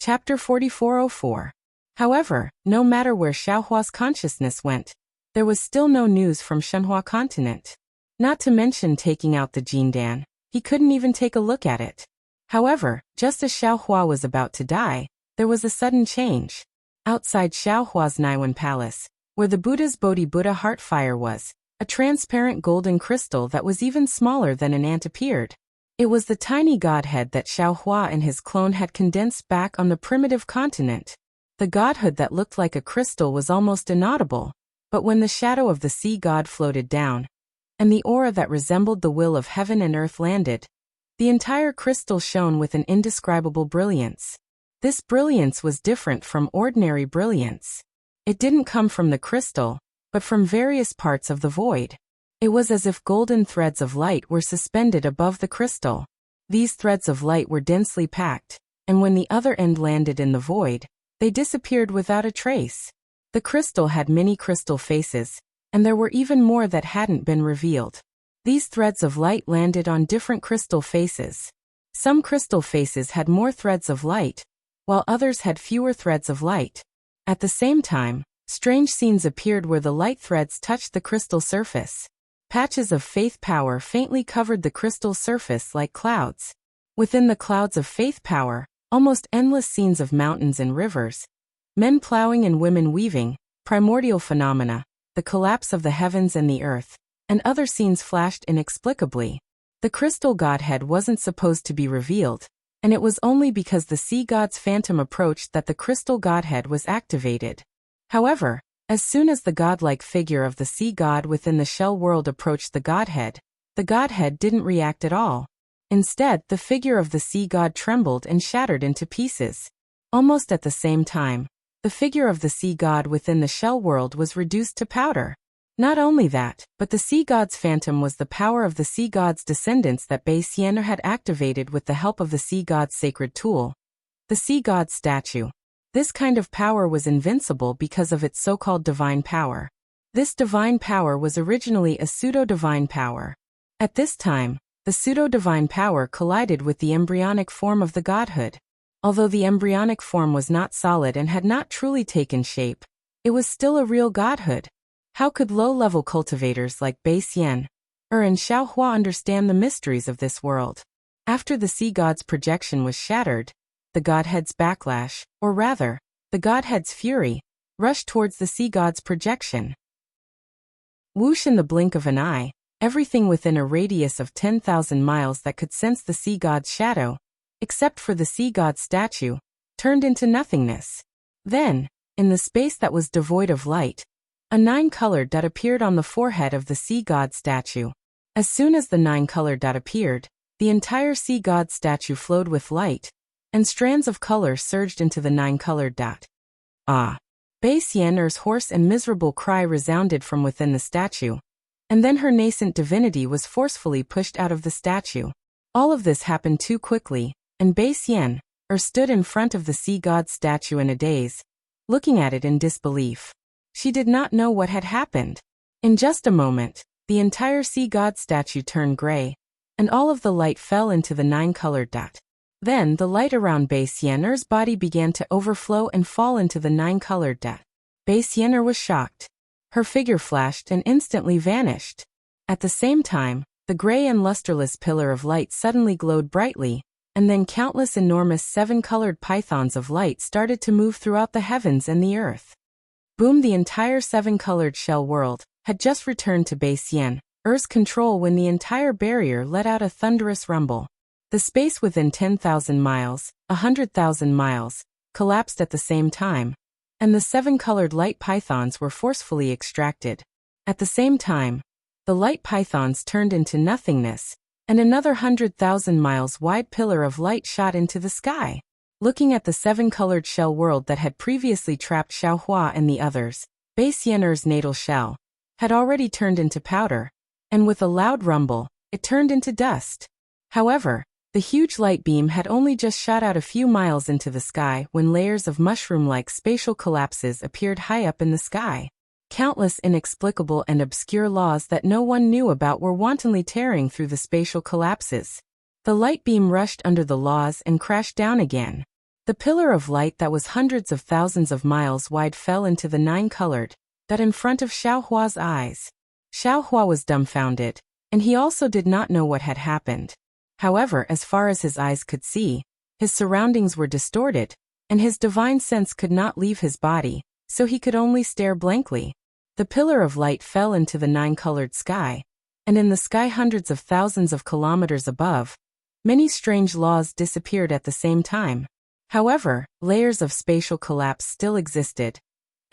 Chapter 4404. However, no matter where Xiaohua's consciousness went, there was still no news from Shenhua continent. Not to mention taking out the Jindan, he couldn't even take a look at it. However, just as Xiaohua was about to die, there was a sudden change. Outside Xiaohua's Naiwan Palace, where the Buddha's Bodhi Buddha heart fire was, a transparent golden crystal that was even smaller than an ant appeared. It was the tiny godhead that Xiaohua and his clone had condensed back on the primitive continent. The godhood that looked like a crystal was almost inaudible, but when the shadow of the sea god floated down, and the aura that resembled the will of heaven and earth landed, the entire crystal shone with an indescribable brilliance. This brilliance was different from ordinary brilliance. It didn't come from the crystal, but from various parts of the void. It was as if golden threads of light were suspended above the crystal. These threads of light were densely packed, and when the other end landed in the void, they disappeared without a trace. The crystal had many crystal faces, and there were even more that hadn't been revealed. These threads of light landed on different crystal faces. Some crystal faces had more threads of light, while others had fewer threads of light. At the same time, strange scenes appeared where the light threads touched the crystal surface. Patches of faith power faintly covered the crystal surface like clouds. Within the clouds of faith power, almost endless scenes of mountains and rivers, men plowing and women weaving, primordial phenomena, the collapse of the heavens and the earth, and other scenes flashed inexplicably. The crystal godhead wasn't supposed to be revealed, and it was only because the sea god's phantom approached that the crystal godhead was activated. However, as soon as the godlike figure of the sea god within the shell world approached the godhead didn't react at all. Instead, the figure of the sea god trembled and shattered into pieces. Almost at the same time, the figure of the sea god within the shell world was reduced to powder. Not only that, but the sea god's phantom was the power of the sea god's descendants that Bei Xian'er had activated with the help of the sea god's sacred tool, the sea god's statue. This kind of power was invincible because of its so-called divine power. This divine power was originally a pseudo-divine power. At this time, the pseudo-divine power collided with the embryonic form of the godhood. Although the embryonic form was not solid and had not truly taken shape, it was still a real godhood. How could low-level cultivators like Bei Xian'er and Xiaohua understand the mysteries of this world? After the sea god's projection was shattered, the godhead's backlash, or rather, the godhead's fury, rushed towards the sea god's projection. Whoosh, in the blink of an eye, everything within a radius of 10,000 miles that could sense the sea god's shadow, except for the sea god's statue, turned into nothingness. Then, in the space that was devoid of light, a 9-colored dot appeared on the forehead of the sea god statue. As soon as the 9-colored dot appeared, the entire sea god statue flowed with light, and strands of color surged into the 9-colored dot. Ah! Bei Xian'er's hoarse and miserable cry resounded from within the statue, and then her nascent divinity was forcefully pushed out of the statue. All of this happened too quickly, and Bei Xian'er stood in front of the sea god statue in a daze, looking at it in disbelief. She did not know what had happened. In just a moment, the entire sea god statue turned gray, and all of the light fell into the 9-colored dot. Then the light around Bei Xian'er's body began to overflow and fall into the 9-colored dot. Bei Xian'er was shocked. Her figure flashed and instantly vanished. At the same time, the gray and lusterless pillar of light suddenly glowed brightly, and then countless enormous 7-colored pythons of light started to move throughout the heavens and the earth. Boom! The entire 7-colored shell world had just returned to Bei Xian'er's control when the entire barrier let out a thunderous rumble. The space within 10,000 miles, 100,000 miles, collapsed at the same time, and the 7-colored light pythons were forcefully extracted. At the same time, the light pythons turned into nothingness, and another 100,000 miles wide pillar of light shot into the sky. Looking at the 7-colored shell world that had previously trapped Xiaohua and the others, Bei Xian'er's natal shell had already turned into powder, and with a loud rumble, it turned into dust. However, the huge light beam had only just shot out a few miles into the sky when layers of mushroom-like spatial collapses appeared high up in the sky. Countless inexplicable and obscure laws that no one knew about were wantonly tearing through the spatial collapses. The light beam rushed under the laws and crashed down again. The pillar of light that was hundreds of thousands of miles wide fell into the nine-colored dot in front of Xiaohua's eyes. Xiaohua was dumbfounded, and he also did not know what had happened. However, as far as his eyes could see, his surroundings were distorted, and his divine sense could not leave his body, so he could only stare blankly. The pillar of light fell into the nine-colored sky, and in the sky hundreds of thousands of kilometers above, many strange laws disappeared at the same time. However, layers of spatial collapse still existed,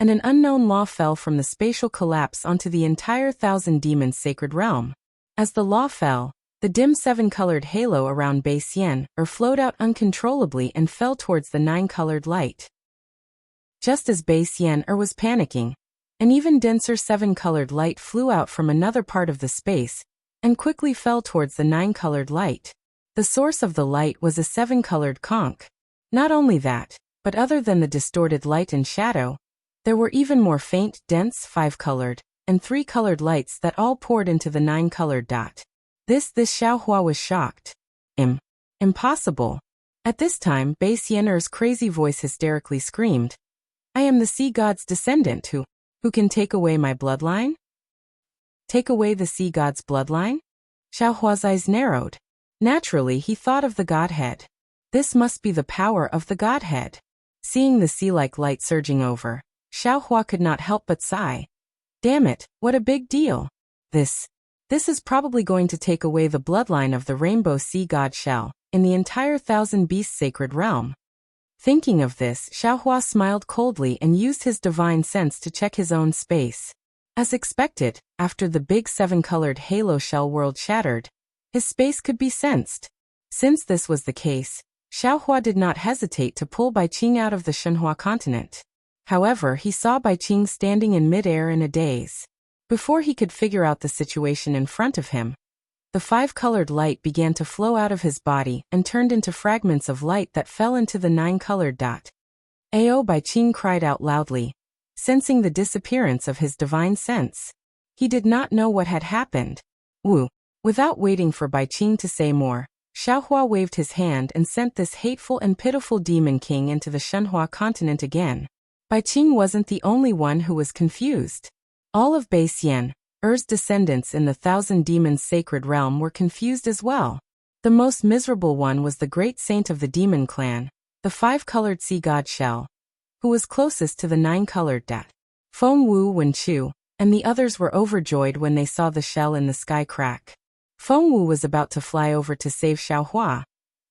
and an unknown law fell from the spatial collapse onto the entire Thousand Demons sacred realm. As the law fell, the dim seven-colored halo around Bei Xian flowed out uncontrollably and fell towards the nine-colored light. Just as Bei Xian was panicking, an even denser seven-colored light flew out from another part of the space and quickly fell towards the nine-colored light. The source of the light was a seven-colored conch. Not only that, but other than the distorted light and shadow, there were even more faint, dense, five-colored, and three-colored lights that all poured into the nine-colored dot. This Xiaohua was shocked. Impossible. At this time, Bei Xian's crazy voice hysterically screamed, "I am the sea god's descendant who can take away my bloodline?" Take away the sea god's bloodline? Xiaohua's eyes narrowed. Naturally, he thought of the godhead. This must be the power of the godhead. Seeing the sea-like light surging over, Xiaohua could not help but sigh. Damn it, what a big deal. This is probably going to take away the bloodline of the rainbow sea god shell in the entire Thousand Beasts sacred realm. Thinking of this, Xiaohua smiled coldly and used his divine sense to check his own space. As expected, after the big seven-colored halo shell world shattered, his space could be sensed. Since this was the case, Xiaohua did not hesitate to pull Baiqing out of the Shenhua continent. However, he saw Baiqing standing in midair in a daze. Before he could figure out the situation in front of him, the five-colored light began to flow out of his body and turned into fragments of light that fell into the nine-colored dot. Ao Baiqing cried out loudly, sensing the disappearance of his divine sense. He did not know what had happened. Wu. Without waiting for Baiqing to say more, Xiaohua waved his hand and sent this hateful and pitiful demon king into the Shenhua continent again. Baiqing wasn't the only one who was confused. All of Bei Xian's descendants in the Thousand Demons sacred realm were confused as well. The most miserable one was the great saint of the demon clan, the five-colored sea god Shell, who was closest to the nine-colored dot. Feng Wu, Wen Chu, and the others were overjoyed when they saw the shell in the sky crack. Feng Wu was about to fly over to save Xiaohua,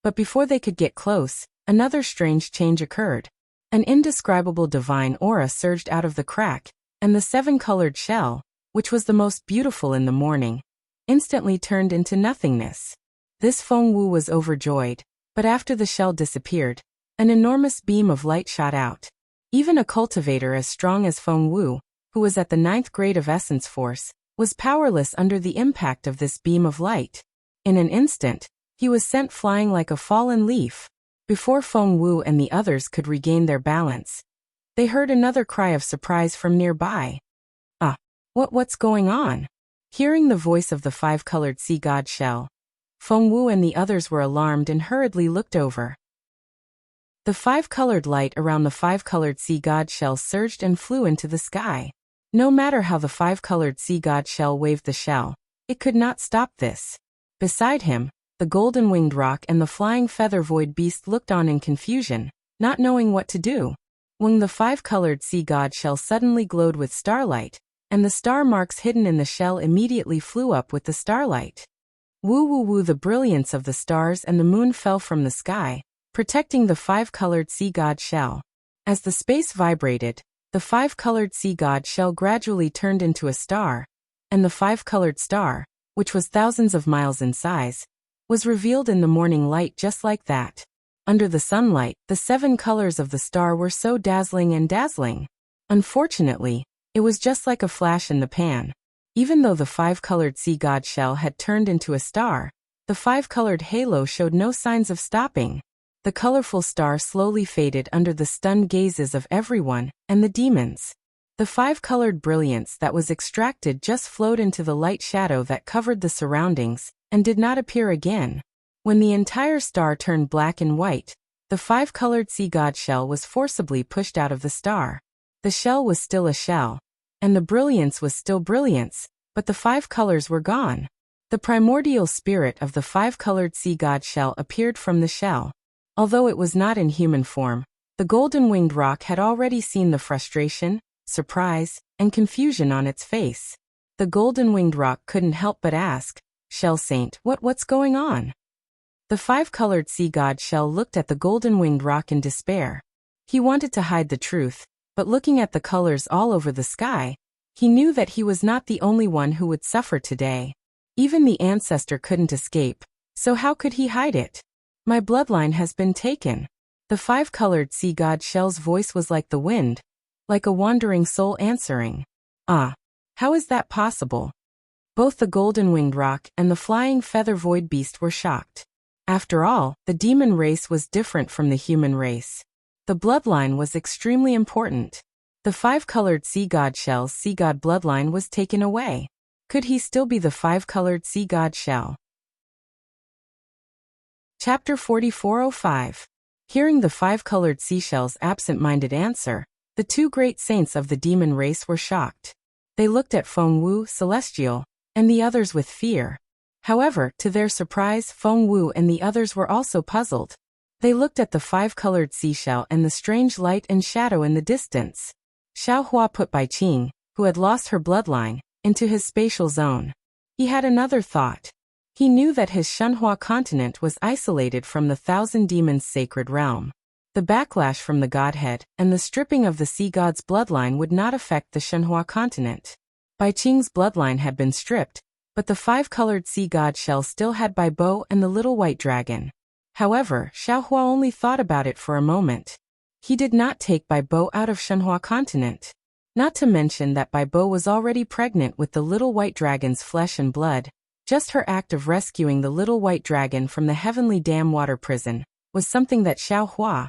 but before they could get close, another strange change occurred. An indescribable divine aura surged out of the crack, and the seven-colored shell, which was the most beautiful in the morning, instantly turned into nothingness. This Feng Wu was overjoyed, but after the shell disappeared, an enormous beam of light shot out. Even a cultivator as strong as Feng Wu, who was at the 9th grade of essence force, was powerless under the impact of this beam of light. In an instant, he was sent flying like a fallen leaf. Before Feng Wu and the others could regain their balance, they heard another cry of surprise from nearby. What's going on? Hearing the voice of the five-colored sea god Shell, Feng Wu and the others were alarmed and hurriedly looked over. The five-colored light around the five-colored sea god Shell surged and flew into the sky. No matter how the five-colored sea god Shell waved the shell, it could not stop this. Beside him, the golden-winged rock and the flying feather void beast looked on in confusion, not knowing what to do. When the five-colored sea god Shell suddenly glowed with starlight, and the star marks hidden in the shell immediately flew up with the starlight. Woo, the brilliance of the stars and the moon fell from the sky, protecting the five-colored sea god Shell. As the space vibrated, the five-colored sea god Shell gradually turned into a star, and the five-colored star, which was thousands of miles in size, was revealed in the morning light just like that. Under the sunlight, the 7 colors of the star were so dazzling. Unfortunately, it was just like a flash in the pan. Even though the five-colored sea god Shell had turned into a star, the five-colored halo showed no signs of stopping. The colorful star slowly faded under the stunned gazes of everyone and the demons. The five-colored brilliance that was extracted just flowed into the light shadow that covered the surroundings and did not appear again. When the entire star turned black and white, The five-colored sea god shell was forcibly pushed out of the star. The shell was still a shell, and the brilliance was still brilliance, but the five colors were gone. The primordial spirit of the five-colored sea god shell appeared from the shell. Although it was not in human form, the golden-winged rock had already seen the frustration, surprise, and confusion on its face. The golden-winged rock couldn't help but ask, "Shell Saint, what's going on?" The five-colored sea god shell looked at the golden-winged rock in despair. He wanted to hide the truth, but looking at the colors all over the sky, he knew that he was not the only one who would suffer today. Even the ancestor couldn't escape, so how could he hide it? "My bloodline has been taken." The five-colored sea god shell's voice was like the wind, like a wandering soul answering. "Ah, how is that possible?" Both the golden-winged rock and the flying feather void beast were shocked. After all, the demon race was different from the human race. The bloodline was extremely important. The five-colored sea god shell's sea god bloodline was taken away. Could he still be the five-colored sea god shell? Chapter 4405. Hearing the five-colored seashell's absent-minded answer, the two great saints of the demon race were shocked. They looked at Feng Wu, Celestial, and the others with fear. However, to their surprise, Feng Wu and the others were also puzzled. They looked at the five-colored seashell and the strange light and shadow in the distance. Xiao Hua put Bai Qing, who had lost her bloodline, into his spatial zone. He had another thought. He knew that his Shenhua continent was isolated from the Thousand Demons' sacred realm. The backlash from the godhead and the stripping of the sea god's bloodline would not affect the Shenhua continent. Bai Qing's bloodline had been stripped, but the five-colored sea god shell still had Bai Bo and the little white dragon. However, Xiao Hua only thought about it for a moment. He did not take Bai Bo out of Shenhua continent. Not to mention that Bai Bo was already pregnant with the little white dragon's flesh and blood. Just her act of rescuing the little white dragon from the heavenly dam water prison was something that Xiao Hua,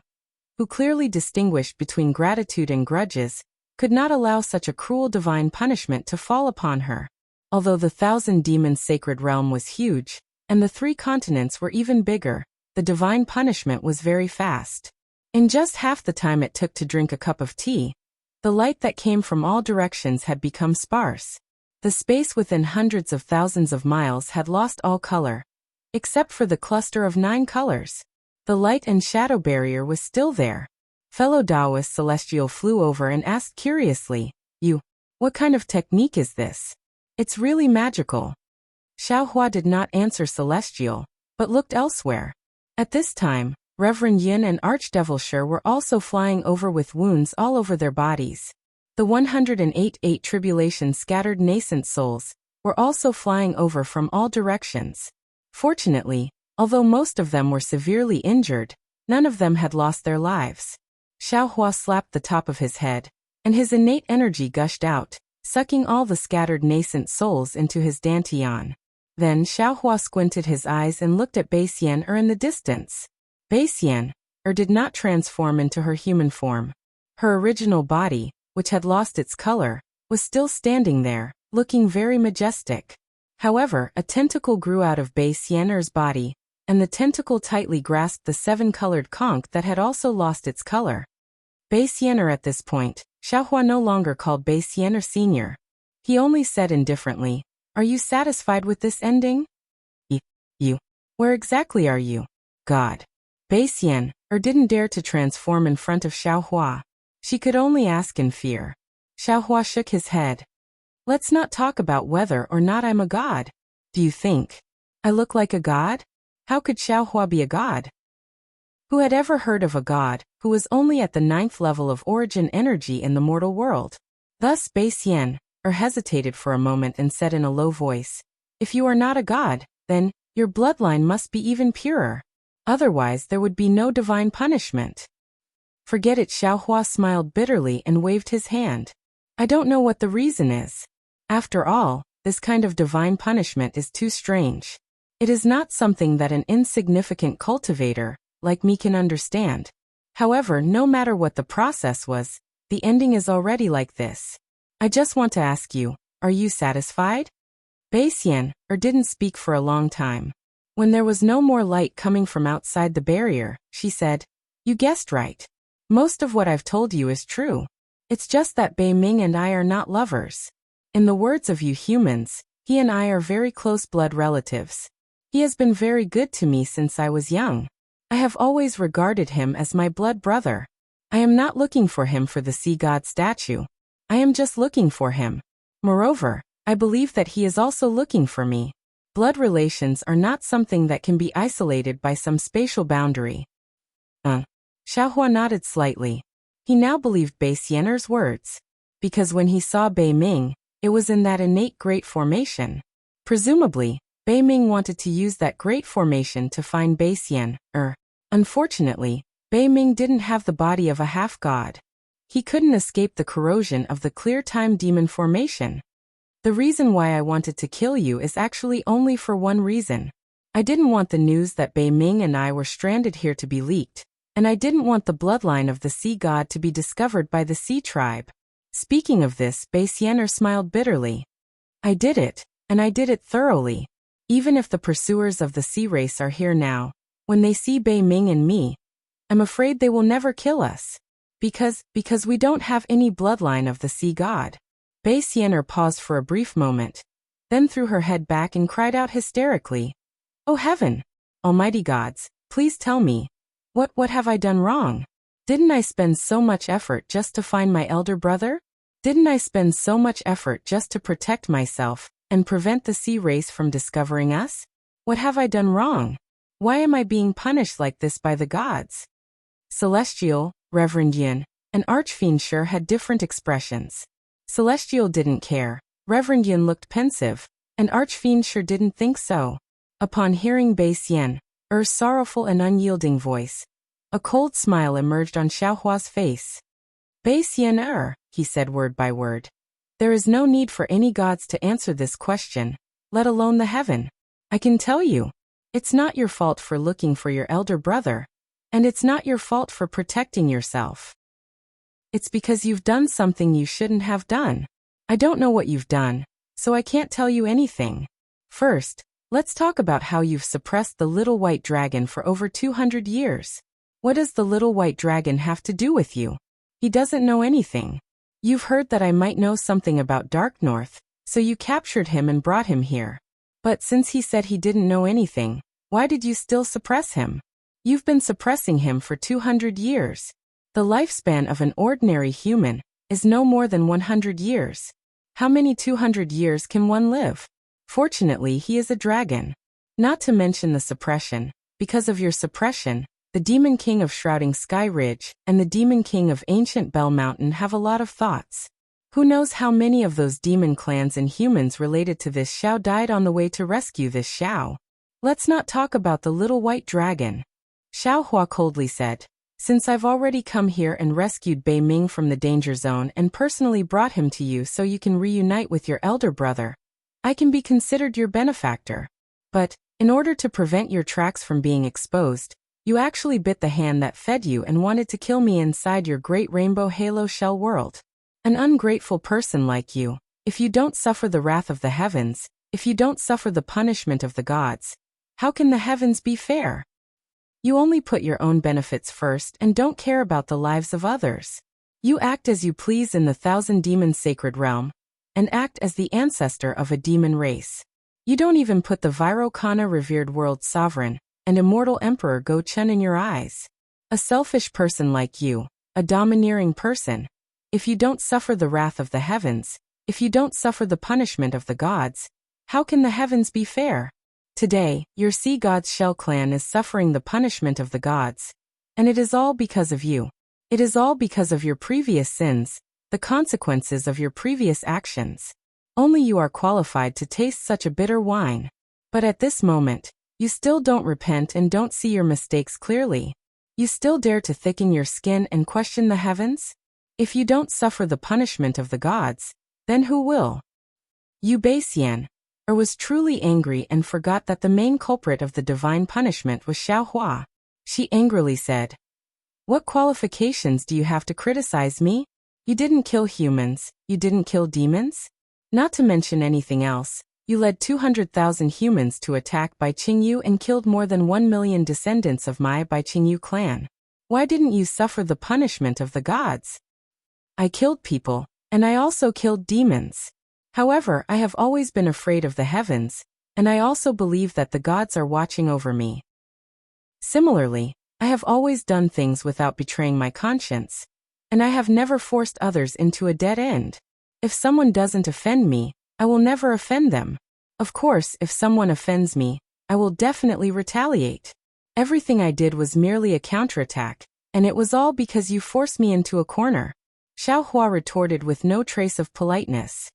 who clearly distinguished between gratitude and grudges, could not allow such a cruel divine punishment to fall upon her. Although the Thousand Demons' sacred realm was huge, and the three continents were even bigger, the divine punishment was very fast. In just half the time it took to drink a cup of tea, the light that came from all directions had become sparse. The space within hundreds of thousands of miles had lost all color, except for the cluster of 9 colors. The light and shadow barrier was still there. Fellow Taoist Celestial flew over and asked curiously, What kind of technique is this? It's really magical." Xiao Hua did not answer Celestial, but looked elsewhere. At this time, Reverend Yin and Archdevil Shur were also flying over with wounds all over their bodies. The 108 tribulation-scattered nascent souls were also flying over from all directions. Fortunately, although most of them were severely injured, none of them had lost their lives. Xiao Hua slapped the top of his head, and his innate energy gushed out, sucking all the scattered nascent souls into his dantian. Then Xiao Hua squinted his eyes and looked at Bai Xian in the distance. Bai Xian did not transform into her human form. Her original body, which had lost its color, was still standing there, looking very majestic. However, a tentacle grew out of Bai Xian's body, and the tentacle tightly grasped the 7-colored conch that had also lost its color. Bai Xian at this point, Xiao Hua no longer called Bai Xian Senior. He only said indifferently, "Are you satisfied with this ending?" You. Where exactly are you? God. Bai Xian didn't dare to transform in front of Xiao Hua. She could only ask in fear. Xiao Hua shook his head. "Let's not talk about whether or not I'm a god. Do you think I look like a god? How could Xiao Hua be a god? Who had ever heard of a god who was only at the 9th level of origin energy in the mortal world?" Thus Bai Xian hesitated for a moment and said in a low voice, "If you are not a god, then your bloodline must be even purer. Otherwise there would be no divine punishment." "Forget it." Xiao Hua smiled bitterly and waved his hand. "I don't know what the reason is. After all, this kind of divine punishment is too strange. It is not something that an insignificant cultivator like me can understand. However, no matter what the process was, the ending is already like this. I just want to ask you, are you satisfied?" Bai Xian didn't speak for a long time. When there was no more light coming from outside the barrier, she said, You guessed right. Most of what I've told you is true. It's just that Bei Ming and I are not lovers. In the words of you humans, he and I are very close blood relatives. He has been very good to me since I was young. I have always regarded him as my blood brother. I am not looking for him for the sea god statue. I am just looking for him. Moreover, I believe that he is also looking for me. Blood relations are not something that can be isolated by some spatial boundary. Xiaohua nodded slightly. He now believed Bei Xianer's words. Because when he saw Bei Ming, it was in that innate great formation. Presumably, Bei Ming wanted to use that great formation to find Bei Xian. Unfortunately, Bei Ming didn't have the body of a half-god. He couldn't escape the corrosion of the clear time demon formation. The reason why I wanted to kill you is actually only for one reason. I didn't want the news that Bei Ming and I were stranded here to be leaked, and I didn't want the bloodline of the sea god to be discovered by the sea tribe. Speaking of this, Bei Xianer smiled bitterly. I did it, and I did it thoroughly. Even if the pursuers of the sea race are here now, when they see Bei Ming and me, I'm afraid they will never kill us. Because we don't have any bloodline of the sea god. Bei Xianer paused for a brief moment, then threw her head back and cried out hysterically. Oh heaven! Almighty gods, please tell me. What have I done wrong? Didn't I spend so much effort just to find my elder brother? Didn't I spend so much effort just to protect myself and prevent the sea race from discovering us? What have I done wrong? Why am I being punished like this by the gods? Celestial, Reverend Yin, and Archfiend sure had different expressions. Celestial didn't care, Reverend Yin looked pensive, and Archfiend sure didn't think so. Upon hearing Bei Xianer's sorrowful and unyielding voice, a cold smile emerged on Xiaohua's face. Bei Xianer, he said word by word. There is no need for any gods to answer this question, let alone the heaven. I can tell you, it's not your fault for looking for your elder brother, and it's not your fault for protecting yourself. It's because you've done something you shouldn't have done. I don't know what you've done, so I can't tell you anything. First, let's talk about how you've suppressed the little white dragon for over 200 years. What does the little white dragon have to do with you? He doesn't know anything. You've heard that I might know something about Dark North, so you captured him and brought him here. But since he said he didn't know anything, why did you still suppress him? You've been suppressing him for 200 years. The lifespan of an ordinary human is no more than 100 years. How many 200 years can one live? Fortunately, he is a dragon. Not to mention the suppression. Because of your suppression, the Demon King of Shrouding Sky Ridge and the Demon King of Ancient Bell Mountain have a lot of thoughts. Who knows how many of those demon clans and humans related to this Xiao died on the way to rescue this Xiao. Let's not talk about the little white dragon. Xiaohua coldly said. Since I've already come here and rescued Bei Ming from the danger zone and personally brought him to you so you can reunite with your elder brother, I can be considered your benefactor. But, in order to prevent your tracks from being exposed, you actually bit the hand that fed you and wanted to kill me inside your great rainbow halo shell world. An ungrateful person like you, if you don't suffer the wrath of the heavens, if you don't suffer the punishment of the gods, how can the heavens be fair? You only put your own benefits first and don't care about the lives of others. You act as you please in the Thousand Demons sacred realm, and act as the ancestor of a demon race. You don't even put the Virokana revered world sovereign and immortal emperor Go Chen in your eyes. A selfish person like you, a domineering person. If you don't suffer the wrath of the heavens, if you don't suffer the punishment of the gods, how can the heavens be fair? Today, your sea god's shell clan is suffering the punishment of the gods. And it is all because of you. It is all because of your previous sins, the consequences of your previous actions. Only you are qualified to taste such a bitter wine. But at this moment, you still don't repent and don't see your mistakes clearly. You still dare to thicken your skin and question the heavens? If you don't suffer the punishment of the gods, then who will? You Bei Xian, or was truly angry and forgot that the main culprit of the divine punishment was Xiaohua. She angrily said, "What qualifications do you have to criticize me? You didn't kill humans, you didn't kill demons? Not to mention anything else, you led 200,000 humans to attack Bai Qingyu and killed more than 1 million descendants of my Bai Qingyu clan. Why didn't you suffer the punishment of the gods? I killed people, and I also killed demons. However, I have always been afraid of the heavens, and I also believe that the gods are watching over me. Similarly, I have always done things without betraying my conscience, and I have never forced others into a dead end. If someone doesn't offend me, I will never offend them. Of course, if someone offends me, I will definitely retaliate. Everything I did was merely a counterattack, and it was all because you forced me into a corner. Xiaohua retorted with no trace of politeness.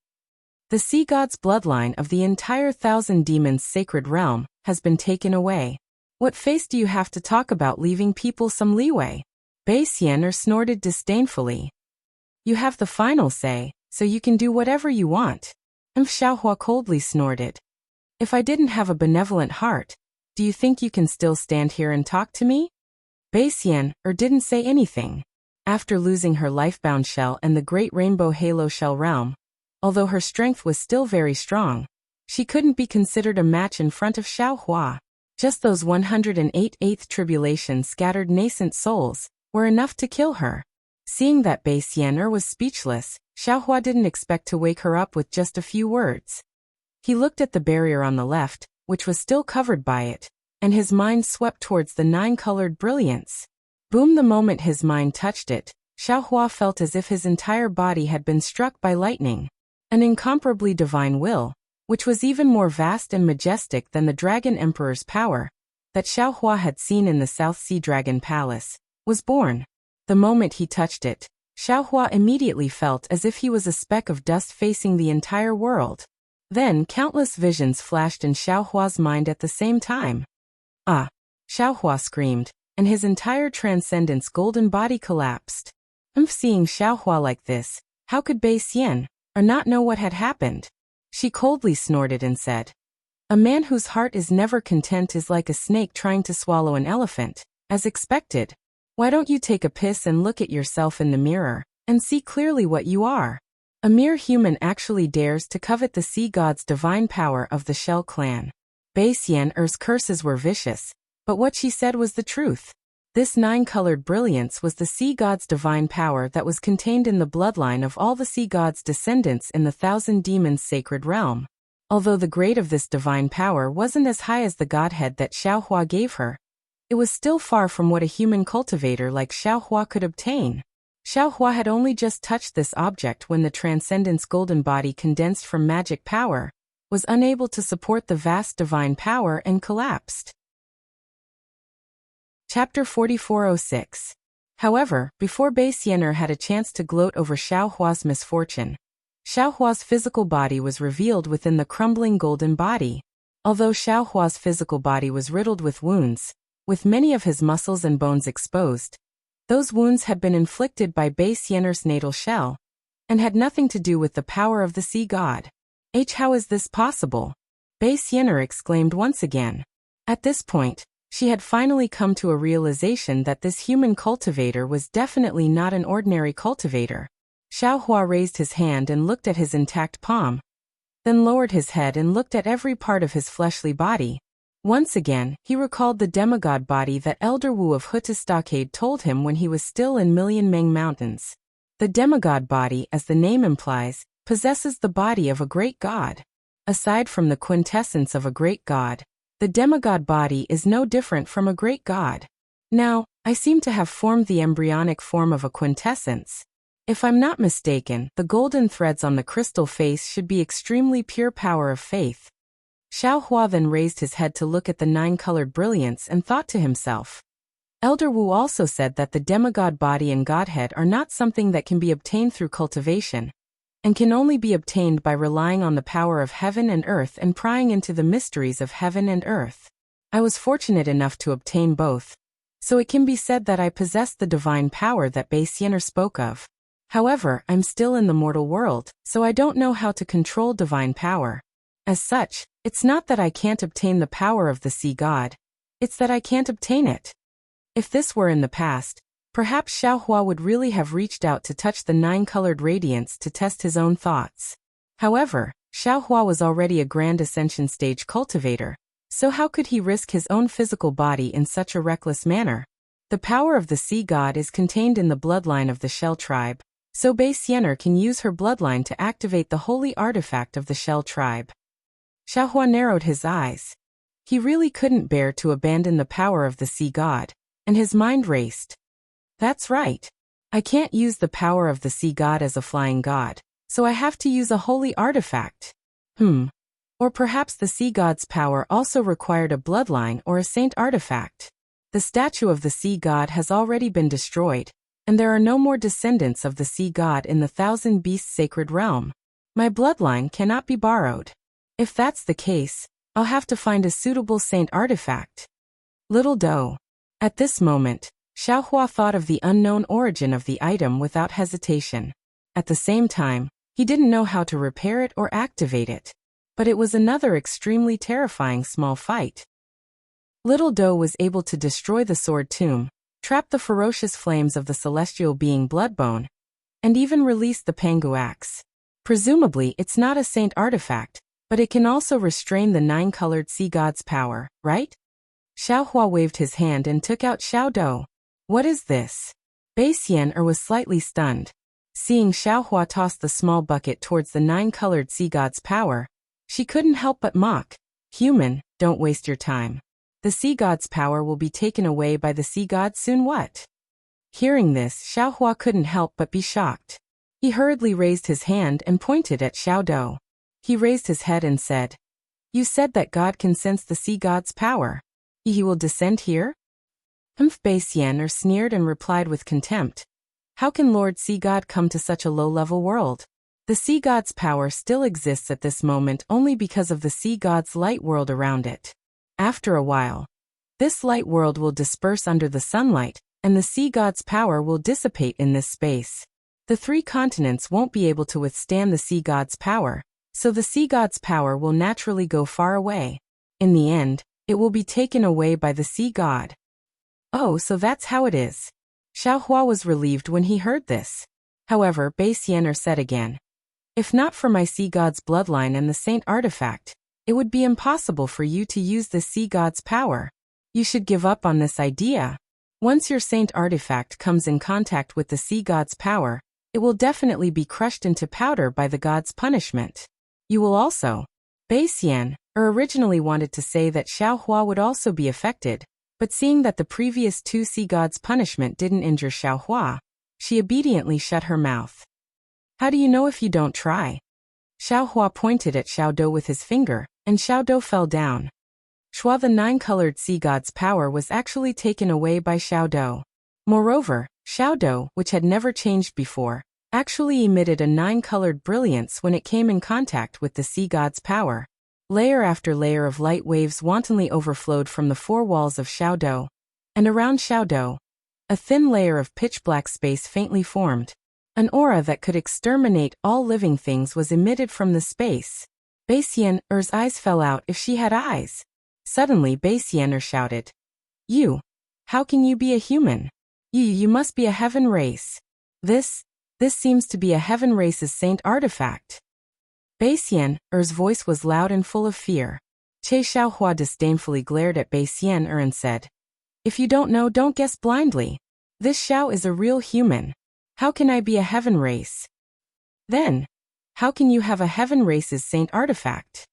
The sea god's bloodline of the entire 1,000 demons sacred realm has been taken away. What face do you have to talk about leaving people some leeway? Bei Xian'er snorted disdainfully. You have the final say, so you can do whatever you want. Xiaohua coldly snorted. If I didn't have a benevolent heart, do you think you can still stand here and talk to me? Bei Xian'er didn't say anything. After losing her lifebound shell and the great rainbow halo shell realm, although her strength was still very strong, she couldn't be considered a match in front of Xiaohua. Just those 108 eighth tribulation scattered nascent souls were enough to kill her. Seeing that Bei Xian'er was speechless, Xiaohua didn't expect to wake her up with just a few words. He looked at the barrier on the left, which was still covered by it, and his mind swept towards the 9-colored brilliance. Boom! The moment his mind touched it, Xiaohua felt as if his entire body had been struck by lightning. An incomparably divine will, which was even more vast and majestic than the Dragon Emperor's power, that Xiaohua had seen in the South Sea Dragon Palace, was born. The moment he touched it, Xiaohua immediately felt as if he was a speck of dust facing the entire world. Then countless visions flashed in Xiaohua's mind at the same time. Ah! Xiaohua screamed, and his entire transcendence golden body collapsed. Seeing Xiaohua like this, how could Bei Xian'er not know what had happened? She coldly snorted and said, "A man whose heart is never content is like a snake trying to swallow an elephant, as expected. Why don't you take a piss and look at yourself in the mirror, and see clearly what you are? A mere human actually dares to covet the sea god's divine power of the Shell clan." Bei Xian'er's curses were vicious, but what she said was the truth. This 9-colored brilliance was the sea god's divine power that was contained in the bloodline of all the sea god's descendants in the 1,000 demons sacred realm. Although the grade of this divine power wasn't as high as the godhead that Xiaohua gave her, it was still far from what a human cultivator like Xiaohua could obtain. Xiaohua had only just touched this object when the Transcendence golden body condensed from magic power, was unable to support the vast divine power and collapsed. Chapter 4406. However, before Bei Xian'er had a chance to gloat over Xiaohua's misfortune, Xiaohua's physical body was revealed within the crumbling golden body. Although Xiaohua's physical body was riddled with wounds, with many of his muscles and bones exposed, those wounds had been inflicted by Bei Xian'er's natal shell, and had nothing to do with the power of the sea god. How is this possible? Bei Xian'er exclaimed once again. At this point, she had finally come to a realization that this human cultivator was definitely not an ordinary cultivator. Xiaohua raised his hand and looked at his intact palm, then lowered his head and looked at every part of his fleshly body. Once again, he recalled the demigod body that Elder Wu of Huta Stockade told him when he was still in Million Meng Mountains. The demigod body, as the name implies, possesses the body of a great god. Aside from the quintessence of a great god, the demigod body is no different from a great god. Now, I seem to have formed the embryonic form of a quintessence. If I'm not mistaken, the golden threads on the crystal face should be extremely pure power of faith. Xiaohua then raised his head to look at the 9-colored brilliance and thought to himself. Elder Wu also said that the demigod body and godhead are not something that can be obtained through cultivation, and can only be obtained by relying on the power of heaven and earth and prying into the mysteries of heaven and earth. I was fortunate enough to obtain both, so it can be said that I possess the divine power that Bei Xian'er spoke of. However, I'm still in the mortal world, so I don't know how to control divine power. As such, it's not that I can't obtain the power of the sea god, it's that I can't obtain it. If this were in the past, perhaps Xiaohua would really have reached out to touch the 9-colored radiance to test his own thoughts. However, Xiaohua was already a grand ascension stage cultivator, so how could he risk his own physical body in such a reckless manner? The power of the sea god is contained in the bloodline of the Shell tribe, so Bei Xian'er can use her bloodline to activate the holy artifact of the Shell tribe. Xiaohua narrowed his eyes. He really couldn't bear to abandon the power of the sea god, and his mind raced. That's right. I can't use the power of the sea god as a flying god, so I have to use a holy artifact. Or perhaps the sea god's power also required a bloodline or a saint artifact. The statue of the sea god has already been destroyed, and there are no more descendants of the sea god in the Thousand Beasts sacred realm. My bloodline cannot be borrowed. If that's the case, I'll have to find a suitable saint artifact. Little doe. At this moment, Xiaohua thought of the unknown origin of the item without hesitation. At the same time, he didn't know how to repair it or activate it. But it was another extremely terrifying small fight. Little doe was able to destroy the sword tomb, trap the ferocious flames of the celestial being Bloodbone, and even release the Pangu axe. Presumably, it's not a saint artifact, but it can also restrain the nine-colored sea god's power, right? Xiaohua waved his hand and took out Xiaodou. What is this? Bei Xian'er was slightly stunned. Seeing Xiaohua toss the small bucket towards the nine-colored sea god's power, she couldn't help but mock. Human, don't waste your time. The sea god's power will be taken away by the sea god soon. What? Hearing this, Xiaohua couldn't help but be shocked. He hurriedly raised his hand and pointed at Xiaodou. He raised his head and said, "You said that God can sense the sea god's power. He will descend here?" Bei Xian'er sneered and replied with contempt. How can Lord Sea God come to such a low-level world? The sea god's power still exists at this moment only because of the sea god's light world around it. After a while, this light world will disperse under the sunlight, and the sea god's power will dissipate in this space. The three continents won't be able to withstand the sea god's power, so the sea god's power will naturally go far away. In the end, it will be taken away by the sea god. Oh, so that's how it is. Xiaohua was relieved when he heard this. However, Bei Xian'er said again, "If not for my sea god's bloodline and the saint artifact, it would be impossible for you to use the sea god's power. You should give up on this idea. Once your saint artifact comes in contact with the sea god's power, it will definitely be crushed into powder by the god's punishment. You will also." Bei Xian'er originally wanted to say that Xiaohua would also be affected, but seeing that the previous two sea gods' punishment didn't injure Xiaohua, she obediently shut her mouth. How do you know if you don't try? Xiaohua pointed at Xiaodou with his finger, and Xiaodou fell down. The nine-colored sea god's power was actually taken away by Xiaodou. Moreover, Xiaodou, which had never changed before, actually emitted a nine-colored brilliance when it came in contact with the sea god's power. Layer after layer of light waves wantonly overflowed from the four walls of Xiaodou, and around Xiaodou, a thin layer of pitch-black space faintly formed. An aura that could exterminate all living things was emitted from the space. Bei Xian'er's eyes fell out if she had eyes. Suddenly Bei Xian'er shouted, "You! How can you be a human? You must be a heaven race. This seems to be a heaven race's saint artifact." Bei Xian'er's voice was loud and full of fear. Che Xiaohua disdainfully glared at Bei Xian'er and said, "If you don't know, don't guess blindly. This Xiao is a real human. How can I be a heaven race? Then, how can you have a heaven race's saint artifact?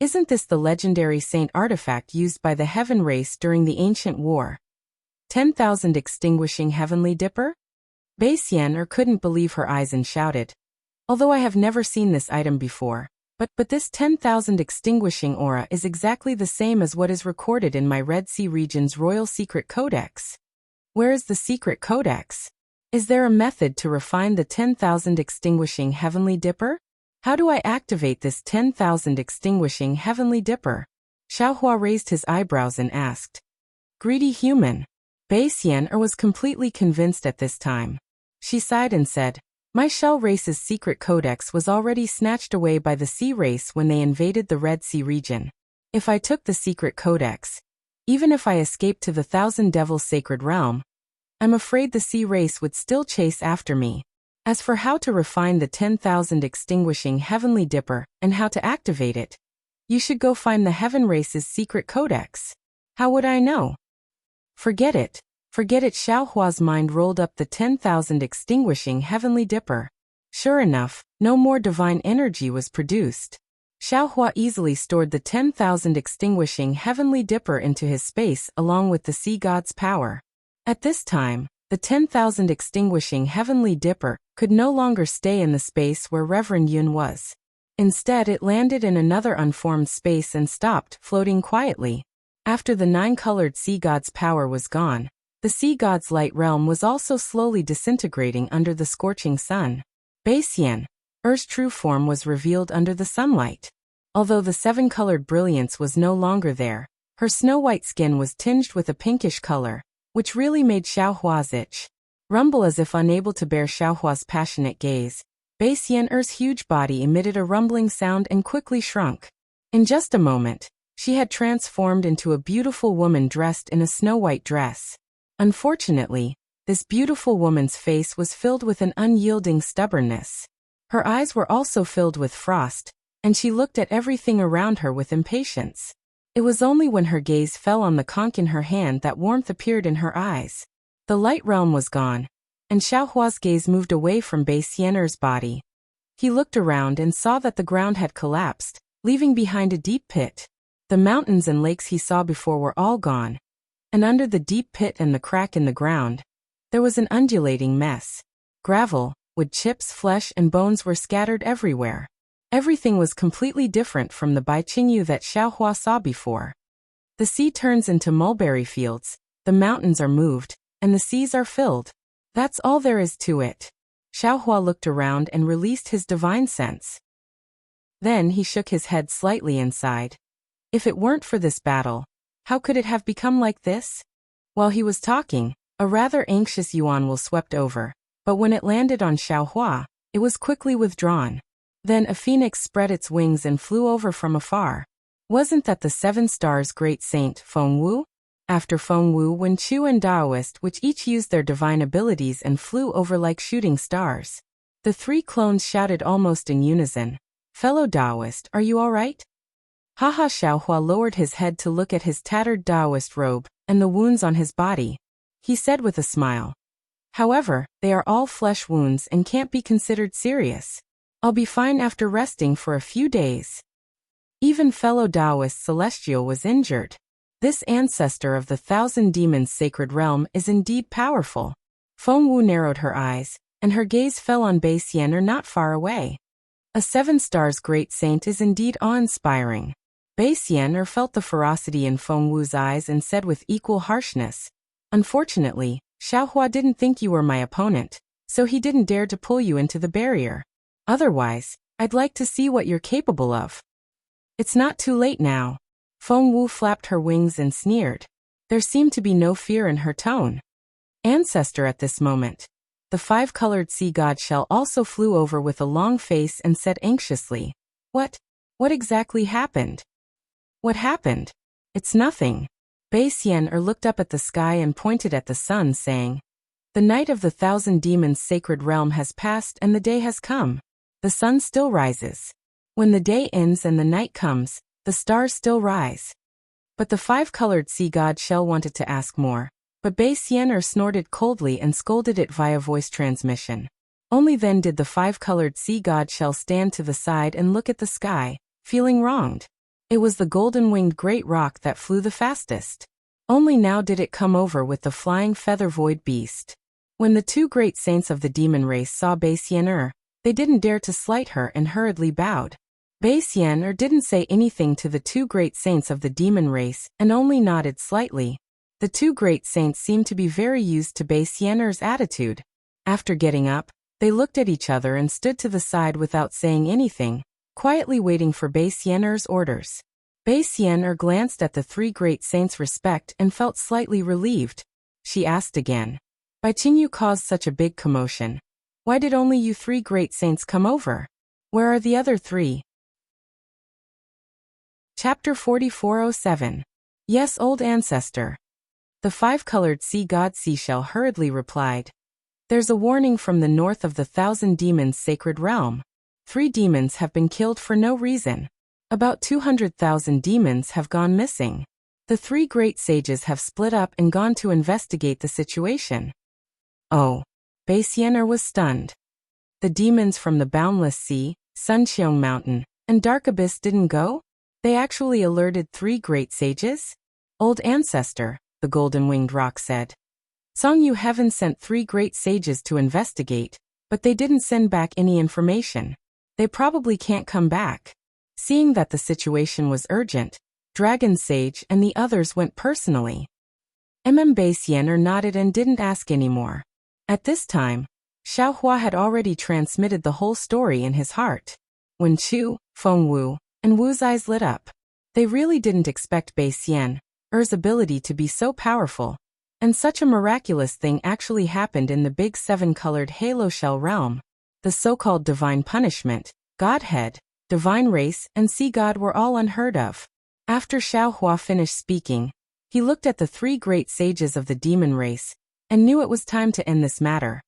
Isn't this the legendary saint artifact used by the heaven race during the ancient war? 10,000 extinguishing heavenly dipper?" Bei Xian'er couldn't believe her eyes and shouted, "Although I have never seen this item before, but this 10,000 extinguishing aura is exactly the same as what is recorded in my Red Sea region's royal secret codex. Where is the secret codex? Is there a method to refine the 10,000 extinguishing heavenly dipper? How do I activate this 10,000 extinguishing heavenly dipper?" Xiaohua raised his eyebrows and asked. Greedy human. Bei Xian'er was completely convinced at this time. She sighed and said, "My Shell race's secret codex was already snatched away by the Sea race when they invaded the Red Sea region. If I took the secret codex, even if I escaped to the Thousand Devils sacred realm, I'm afraid the Sea race would still chase after me. As for how to refine the 10,000 extinguishing heavenly dipper and how to activate it, you should go find the heaven race's secret codex. How would I know?" Forget it. Forget it. Xiaohua's mind rolled up the 10,000 extinguishing heavenly dipper. Sure enough, no more divine energy was produced. Xiaohua easily stored the 10,000 extinguishing heavenly dipper into his space along with the sea god's power. At this time, the 10,000 extinguishing heavenly dipper could no longer stay in the space where Reverend Yun was. Instead, it landed in another unformed space and stopped, floating quietly. After the 9-colored sea god's power was gone, the sea god's light realm was also slowly disintegrating under the scorching sun. Beixian, Er's true form, was revealed under the sunlight. Although the 7-colored brilliance was no longer there, her snow-white skin was tinged with a pinkish color, which really made Xiaohua's itch rumble as if unable to bear Xiaohua's passionate gaze. Beixian Er's huge body emitted a rumbling sound and quickly shrunk. In just a moment, she had transformed into a beautiful woman dressed in a snow-white dress. Unfortunately, this beautiful woman's face was filled with an unyielding stubbornness. Her eyes were also filled with frost, and she looked at everything around her with impatience. It was only when her gaze fell on the conch in her hand that warmth appeared in her eyes. The light realm was gone, and Xiaohua's gaze moved away from Beixian Er's body. He looked around and saw that the ground had collapsed, leaving behind a deep pit. The mountains and lakes he saw before were all gone, and under the deep pit and the crack in the ground, there was an undulating mess. Gravel, wood chips, flesh, and bones were scattered everywhere. Everything was completely different from the Baiqingyu that Xiaohua saw before. The sea turns into mulberry fields, the mountains are moved, and the seas are filled. That's all there is to it. Xiaohua looked around and released his divine sense. Then he shook his head slightly and sighed. If it weren't for this battle, how could it have become like this? While he was talking, a rather anxious yuan will swept over, but when it landed on Xiaohua, it was quickly withdrawn. Then a phoenix spread its wings and flew over from afar. Wasn't that the 7 stars' great saint, Fengwu? After Fengwu, Wen Chu and Daoist, which each used their divine abilities and flew over like shooting stars. The 3 clones shouted almost in unison, "Fellow Daoist, are you all right?" Haha. Xiaohua lowered his head to look at his tattered Daoist robe and the wounds on his body. He said with a smile, "However, they are all flesh wounds and can't be considered serious. I'll be fine after resting for a few days." Even fellow Daoist Celestial was injured. This ancestor of the 1,000 demons' sacred realm is indeed powerful. Fengwu narrowed her eyes, and her gaze fell on Beixian Er not far away. A 7 stars great saint is indeed awe-inspiring. Beixian Er felt the ferocity in Fengwu's eyes and said with equal harshness, "Unfortunately, Xiaohua didn't think you were my opponent, so he didn't dare to pull you into the barrier. Otherwise, I'd like to see what you're capable of." "It's not too late now." Fengwu flapped her wings and sneered. There seemed to be no fear in her tone. Ancestor at this moment. The 5-colored sea god shell also flew over with a long face and said anxiously, What exactly happened?" "What happened? It's nothing." Beixian Er looked up at the sky and pointed at the sun, saying, "The night of the 1,000 demons' sacred realm has passed and the day has come. The sun still rises. When the day ends and the night comes, the stars still rise." But the 5-colored sea god shell wanted to ask more, but Beixian Er snorted coldly and scolded it via voice transmission. Only then did the 5-colored sea god shell stand to the side and look at the sky, feeling wronged. It was the golden-winged great rock that flew the fastest. Only now did it come over with the flying feather-void beast. When the 2 great saints of the demon race saw Beixian Er, they didn't dare to slight her and hurriedly bowed. Beixian Er didn't say anything to the 2 great saints of the demon race and only nodded slightly. The 2 great saints seemed to be very used to Beixian Er's attitude. After getting up, they looked at each other and stood to the side without saying anything, quietly waiting for Beixian Er's orders. Beixian Er glanced at the 3 great saints' respect and felt slightly relieved. She asked again, "Baiqingyu caused such a big commotion. Why did only you 3 great saints come over? Where are the other 3? Chapter 4407. Yes, old ancestor. The 5-colored sea god Seashell hurriedly replied, "There's a warning from the north of the 1,000 demons' sacred realm. 3 demons have been killed for no reason. About 200,000 demons have gone missing. The three great sages have split up and gone to investigate the situation. Oh. Bai Xian'er was stunned. The demons from the Boundless Sea, Sunqiang Mountain, and Dark Abyss didn't go? They actually alerted three great sages? Old ancestor, the golden-winged rock said. Songyu Heaven sent three great sages to investigate, but they didn't send back any information. They probably can't come back. Seeing that the situation was urgent, Dragon Sage and the others went personally. Bai Xian'er nodded and didn't ask anymore. At this time, Xiaohua had already transmitted the whole story in his heart. When Chu, Fengwu, and Wu's eyes lit up, they really didn't expect Bai Xian'er's ability to be so powerful, and such a miraculous thing actually happened in the big seven-colored halo shell realm. The so-called divine punishment, godhead, divine race, and sea god were all unheard of. After Xiaohua finished speaking, he looked at the three great sages of the demon race, and knew it was time to end this matter.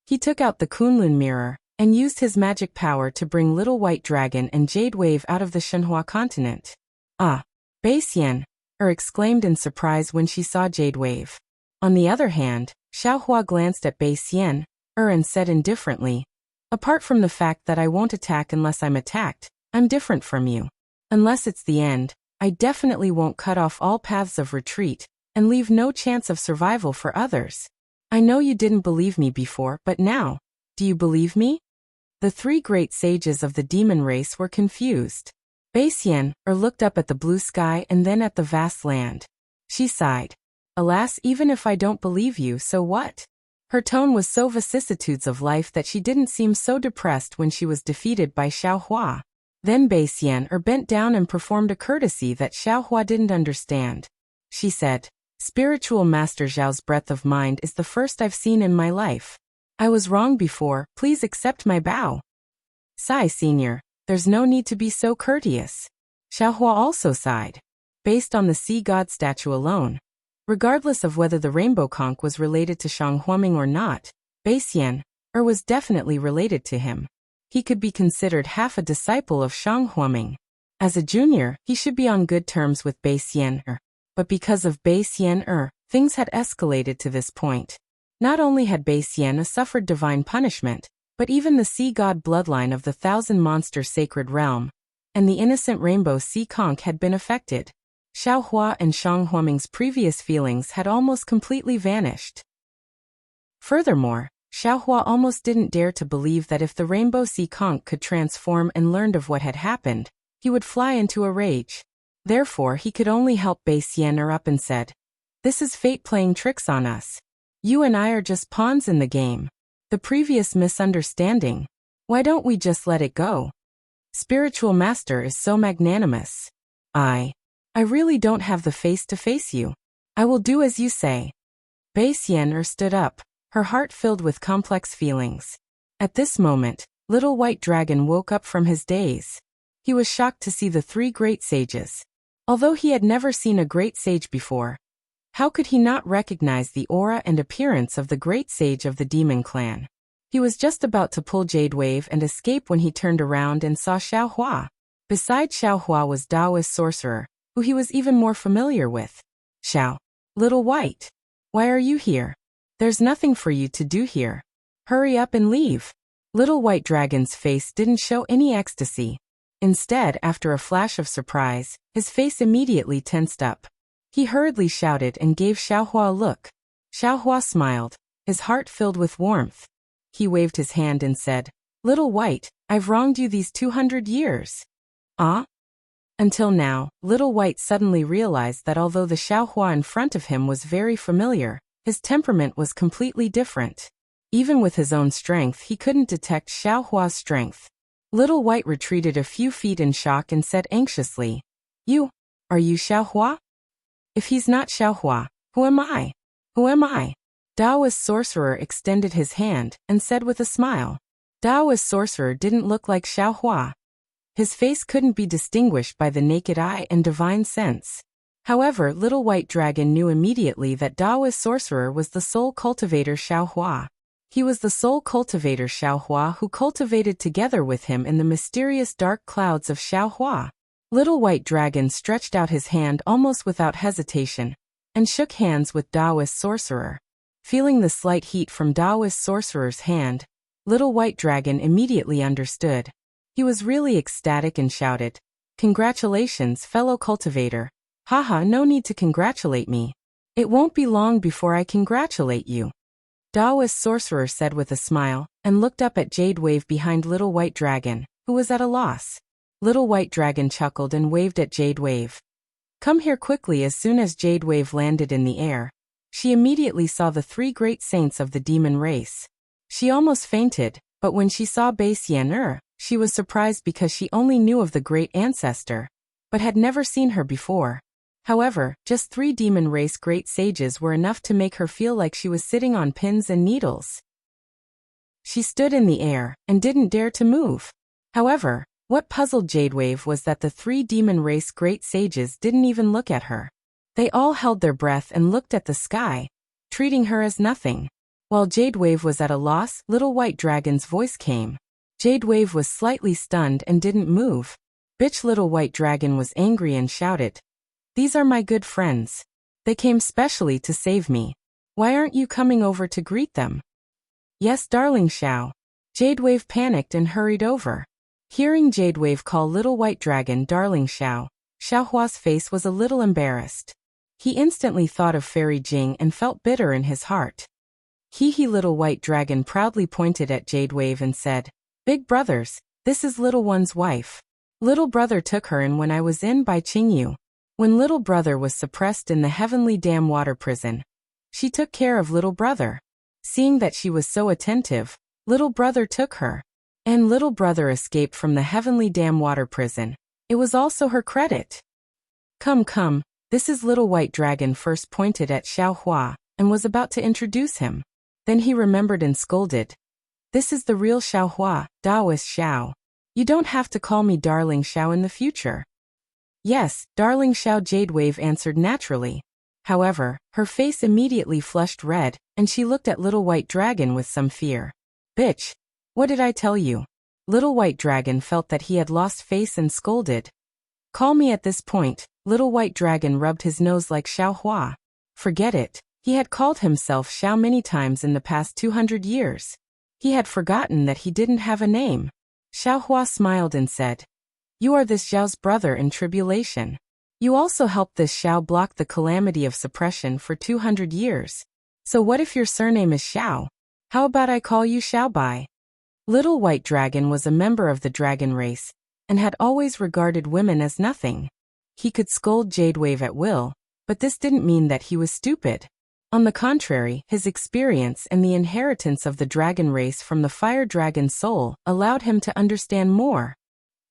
He took out the Kunlun mirror, and used his magic power to bring Little White Dragon and Jade Wave out of the Shenhua continent. Ah! Bai Xian'er exclaimed in surprise when she saw Jade Wave. On the other hand, Xiaohua glanced at Bai Xian'er and said indifferently, apart from the fact that I won't attack unless I'm attacked, I'm different from you. Unless it's the end, I definitely won't cut off all paths of retreat, and leave no chance of survival for others. I know you didn't believe me before, but now, do you believe me? The three great sages of the demon race were confused. Bai Xian'er looked up at the blue sky and then at the vast land. She sighed. Alas, even if I don't believe you, so what? Her tone was so vicissitudes of life that she didn't seem so depressed when she was defeated by Xiaohua. Then Bai Xian'er bent down and performed a courtesy that Xiaohua didn't understand. She said, Spiritual Master Zhao's breadth of mind is the first I've seen in my life. I was wrong before, please accept my bow. Sigh, Senior, there's no need to be so courteous. Xiaohua also sighed. Based on the sea god statue alone, regardless of whether the rainbow conch was related to Shang Huaming or not, Bai Xian'er was definitely related to him. He could be considered half a disciple of Shang Huaming. As a junior, he should be on good terms with Bai Xian'er. But because of Bai Xian'er, things had escalated to this point. Not only had Bai Xian'er suffered divine punishment, but even the sea god bloodline of the thousand-monster sacred realm, and the innocent rainbow sea conch had been affected. Xiaohua and Shang Huaming's previous feelings had almost completely vanished. Furthermore, Xiaohua almost didn't dare to believe that if the rainbow sea conch could transform and learned of what had happened, he would fly into a rage. Therefore, he could only help Bai Xian'er up and said, This is fate playing tricks on us. You and I are just pawns in the game. The previous misunderstanding. Why don't we just let it go? Spiritual Master is so magnanimous. I really don't have the face to face you. I will do as you say. Bai Xian'er stood up, her heart filled with complex feelings. At this moment, Little White Dragon woke up from his daze. He was shocked to see the three great sages. Although he had never seen a great sage before, how could he not recognize the aura and appearance of the great sage of the demon clan? He was just about to pull Jade Wave and escape when he turned around and saw Xiaohua. Beside Xiaohua was Daoist sorcerer, who he was even more familiar with. Xiao, Little White, why are you here? There's nothing for you to do here. Hurry up and leave. Little White Dragon's face didn't show any ecstasy. Instead, after a flash of surprise, his face immediately tensed up. He hurriedly shouted and gave Xiaohua a look. Xiaohua smiled, his heart filled with warmth. He waved his hand and said, Little White, I've wronged you these 200 years. Ah? Until now, Little White suddenly realized that although the Xiaohua in front of him was very familiar, his temperament was completely different. Even with his own strength, he couldn't detect Xiaohua's strength. Little White retreated a few feet in shock and said anxiously, Are you Xiaohua? If he's not Xiaohua, who am I? Who am I? Daoist sorcerer extended his hand and said with a smile. Daoist sorcerer didn't look like Xiaohua. His face couldn't be distinguished by the naked eye and divine sense. However, Little White Dragon knew immediately that Daoist sorcerer was the soul cultivator Xiaohua. He was the soul cultivator Xiaohua who cultivated together with him in the mysterious dark clouds of Xiaohua. Little White Dragon stretched out his hand almost without hesitation, and shook hands with Taoist Sorcerer. Feeling the slight heat from Taoist Sorcerer's hand, Little White Dragon immediately understood. He was really ecstatic and shouted, "Congratulations, fellow cultivator. Haha, no need to congratulate me. It won't be long before I congratulate you." Taoist Sorcerer said with a smile, and looked up at Jade Wave behind Little White Dragon, who was at a loss. Little White Dragon chuckled and waved at Jade Wave. "Come here quickly." As soon as Jade Wave landed in the air, she immediately saw the 3 great saints of the demon race. She almost fainted, but when she saw Bai Xian, she was surprised because she only knew of the great ancestor, but had never seen her before. However, just 3 demon race great sages were enough to make her feel like she was sitting on pins and needles. She stood in the air, and didn't dare to move. However, what puzzled Jade Wave was that the 3 demon race great sages didn't even look at her. They all held their breath and looked at the sky, treating her as nothing. While Jade Wave was at a loss, Little White Dragon's voice came. Jade Wave was slightly stunned and didn't move. Bitch! Little White Dragon was angry and shouted, "These are my good friends. They came specially to save me. Why aren't you coming over to greet them?" "Yes, darling Xiao." Jade Wave panicked and hurried over. Hearing Jade Wave call Little White Dragon darling Xiao, Xiaohua's face was a little embarrassed. He instantly thought of Fairy Jing and felt bitter in his heart. Little White Dragon proudly pointed at Jade Wave and said, "Big brothers, this is little one's wife. Little brother took her in when I was in Bai Qingyu. When little brother was suppressed in the Heavenly Dam water prison, she took care of little brother. Seeing that she was so attentive, little brother took her. And little brother escaped from the Heavenly Dam water prison. It was also her credit." Come, this is Little White Dragon first pointed at Xiaohua, and was about to introduce him. Then he remembered and scolded, "This is the real Xiaohua, Taoist Xiao. You don't have to call me darling Xiao in the future." "Yes, darling Xiao," Jade Wave answered naturally. However, her face immediately flushed red, and she looked at Little White Dragon with some fear. "Bitch! What did I tell you?" Little White Dragon felt that he had lost face and scolded. "Call me at this point." Little White Dragon rubbed his nose like Xiaohua. Forget it. He had called himself Xiao many times in the past 200 years. He had forgotten that he didn't have a name. Xiaohua smiled and said, "You are this Xiao's brother in tribulation. You also helped this Xiao block the calamity of suppression for 200 years. So what if your surname is Xiao? How about I call you Xiaobai?" Little White Dragon was a member of the dragon race, and had always regarded women as nothing. He could scold Jade Wave at will, but this didn't mean that he was stupid. On the contrary, his experience and the inheritance of the dragon race from the fire dragon soul allowed him to understand more.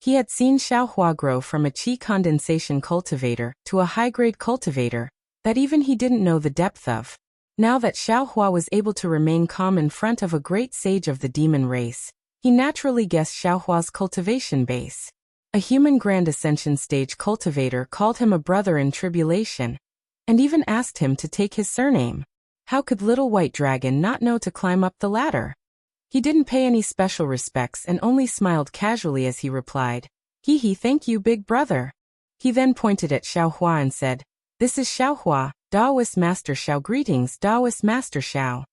He had seen Xiaohua grow from a qi condensation cultivator to a high-grade cultivator that even he didn't know the depth of. Now that Xiaohua was able to remain calm in front of a great sage of the demon race, he naturally guessed Xiaohua's cultivation base. A human Grand Ascension stage cultivator called him a brother in tribulation, and even asked him to take his surname. How could Little White Dragon not know to climb up the ladder? He didn't pay any special respects and only smiled casually as he replied, "Hee, thank you, big brother." He then pointed at Xiaohua and said, "This is Xiaohua, Taoist Master Xiao. Greetings, Taoist Master Xiao."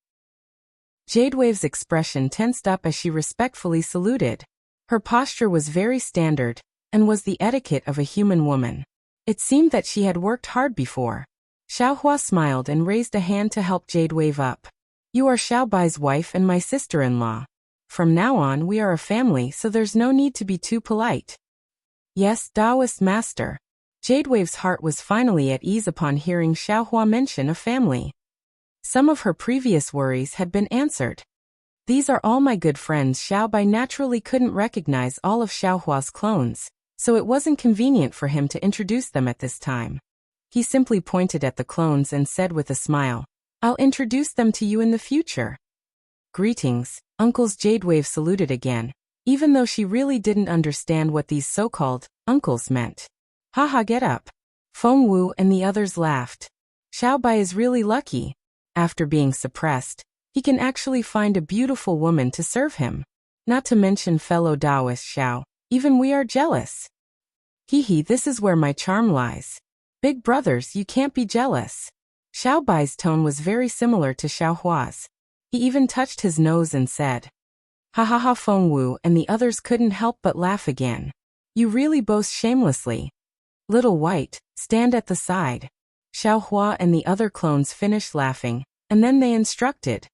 Jade Wave's expression tensed up as she respectfully saluted. Her posture was very standard, and was the etiquette of a human woman. It seemed that she had worked hard before. Xiaohua smiled and raised a hand to help Jade Wave up. "You are Xiaobai's wife and my sister-in-law. From now on we are a family, so there's no need to be too polite." "Yes, Taoist Master." Jade Wave's heart was finally at ease upon hearing Xiaohua mention a family. Some of her previous worries had been answered. "These are all my good friends." Xiaobai naturally couldn't recognize all of Xiaohua's clones, so it wasn't convenient for him to introduce them at this time. He simply pointed at the clones and said with a smile, "I'll introduce them to you in the future." "Greetings, uncles." Jade Wave saluted again, even though she really didn't understand what these so-called uncles meant. "Haha, get up." Feng Wu and the others laughed. Xiaobai is really lucky. After being suppressed, he can actually find a beautiful woman to serve him. Not to mention fellow Taoist Xiao, even we are jealous. Hee, this is where my charm lies. Big brothers, you can't be jealous. Xiao Bai's tone was very similar to Xiao Hua's. He even touched his nose and said, "Ha ha ha, Feng Wu," and the others couldn't help but laugh again. "You really boast shamelessly. Little White, stand at the side." Xiao Hua and the other clones finished laughing, and then they instructed.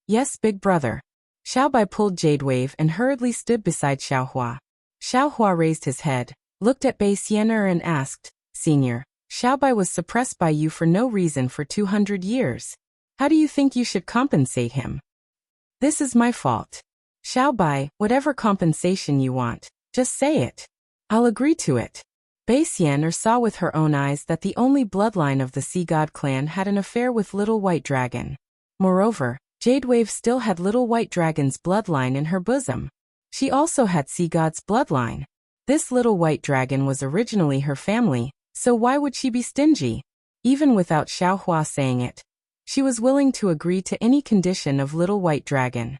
"Yes, big brother." Xiao Bai pulled Jade Wave and hurriedly stood beside Xiao Hua. Xiao Hua raised his head, looked at Bei Xian'er and asked, "Senior, Xiao Bai was suppressed by you for no reason for 200 years. How do you think you should compensate him?" "This is my fault. Xiao Bai, whatever compensation you want, just say it. I'll agree to it." Bei Xian'er saw with her own eyes that the only bloodline of the Sea God clan had an affair with Little White Dragon. Moreover, Jade Wave still had Little White Dragon's bloodline in her bosom. She also had Sea God's bloodline. This Little White Dragon was originally her family, so why would she be stingy? Even without Xiao Hua saying it, she was willing to agree to any condition of Little White Dragon.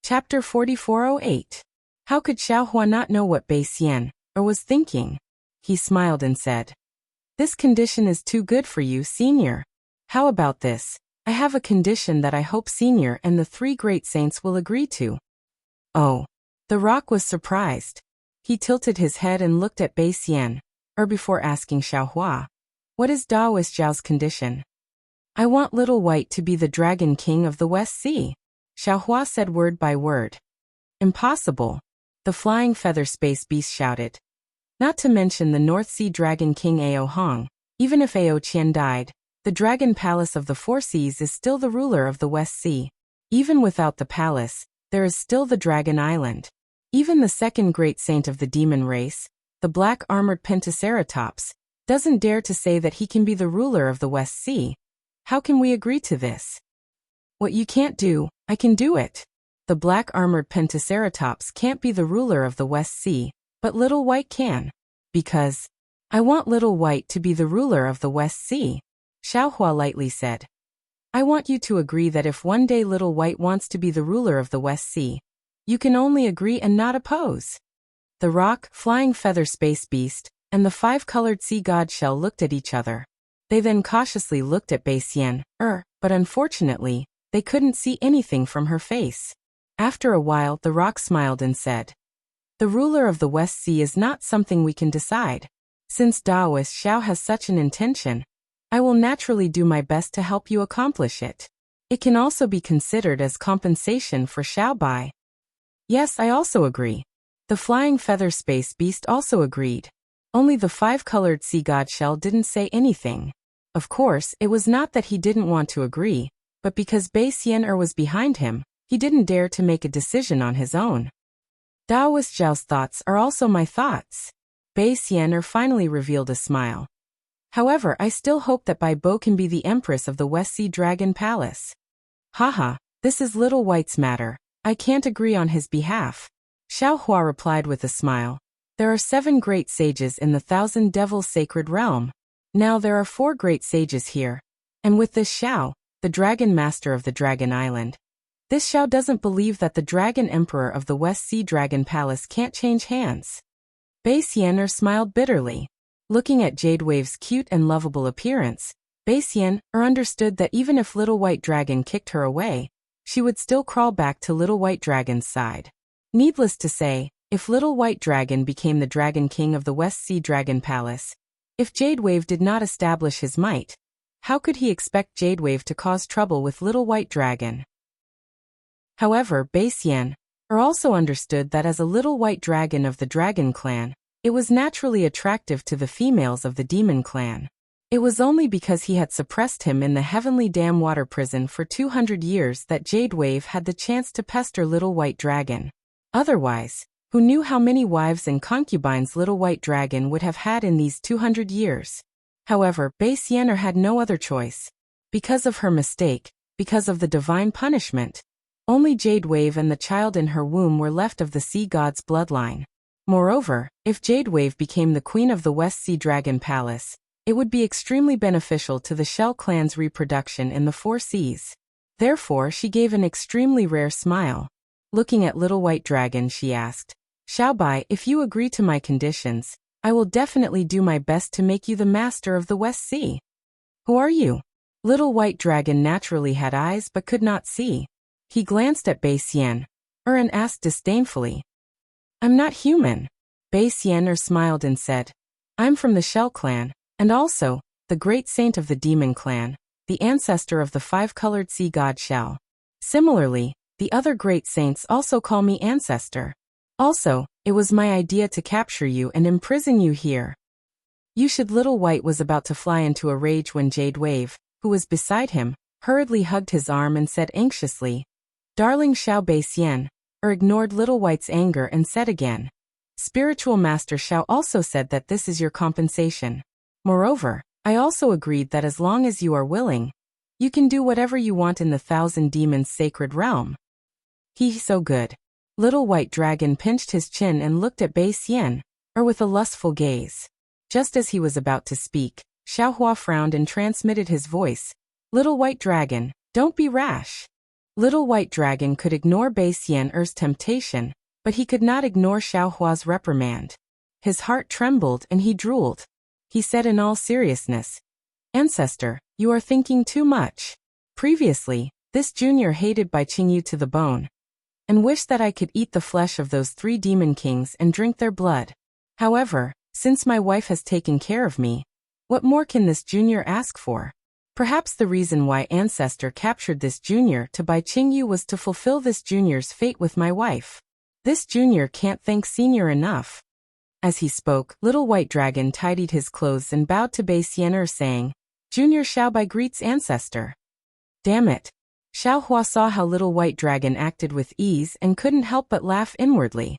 Chapter 4408. How could Xiao Hua not know what Bei Xian'er was thinking? He smiled and said, "This condition is too good for you, Senior. How about this? I have a condition that I hope Senior and the 3 great saints will agree to." Oh. The rock was surprised. He tilted his head and looked at Bei Xian'er before asking Xiao Hua, "What is Daoist Zhao's condition?" "I want Little White to be the Dragon King of the West Sea," Xiao Hua said word by word. "Impossible," the flying feather space beast shouted. "Not to mention the North Sea Dragon King Ao Hong. Even if Ao Qian died, the Dragon Palace of the Four Seas is still the ruler of the West Sea. Even without the palace, there is still the Dragon Island. Even the second great saint of the demon race, the black armored Pentaceratops, doesn't dare to say that he can be the ruler of the West Sea. How can we agree to this?" "What you can't do, I can do it. The black armored Pentaceratops can't be the ruler of the West Sea, but Little White can. Because I want Little White to be the ruler of the West Sea," Xiao Hua lightly said. "I want you to agree that if one day Little White wants to be the ruler of the West Sea, you can only agree and not oppose." The rock, flying feather space beast, and the 5-colored sea god shell looked at each other. They then cautiously looked at Bei Xian'er, but unfortunately, they couldn't see anything from her face. After a while, the rock smiled and said, "The ruler of the West Sea is not something we can decide. Since Daoist Zhao has such an intention, I will naturally do my best to help you accomplish it. It can also be considered as compensation for Xiao Bai." "Yes, I also agree." The flying feather space beast also agreed. Only the 5-colored sea god shell didn't say anything. Of course, it was not that he didn't want to agree, but because Bei Xian'er was behind him, he didn't dare to make a decision on his own. "Daoist Zhao's thoughts are also my thoughts." Bei Xian'er finally revealed a smile. "However, I still hope that Bai Bo can be the Empress of the West Sea Dragon Palace." "Haha, this is Little White's matter. I can't agree on his behalf," Xiao Hua replied with a smile. "There are 7 great sages in the 1,000 Devils Sacred Realm. Now there are 4 great sages here. And with this Xiao, the Dragon Master of the Dragon Island, this Xiao doesn't believe that the Dragon Emperor of the West Sea Dragon Palace can't change hands." Bei Xian'er smiled bitterly. Looking at Jade Wave's cute and lovable appearance, Bei Xian'er understood that even if Little White Dragon kicked her away, she would still crawl back to Little White Dragon's side. Needless to say, if Little White Dragon became the Dragon King of the West Sea Dragon Palace, if Jade Wave did not establish his might, how could he expect Jade Wave to cause trouble with Little White Dragon? However, Bei Xian'er also understood that as a Little White Dragon of the Dragon Clan, it was naturally attractive to the females of the Demon Clan. It was only because he had suppressed him in the Heavenly Dam Water Prison for 200 years that Jade Wave had the chance to pester Little White Dragon. Otherwise, who knew how many wives and concubines Little White Dragon would have had in these 200 years? However, Bei Xian'er had no other choice. Because of her mistake, because of the divine punishment, only Jade Wave and the child in her womb were left of the sea god's bloodline. Moreover, if Jade Wave became the queen of the West Sea Dragon Palace, it would be extremely beneficial to the Shell clan's reproduction in the Four Seas. Therefore, she gave an extremely rare smile. Looking at Little White Dragon, she asked, Xiaobai, if you agree to my conditions, I will definitely do my best to make you the master of the West Sea. Who are you? Little White Dragon naturally had eyes but could not see. He glanced at Bei Xian and asked disdainfully. I'm not human. Bei Xian smiled and said, I'm from the Shell clan, and also, the great saint of the demon clan, the ancestor of the five-colored sea god Shell. Similarly, the other great saints also call me ancestor. Also, it was my idea to capture you and imprison you here. You should. Little White was about to fly into a rage when Jade Wave, who was beside him, hurriedly hugged his arm and said anxiously, Darling Xiao. Bei Xian ignored Little White's anger and said again, Spiritual Master Xiao also said that this is your compensation. Moreover, I also agreed that as long as you are willing, you can do whatever you want in the Thousand Demons sacred realm. So good. Little White Dragon pinched his chin and looked at Bei Xian with a lustful gaze. Just as he was about to speak, Xiaohua frowned and transmitted his voice. Little White Dragon, don't be rash. Little White Dragon could ignore Bei Xian's temptation, but he could not ignore Xiaohua's reprimand. His heart trembled and he drooled. He said in all seriousness, Ancestor, you are thinking too much. Previously, this junior hated Bai Qingyu to the bone, and wished that I could eat the flesh of those 3 demon kings and drink their blood. However, since my wife has taken care of me, what more can this junior ask for? Perhaps the reason why Ancestor captured this junior to Bai Qingyu was to fulfill this junior's fate with my wife. This junior can't thank senior enough. As he spoke, Little White Dragon tidied his clothes and bowed to Bei Xian saying, Junior Xiaobai greets Ancestor. Damn it. Xiaohua saw how Little White Dragon acted with ease and couldn't help but laugh inwardly.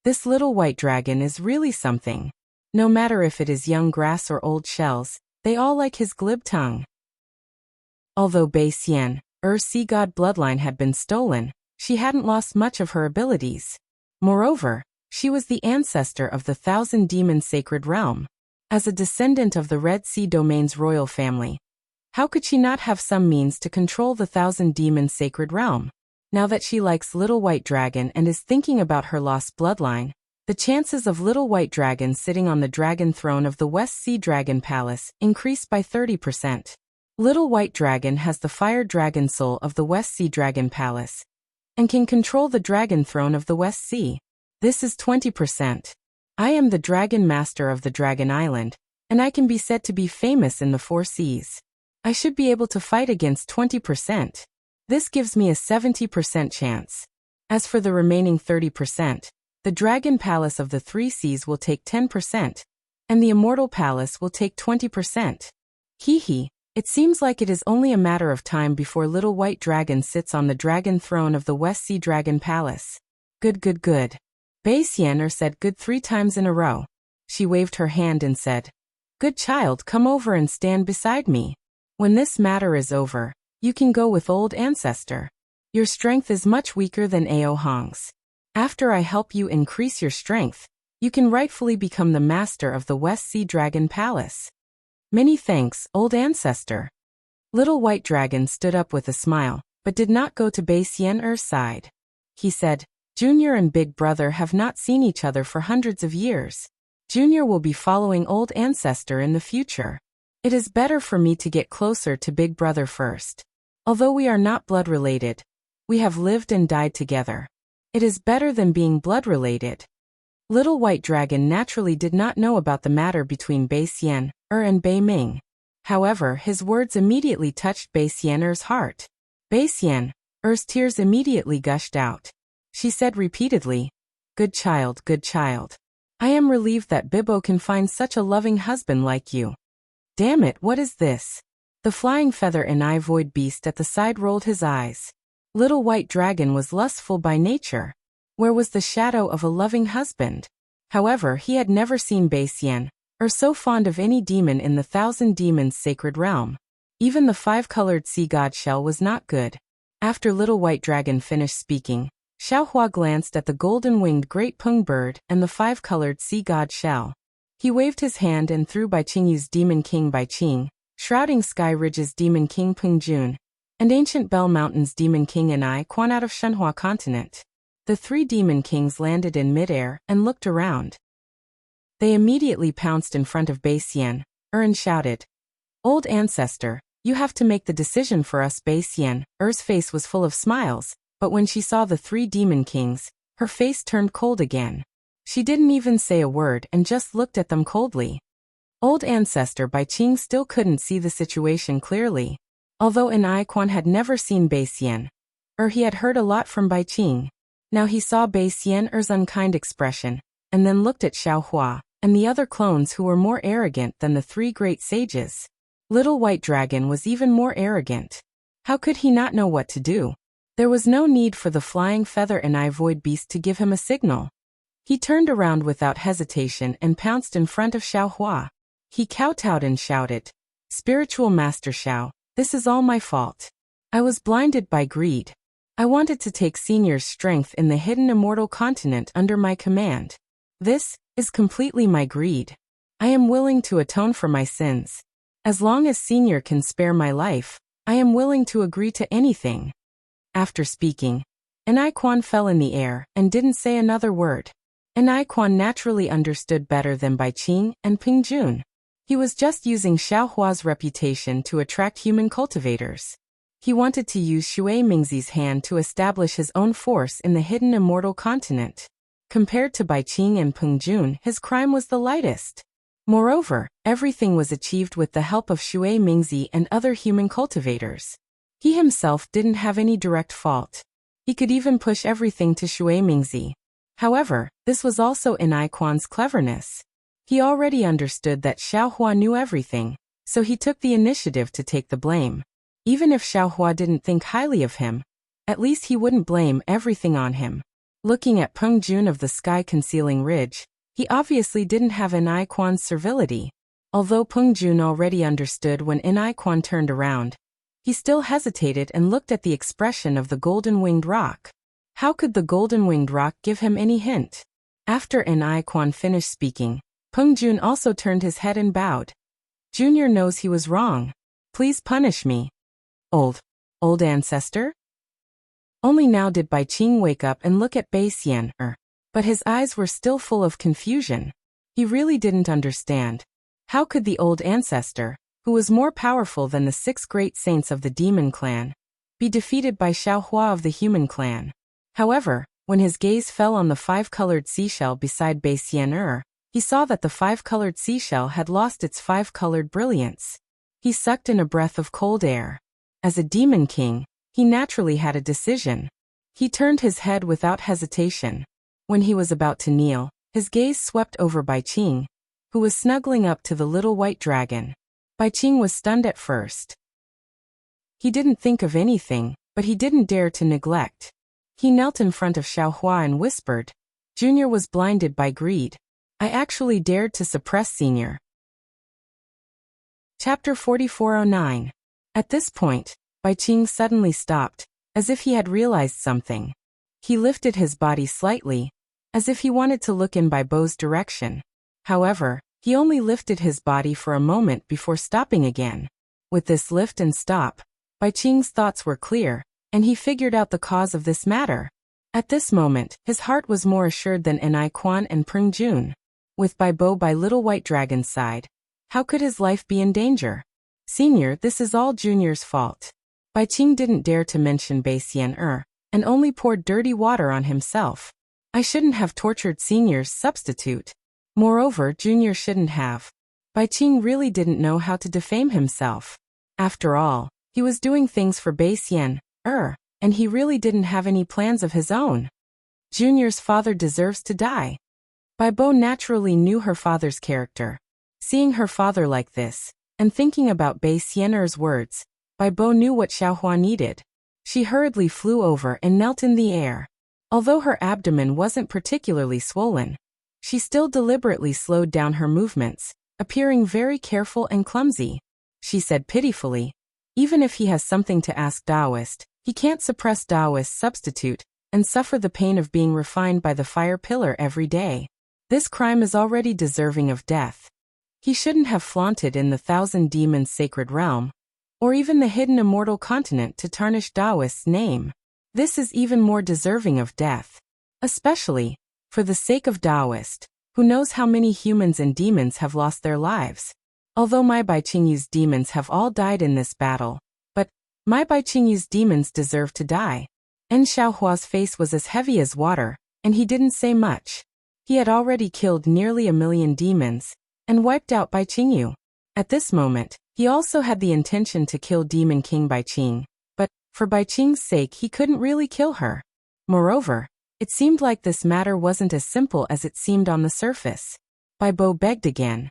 This Little White Dragon is really something. No matter if it is young grass or old shells, they all like his glib tongue. Although Bei Xian, sea god bloodline had been stolen, she hadn't lost much of her abilities. Moreover, she was the ancestor of the Thousand Demons sacred realm. As a descendant of the Red Sea Domain's royal family, how could she not have some means to control the Thousand Demons sacred realm? Now that she likes Little White Dragon and is thinking about her lost bloodline, the chances of Little White Dragon sitting on the dragon throne of the West Sea Dragon Palace increased by 30%. Little White Dragon has the fire dragon soul of the West Sea Dragon Palace and can control the dragon throne of the West Sea. This is 20%. I am the Dragon Master of the Dragon Island, and I can be said to be famous in the 4 seas. I should be able to fight against 20%. This gives me a 70% chance. As for the remaining 30%, the Dragon Palace of the 3 seas will take 10%, and the Immortal Palace will take 20%. Hee. It seems like it is only a matter of time before Little White Dragon sits on the dragon throne of the West Sea Dragon Palace. Good. Bei Xian said good 3 times in a row. She waved her hand and said, Good child, come over and stand beside me. When this matter is over, you can go with old ancestor. Your strength is much weaker than Ao Hong's. After I help you increase your strength, you can rightfully become the master of the West Sea Dragon Palace. Many thanks, old ancestor. Little White Dragon stood up with a smile, but did not go to Bei Xian's side. He said, Junior and Big Brother have not seen each other for hundreds of years. Junior will be following old ancestor in the future. It is better for me to get closer to Big Brother first. Although we are not blood related, we have lived and died together. It is better than being blood related. Little White Dragon naturally did not know about the matter between Bei Xian and Bei Ming. However, his words immediately touched Bei Xian's heart. Bei Xian's tears immediately gushed out. She said repeatedly, Good child. I am relieved that Bibbo can find such a loving husband like you. Damn it, what is this? The flying feather and eye void beast at the side rolled his eyes. Little White Dragon was lustful by nature. Where was the shadow of a loving husband? However, he had never seen Bei Xian so fond of any demon in the Thousand Demons sacred realm. Even the 5-colored sea god Shell was not good. After Little White Dragon finished speaking, Xiaohua glanced at the golden-winged Great Peng bird and the 5-colored sea god Shell. He waved his hand and threw Bai Qingyu's Demon King Bai Qing, Shrouding Sky Ridge's Demon King Peng Jun, and Ancient Bell Mountain's Demon King and I Quan out of Shenhua continent. The 3 demon kings landed in midair and looked around. They immediately pounced in front of Baixian, and shouted, "Old ancestor, you have to make the decision for us." Baixian, face was full of smiles, but when she saw the 3 demon kings, her face turned cold again. She didn't even say a word and just looked at them coldly. Old ancestor Baiqing still couldn't see the situation clearly. Although Quan had never seen Baixian, he had heard a lot from Baiqing. Now he saw Baixian's unkind expression, and then looked at Xiaohua and the other clones who were more arrogant than the 3 great sages. Little White Dragon was even more arrogant. How could he not know what to do? There was no need for the flying feather and void beast to give him a signal. He turned around without hesitation and pounced in front of Xiaohua. He kowtowed and shouted, "Spiritual Master Xiao, this is all my fault. I was blinded by greed. I wanted to take Senior's strength in the hidden immortal continent under my command. This is completely my greed. I am willing to atone for my sins. As long as Senior can spare my life, I am willing to agree to anything." After speaking, Quan fell in the air and didn't say another word. Quan naturally understood better than Baiqing and Pingjun. He was just using Xiaohua's reputation to attract human cultivators. He wanted to use Shui Mingzi's hand to establish his own force in the hidden immortal continent. Compared to Baiqing and Pingjun, his crime was the lightest. Moreover, everything was achieved with the help of Shui Mingzi and other human cultivators. He himself didn't have any direct fault. He could even push everything to Shui Mingzi. However, this was also in Quan's cleverness. He already understood that Xiaohua knew everything, so he took the initiative to take the blame. Even if Xiaohua didn't think highly of him, at least he wouldn't blame everything on him. Looking at Peng Jun of the sky-concealing ridge, he obviously didn't have Quan's servility. Although Peng Jun already understood when Quan turned around, he still hesitated and looked at the expression of the golden-winged rock. How could the golden-winged rock give him any hint? After Quan finished speaking, Peng Jun also turned his head and bowed. "Junior knows he was wrong. Please punish me." Old ancestor? Only now did Baiqing wake up and look at Baixian, but his eyes were still full of confusion. He really didn't understand. How could the old ancestor, who was more powerful than the 6 great saints of the demon clan, be defeated by Xiaohua of the human clan? However, when his gaze fell on the 5-colored seashell beside Baixian, he saw that the 5-colored seashell had lost its 5-colored brilliance. He sucked in a breath of cold air. As a demon king, he naturally had a decision. He turned his head without hesitation. When he was about to kneel, his gaze swept over Baiqing, who was snuggling up to the little white dragon. Baiqing was stunned at first. He didn't think of anything, but he didn't dare to neglect. He knelt in front of Xiaohua and whispered, "Junior was blinded by greed. I actually dared to suppress Senior." Chapter 4409. At this point, Baiqing suddenly stopped, as if he had realized something. He lifted his body slightly, as if he wanted to look in Baibo's direction. However, he only lifted his body for a moment before stopping again. With this lift and stop, Baiqing's thoughts were clear, and he figured out the cause of this matter. At this moment, his heart was more assured than Quan and Peng Jun. With Baibo by Little White Dragon's side, how could his life be in danger? "Senior, this is all Junior's fault." Baiqing didn't dare to mention Baixian and only poured dirty water on himself. "I shouldn't have tortured Senior's substitute. Moreover, Junior shouldn't have." Baiqing really didn't know how to defame himself. After all, he was doing things for Baixian, and he really didn't have any plans of his own. Junior's father deserves to die. Baibo naturally knew her father's character. Seeing her father like this, and thinking about Baixian's words, Baibo knew what Xiaohua needed. She hurriedly flew over and knelt in the air. Although her abdomen wasn't particularly swollen, she still deliberately slowed down her movements, appearing very careful and clumsy. She said pitifully, "Even if he has something to ask Taoist, he can't suppress Taoist's substitute and suffer the pain of being refined by the fire pillar every day. This crime is already deserving of death. He shouldn't have flaunted in the 1,000 demons sacred realm, or even the hidden immortal continent to tarnish Taoist's name. This is even more deserving of death." Especially, for the sake of Taoist, who knows how many humans and demons have lost their lives. Although my Bai Qingyu's demons have all died in this battle, but my Bai Qingyu's demons deserve to die. En Xiaohua's face was as heavy as water, and he didn't say much. He had already killed nearly 1,000,000 demons, and wiped out Bai Qingyu. At this moment, he also had the intention to kill Demon King Bai Qing, but, for Bai Qing's sake he couldn't really kill her. Moreover, it seemed like this matter wasn't as simple as it seemed on the surface. Bai Bo begged again.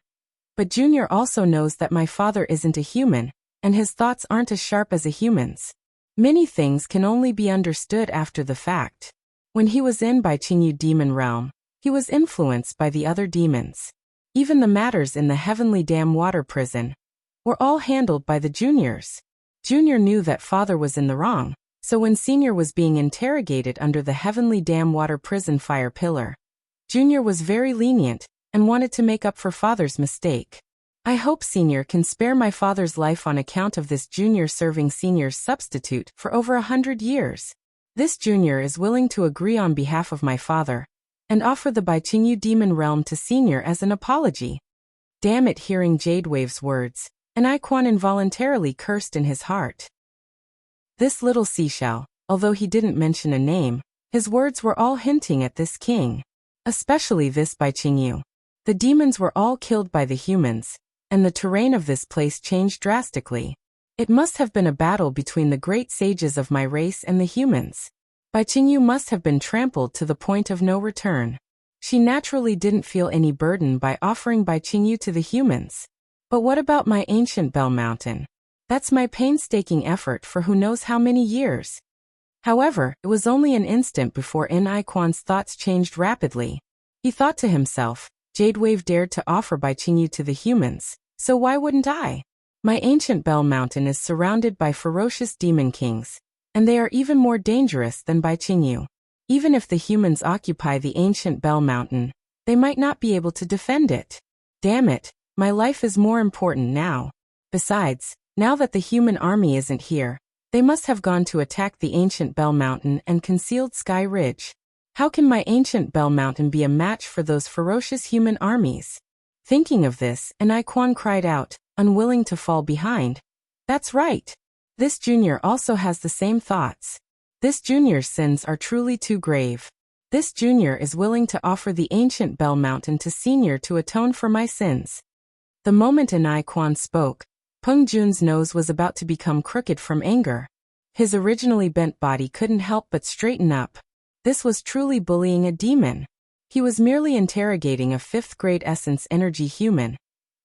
But Junior also knows that my father isn't a human, and his thoughts aren't as sharp as a human's. Many things can only be understood after the fact. When he was in Bai Qingyu demon realm, he was influenced by the other demons. Even the matters in the Heavenly Dam water prison were all handled by the juniors. Junior knew that father was in the wrong, so when Senior was being interrogated under the Heavenly Dam water prison fire pillar, Junior was very lenient and wanted to make up for father's mistake. I hope Senior can spare my father's life on account of this junior serving Senior's substitute for over 100 years. This junior is willing to agree on behalf of my father and offer the Bai Qingyu demon realm to Senior as an apology. Damn it! Hearing Jade Wave's words, and Iquan involuntarily cursed in his heart. This little seashell, although he didn't mention a name, his words were all hinting at this king. Especially this Bai Qingyu. The demons were all killed by the humans, and the terrain of this place changed drastically. It must have been a battle between the great sages of my race and the humans. Bai Qingyu must have been trampled to the point of no return. She naturally didn't feel any burden by offering Bai Qingyu to the humans. But what about my ancient Bell Mountain? That's my painstaking effort for who knows how many years. However, it was only an instant before Iquan's thoughts changed rapidly. He thought to himself, Jade Wave dared to offer Bai Qingyu to the humans, so why wouldn't I? My ancient Bell Mountain is surrounded by ferocious demon kings, and they are even more dangerous than Bai Qingyu. Even if the humans occupy the ancient Bell Mountain, they might not be able to defend it. Damn it, my life is more important now. Besides, now that the human army isn't here, they must have gone to attack the ancient Bell Mountain and concealed Sky Ridge. How can my ancient Bell Mountain be a match for those ferocious human armies? Thinking of this, Iquan cried out, unwilling to fall behind. That's right. This junior also has the same thoughts. This junior's sins are truly too grave. This junior is willing to offer the ancient Bell Mountain to Senior to atone for my sins. The moment Iquan spoke, Peng Jun's nose was about to become crooked from anger. His originally bent body couldn't help but straighten up. This was truly bullying a demon. He was merely interrogating a 5th-grade essence energy human.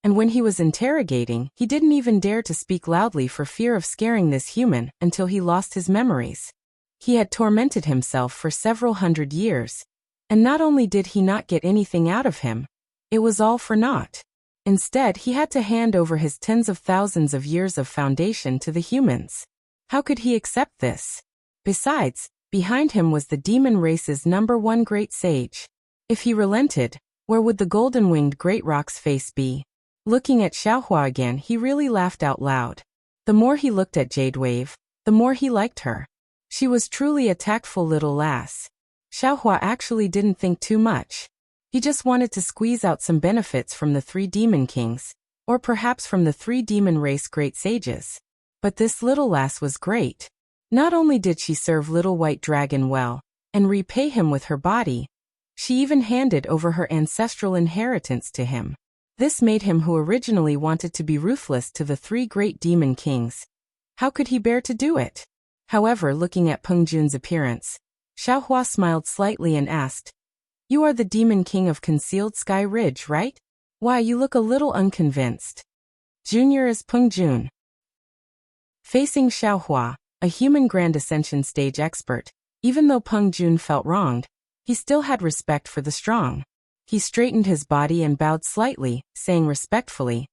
And when he was interrogating, he didn't even dare to speak loudly for fear of scaring this human until he lost his memories. He had tormented himself for several hundred years. And not only did he not get anything out of him, it was all for naught. Instead, he had to hand over his tens of thousands of years of foundation to the humans. How could he accept this? Besides, behind him was the demon race's #1 great sage. If he relented, where would the golden-winged great rock's face be? Looking at Xiaohua again, he really laughed out loud. The more he looked at Jade Wave, the more he liked her. She was truly a tactful little lass. Xiaohua actually didn't think too much. He just wanted to squeeze out some benefits from the 3 demon kings, or perhaps from the 3 demon race great sages. But this little lass was great. Not only did she serve Little White Dragon well, and repay him with her body, she even handed over her ancestral inheritance to him. This made him who originally wanted to be ruthless to the 3 great demon kings. How could he bear to do it? However, looking at Peng Jun's appearance, Xiaohua smiled slightly and asked, "You are the demon king of Concealed Sky Ridge, right? Why, you look a little unconvinced." Junior is Peng Jun. Facing Xiaohua, a human Grand Ascension stage expert, even though Peng Jun felt wronged, he still had respect for the strong. He straightened his body and bowed slightly, saying respectfully,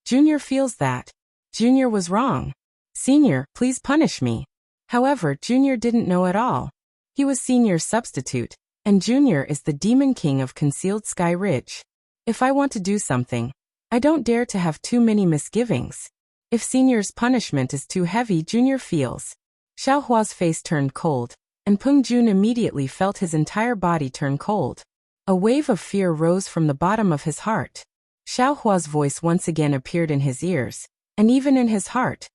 "Junior feels that. Junior was wrong. Senior, please punish me." However, Junior didn't know at all. He was Senior's substitute, and Junior is the Demon King of Concealed Sky Ridge. If I want to do something, I don't dare to have too many misgivings. If Senior's punishment is too heavy, Junior feels. Xiaohua's face turned cold, and Peng Jun immediately felt his entire body turn cold. A wave of fear rose from the bottom of his heart. Xiao Hua's voice once again appeared in his ears, and even in his heart.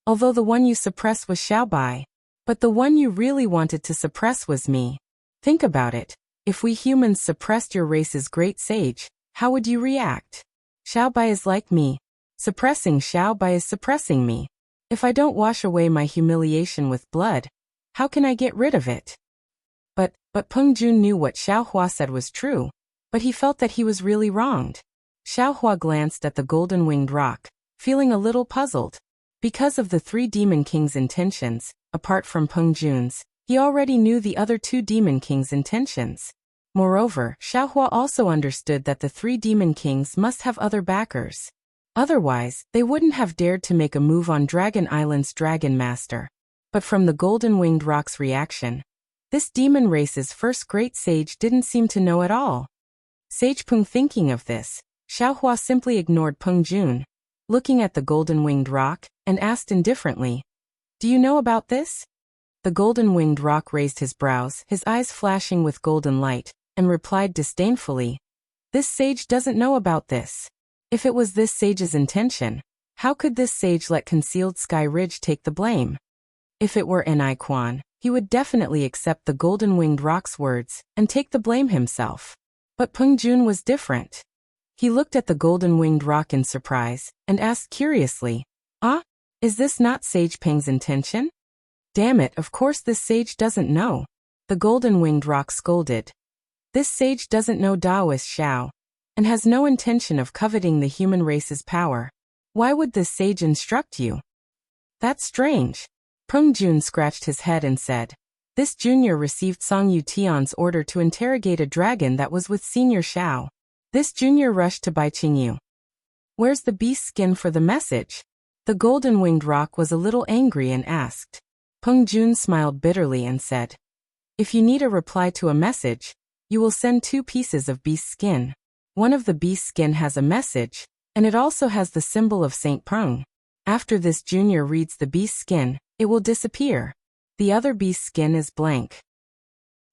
Although the one you suppressed was Xiao Bai, but the one you really wanted to suppress was me. Think about it. If we humans suppressed your race's great sage, how would you react? Xiao Bai is like me. Suppressing Xiao Bai is suppressing me. If I don't wash away my humiliation with blood, how can I get rid of it? But Peng Jun knew what Xiao Hua said was true, but he felt that he was really wronged. Xiao Hua glanced at the golden-winged rock, feeling a little puzzled. Because of the 3 Demon Kings' intentions, apart from Peng Jun's, he already knew the other 2 Demon Kings' intentions. Moreover, Xiao Hua also understood that the 3 Demon Kings must have other backers. Otherwise, they wouldn't have dared to make a move on Dragon Island's Dragon Master. But from the golden-winged rock's reaction, this demon race's first great sage didn't seem to know at all. Sage Peng, thinking of this, Xiao Hua simply ignored Peng Jun, looking at the golden-winged rock, and asked indifferently, "Do you know about this?" The golden-winged rock raised his brows, his eyes flashing with golden light, and replied disdainfully, "This sage doesn't know about this. If it was this sage's intention, how could this sage let Concealed Sky Ridge take the blame? If it were Ni Quan, he would definitely accept the golden-winged rock's words and take the blame himself. But Peng Jun was different. He looked at the golden-winged rock in surprise and asked curiously, "Ah, is this not Sage Peng's intention?" "Damn it, of course this sage doesn't know." The golden-winged rock scolded. "This sage doesn't know Taoist Xiao, and has no intention of coveting the human race's power. Why would this sage instruct you?" "That's strange." Peng Jun scratched his head and said, "This junior received Song Yu Tian's order to interrogate a dragon that was with Senior Xiao. This junior rushed to Bai Qingyu. Where's the beast skin for the message?" The golden-winged rock was a little angry and asked. Peng Jun smiled bitterly and said, "If you need a reply to a message, you will send 2 pieces of beast skin. One of the beast skin has a message, and it also has the symbol of Saint Peng. After this junior reads the beast skin, it will disappear. The other beast skin is blank.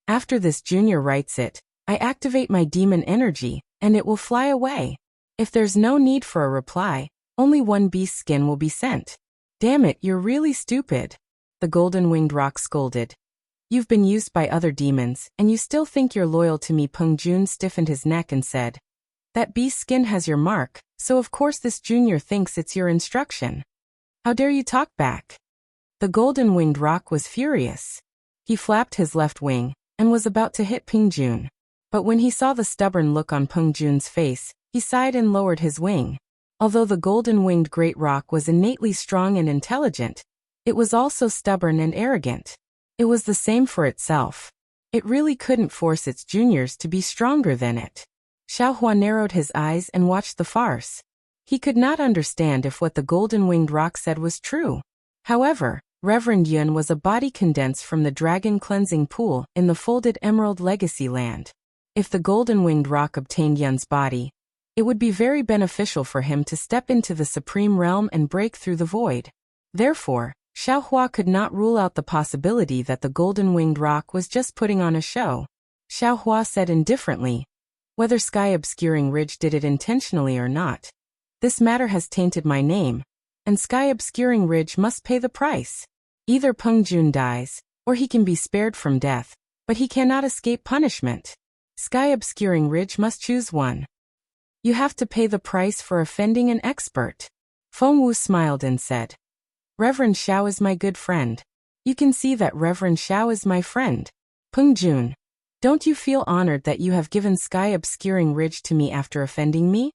After this junior writes it, I activate my demon energy, and it will fly away. If there's no need for a reply, only 1 beast skin will be sent." "Damn it, you're really stupid," the golden-winged rock scolded. "You've been used by other demons, and you still think you're loyal to me." Peng Jun stiffened his neck and said, "That beast skin has your mark, so of course this junior thinks it's your instruction. How dare you talk back?" The golden-winged rock was furious. He flapped his left wing, and was about to hit Peng Jun. But when he saw the stubborn look on Peng Jun's face, he sighed and lowered his wing. Although the golden-winged great rock was innately strong and intelligent, it was also stubborn and arrogant. It was the same for itself. It really couldn't force its juniors to be stronger than it. Xiao Hua narrowed his eyes and watched the farce. He could not understand if what the golden-winged rock said was true. However, Reverend Yun was a body condensed from the dragon cleansing pool in the folded Emerald Legacy land. If the golden-winged rock obtained Yun's body, it would be very beneficial for him to step into the supreme realm and break through the void. Therefore, Xiao Hua could not rule out the possibility that the golden-winged rock was just putting on a show. Xiao Hua said indifferently, "Whether Sky Obscuring Ridge did it intentionally or not, this matter has tainted my name, and Sky Obscuring Ridge must pay the price. Either Peng Jun dies, or he can be spared from death, but he cannot escape punishment. Sky Obscuring Ridge must choose one. You have to pay the price for offending an expert." Feng Wu smiled and said, "Reverend Xiao is my good friend. You can see that Reverend Xiao is my friend. Peng Jun, don't you feel honored that you have given Sky Obscuring Ridge to me after offending me?"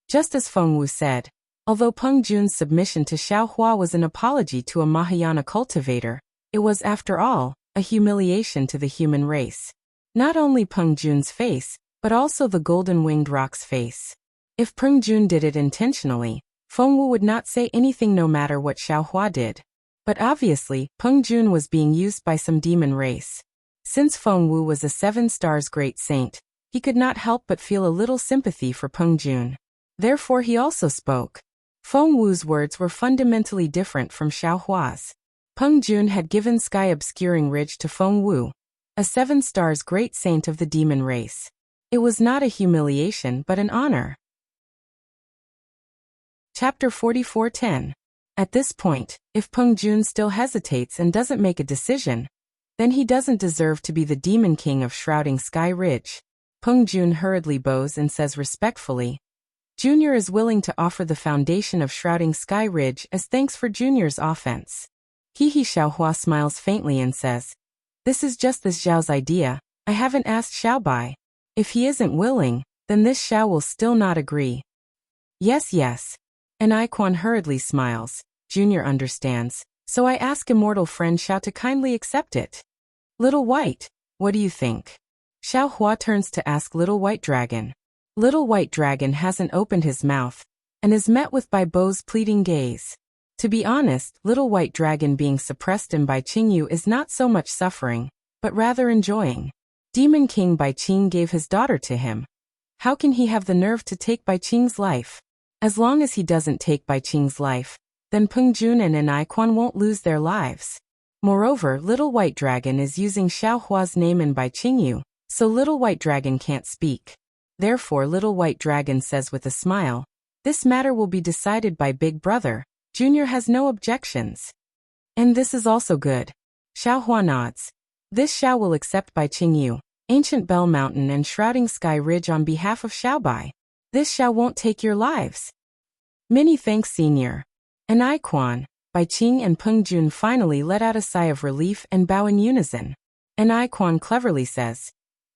Just as Feng Wu said, although Peng Jun's submission to Xiao Hua was an apology to a Mahayana cultivator, it was, after all, a humiliation to the human race. Not only Peng Jun's face, but also the golden-winged rock's face. If Peng Jun did it intentionally, Feng Wu would not say anything no matter what Xiao Hua did. But obviously, Peng Jun was being used by some demon race. Since Feng Wu was a 7 stars great saint, he could not help but feel a little sympathy for Peng Jun. Therefore he also spoke. Feng Wu's words were fundamentally different from Xiao Hua's. Peng Jun had given sky-obscuring ridge to Feng Wu, a 7 stars great saint of the demon race. It was not a humiliation but an honor. Chapter 44:10. At this point, if Peng Jun still hesitates and doesn't make a decision, then he doesn't deserve to be the demon king of Shrouding Sky Ridge. Peng Jun hurriedly bows and says respectfully, Junior is willing to offer the foundation of Shrouding Sky Ridge as thanks for Junior's offense. He Xiaohua smiles faintly and says, this is just this Xiao's idea, I haven't asked Xiao Bai. If he isn't willing, then this Xiao will still not agree. Yes. And Quan hurriedly smiles, Junior understands, so I ask immortal friend Xiao to kindly accept it. Little White, what do you think? Xiaohua turns to ask Little White Dragon. Little White Dragon hasn't opened his mouth, and is met with Bai Bo's pleading gaze. To be honest, Little White Dragon being suppressed in Bai Qingyu is not so much suffering, but rather enjoying. Demon King Bai Qing gave his daughter to him. How can he have the nerve to take Bai Qing's life? As long as he doesn't take Bai Qing's life, then Peng Jun and Quan won't lose their lives. Moreover, Little White Dragon is using Xiaohua's name in Bai Qingyu, so Little White Dragon can't speak. Therefore Little White Dragon says with a smile, this matter will be decided by Big Brother. Junior has no objections. And this is also good. Xiaohua nods. This Xiao will accept Bai Qingyu, Ancient Bell Mountain and Shrouding Sky Ridge on behalf of Xiao Bai. This Xiao won't take your lives. Many thanks, Senior. And Quan, Bai Qing and Peng Jun finally let out a sigh of relief and bow in unison. And Quan cleverly says,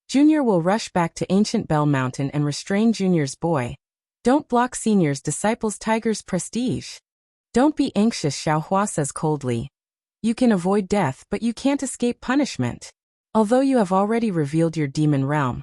Junior will rush back to Ancient Bell Mountain and restrain Junior's boy. Don't block Senior's disciple's tiger's prestige. Don't be anxious, Xiaohua says coldly. You can avoid death but you can't escape punishment. Although you have already revealed your demon realm,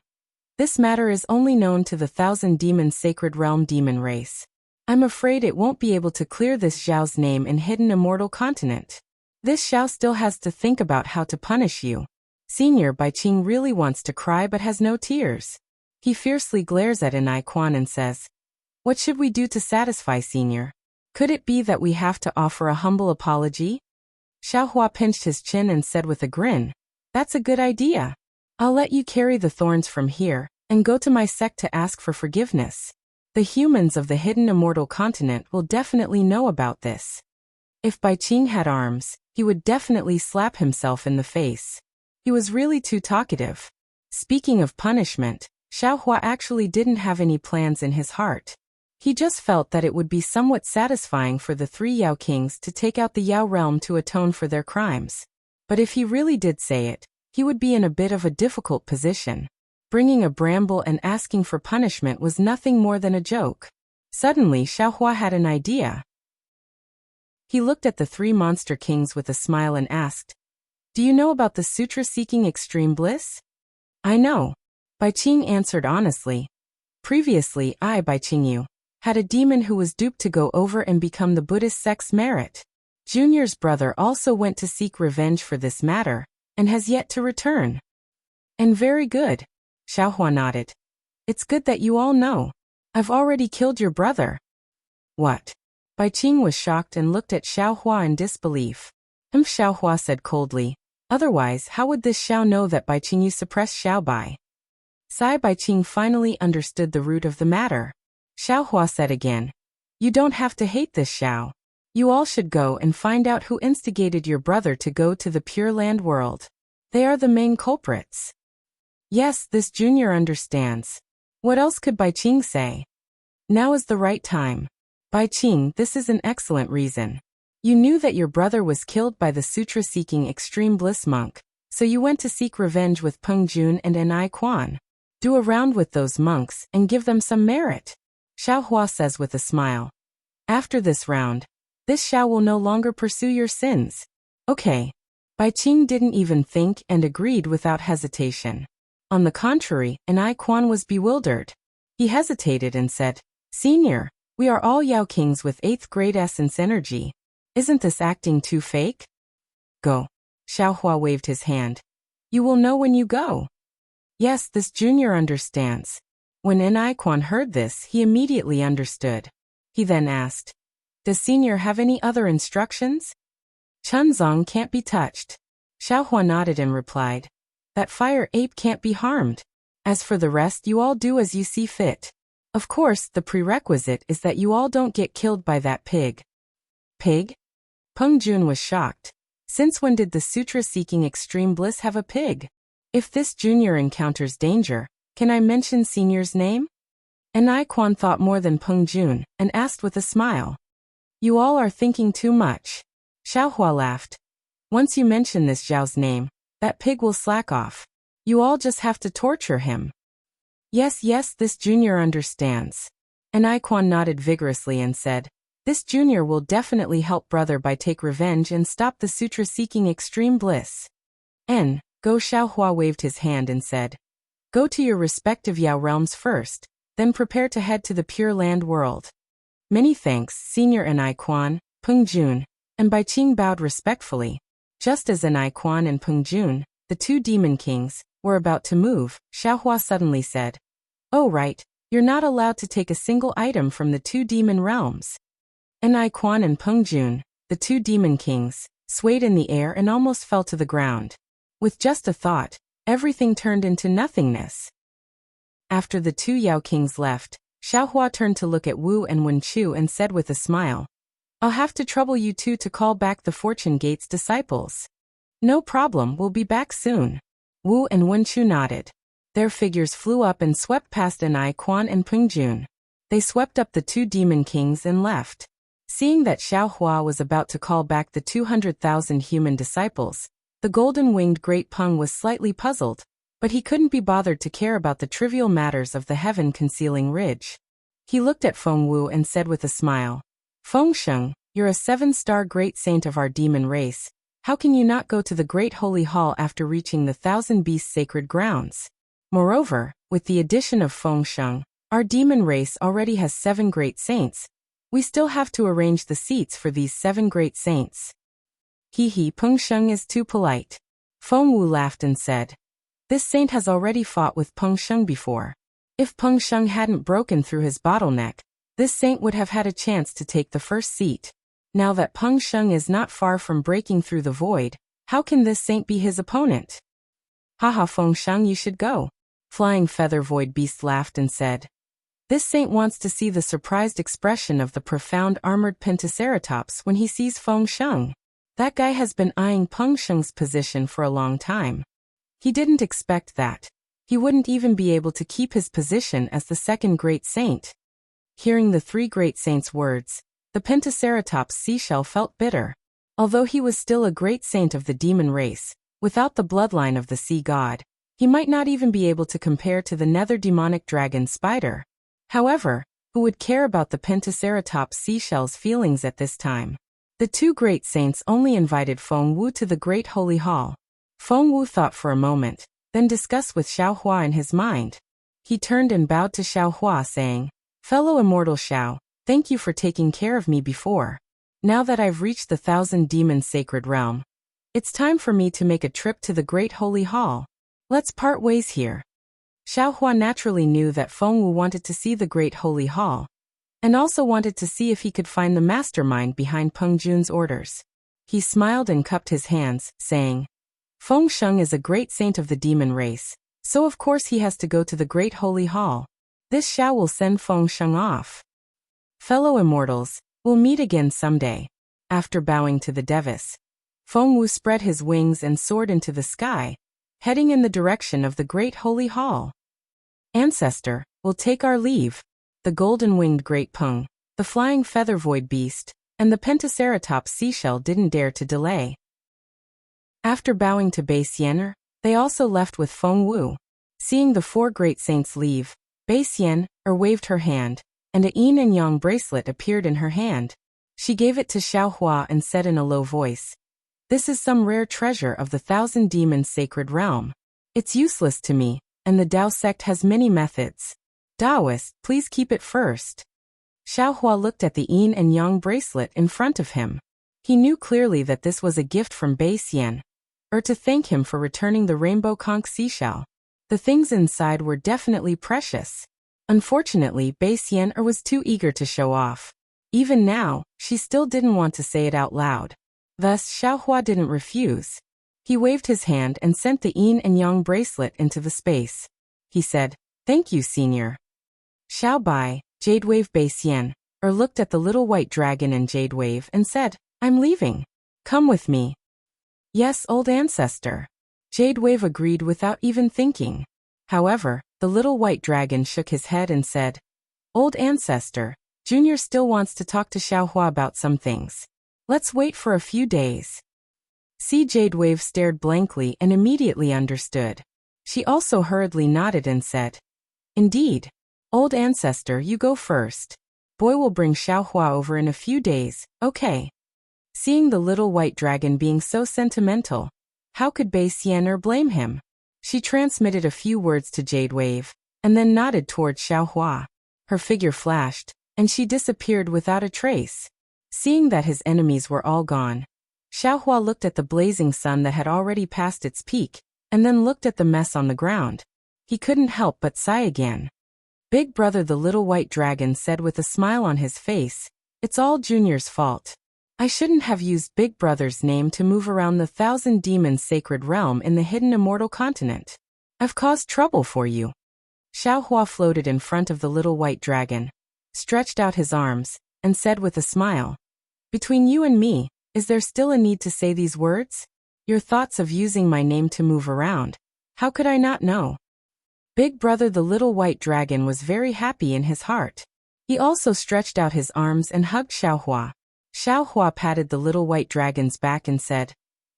this matter is only known to the 1,000 demon sacred realm demon race. I'm afraid it won't be able to clear this Xiao's name in hidden immortal continent. This Xiao still has to think about how to punish you. Senior Bai Qing really wants to cry but has no tears. He fiercely glares at Quan and says, what should we do to satisfy Senior? Could it be that we have to offer a humble apology? Xiaohua pinched his chin and said with a grin, that's a good idea. I'll let you carry the thorns from here, and go to my sect to ask for forgiveness. The humans of the hidden immortal continent will definitely know about this. If Bai Qing had arms, he would definitely slap himself in the face. He was really too talkative. Speaking of punishment, Xiaohua actually didn't have any plans in his heart. He just felt that it would be somewhat satisfying for the 3 Yao kings to take out the Yao realm to atone for their crimes. But if he really did say it, he would be in a bit of a difficult position. Bringing a bramble and asking for punishment was nothing more than a joke. Suddenly Xiaohua had an idea. He looked at the 3 monster kings with a smile and asked, do you know about the sutra-seeking extreme bliss? I know. Bai Qing answered honestly. Previously I, Bai Qingyu, had a demon who was duped to go over and become the Buddhist sect's merit. Junior's brother also went to seek revenge for this matter, and has yet to return. And very good. Xiaohua nodded. It's good that you all know. I've already killed your brother. What? Bai Qing was shocked and looked at Xiaohua in disbelief. Xiaohua said coldly. Otherwise, how would this Xiao know that Bai Qingyu suppressed Xiao Bai? Bai Qing finally understood the root of the matter. Xiaohua said again, you don't have to hate this Xiao. You all should go and find out who instigated your brother to go to the Pure Land world. They are the main culprits. Yes, this Junior understands. What else could Bai Qing say? Now is the right time. Bai Qing, this is an excellent reason. You knew that your brother was killed by the sutra-seeking extreme bliss monk, so you went to seek revenge with Peng Jun and Quan. Do a round with those monks and give them some merit. Xiaohua says with a smile. After this round, this Xiao will no longer pursue your sins. Okay. Bai Qing didn't even think and agreed without hesitation. On the contrary, Quan was bewildered. He hesitated and said, Senior, we are all Yao Kings with 8th grade essence energy. Isn't this acting too fake? Go. Xiaohua waved his hand. You will know when you go. Yes, this Junior understands. When Quan heard this, he immediately understood. He then asked, does Senior have any other instructions? Chunzong can't be touched. Xiaohua nodded and replied. That fire ape can't be harmed. As for the rest, you all do as you see fit. Of course, the prerequisite is that you all don't get killed by that pig. Pig? Peng Jun was shocked. Since when did the sutra-seeking extreme bliss have a pig? If this junior encounters danger, can I mention senior's name? Anai Quan thought more than Peng Jun, and asked with a smile. You all are thinking too much. Xiaohua laughed. Once you mention this Zhao's name, that pig will slack off. You all just have to torture him. Yes, this junior understands. Anai Quan nodded vigorously and said, this junior will definitely help brother by take revenge and stop the sutra-seeking extreme bliss. Go. Xiaohua waved his hand and said, go to your respective Yao realms first, then prepare to head to the Pure Land world. Many thanks, Senior Anai Quan, Peng Jun, and Bai Qing bowed respectfully. Just as Anai Quan and Peng Jun, the two demon kings, were about to move, Xiaohua suddenly said, oh right, you're not allowed to take a single item from the two demon realms. Anai Quan and Peng Jun, the two demon kings, swayed in the air and almost fell to the ground. With just a thought, everything turned into nothingness. After the two Yao kings left, Xiaohua turned to look at Wu and Wenchu and said with a smile, I'll have to trouble you two to call back the Fortune Gate's disciples. No problem, we'll be back soon. Wu and Wenchu nodded. Their figures flew up and swept past Anai Quan and Peng Jun. They swept up the two demon kings and left. Seeing that Xiaohua was about to call back the 200,000 human disciples, the golden-winged Great Peng was slightly puzzled, but he couldn't be bothered to care about the trivial matters of the heaven-concealing ridge. He looked at Feng Wu and said with a smile, Feng Sheng, you're a 7-star great saint of our demon race. How can you not go to the Great Holy Hall after reaching the Thousand Beasts sacred grounds? Moreover, with the addition of Feng Sheng, our demon race already has 7 great saints. We still have to arrange the seats for these 7 great saints. Peng Sheng is too polite. Feng Wu laughed and said, this saint has already fought with Peng Sheng before. If Peng Sheng hadn't broken through his bottleneck, this saint would have had a chance to take the first seat. Now that Peng Sheng is not far from breaking through the void, how can this saint be his opponent? Haha, Feng Sheng, you should go. Flying Feather Void Beast laughed and said, this saint wants to see the surprised expression of the profound armored Pentaceratops when he sees Feng Sheng. That guy has been eyeing Peng Sheng's position for a long time. He didn't expect that. He wouldn't even be able to keep his position as the second great saint. Hearing the 3 great saints' words, the Pentaceratops seashell felt bitter. Although he was still a great saint of the demon race, without the bloodline of the sea god, he might not even be able to compare to the nether demonic dragon spider. However, who would care about the Pentaceratops seashell's feelings at this time? The 2 great saints only invited Feng Wu to the Great Holy Hall. Feng Wu thought for a moment, then discussed with Xiaohua in his mind. He turned and bowed to Xiaohua saying, fellow immortal Xiao, thank you for taking care of me before. Now that I've reached the 1,000 demon sacred realm, it's time for me to make a trip to the Great Holy Hall. Let's part ways here. Xiaohua naturally knew that Feng Wu wanted to see the Great Holy Hall, and also wanted to see if he could find the mastermind behind Peng Jun's orders. He smiled and cupped his hands, saying, Feng Sheng is a great saint of the demon race, so of course he has to go to the Great Holy Hall. This Xiao will send Feng Sheng off. Fellow immortals, we'll meet again someday. After bowing to the Devis, Feng Wu spread his wings and soared into the sky, heading in the direction of the Great Holy Hall. Ancestor, we'll take our leave. The golden-winged Great Peng, the flying feather void beast, and the Pentaceratops seashell didn't dare to delay. After bowing to Bai Xian, they also left with Feng Wu. Seeing the 4 great saints leave, Bai Xian waved her hand, and a yin and yang bracelet appeared in her hand. She gave it to Xiaohua and said in a low voice, this is some rare treasure of the 1,000 demons sacred realm. It's useless to me, and the Dao sect has many methods. Taoist, please keep it first. Xiaohua looked at the yin and yang bracelet in front of him. He knew clearly that this was a gift from Bai Xian, to thank him for returning the rainbow conch seashell. The things inside were definitely precious. Unfortunately, Bai Xian was too eager to show off. Even now, she still didn't want to say it out loud. Thus, Xiaohua didn't refuse. He waved his hand and sent the yin and yang bracelet into the space. He said, "Thank you, senior." Xiao Bai, Jade Wave Bei Xian, looked at the little white dragon and Jade Wave and said, "I'm leaving. Come with me." "Yes, old ancestor." Jade Wave agreed without even thinking. However, the little white dragon shook his head and said, "Old ancestor, Junior still wants to talk to Xiaohua about some things. Let's wait for a few days." Jade Wave stared blankly and immediately understood. She also hurriedly nodded and said, "Indeed. Old ancestor, you go first. Boy will bring Xiaohua over in a few days, okay?" Seeing the little white dragon being so sentimental, how could Bei Xian blame him? She transmitted a few words to Jade Wave, and then nodded toward Xiaohua. Her figure flashed, and she disappeared without a trace. Seeing that his enemies were all gone, Xiaohua looked at the blazing sun that had already passed its peak, and then looked at the mess on the ground. He couldn't help but sigh again. "Big brother," the little white dragon said with a smile on his face, "it's all Junior's fault. I shouldn't have used Big Brother's name to move around the 1,000 demons sacred realm in the hidden immortal continent. I've caused trouble for you." Xiaohua floated in front of the little white dragon, stretched out his arms, and said with a smile, "Between you and me, is there still a need to say these words? Your thoughts of using my name to move around, how could I not know?" Big brother the little white dragon was very happy in his heart. He also stretched out his arms and hugged Xiaohua. Xiaohua patted the little white dragon's back and said,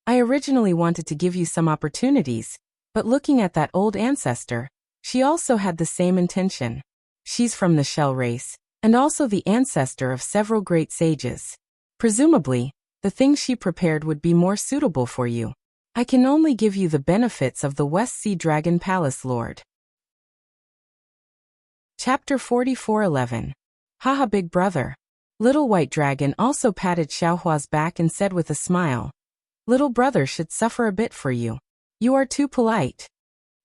"I originally wanted to give you some opportunities, but looking at that old ancestor, she also had the same intention. She's from the Shell race, and also the ancestor of several great sages. Presumably, the things she prepared would be more suitable for you. I can only give you the benefits of the West Sea Dragon Palace Lord." Chapter 44:11. Haha, big brother. Little white dragon also patted Xiaohua's back and said with a smile, "Little brother should suffer a bit for you. You are too polite."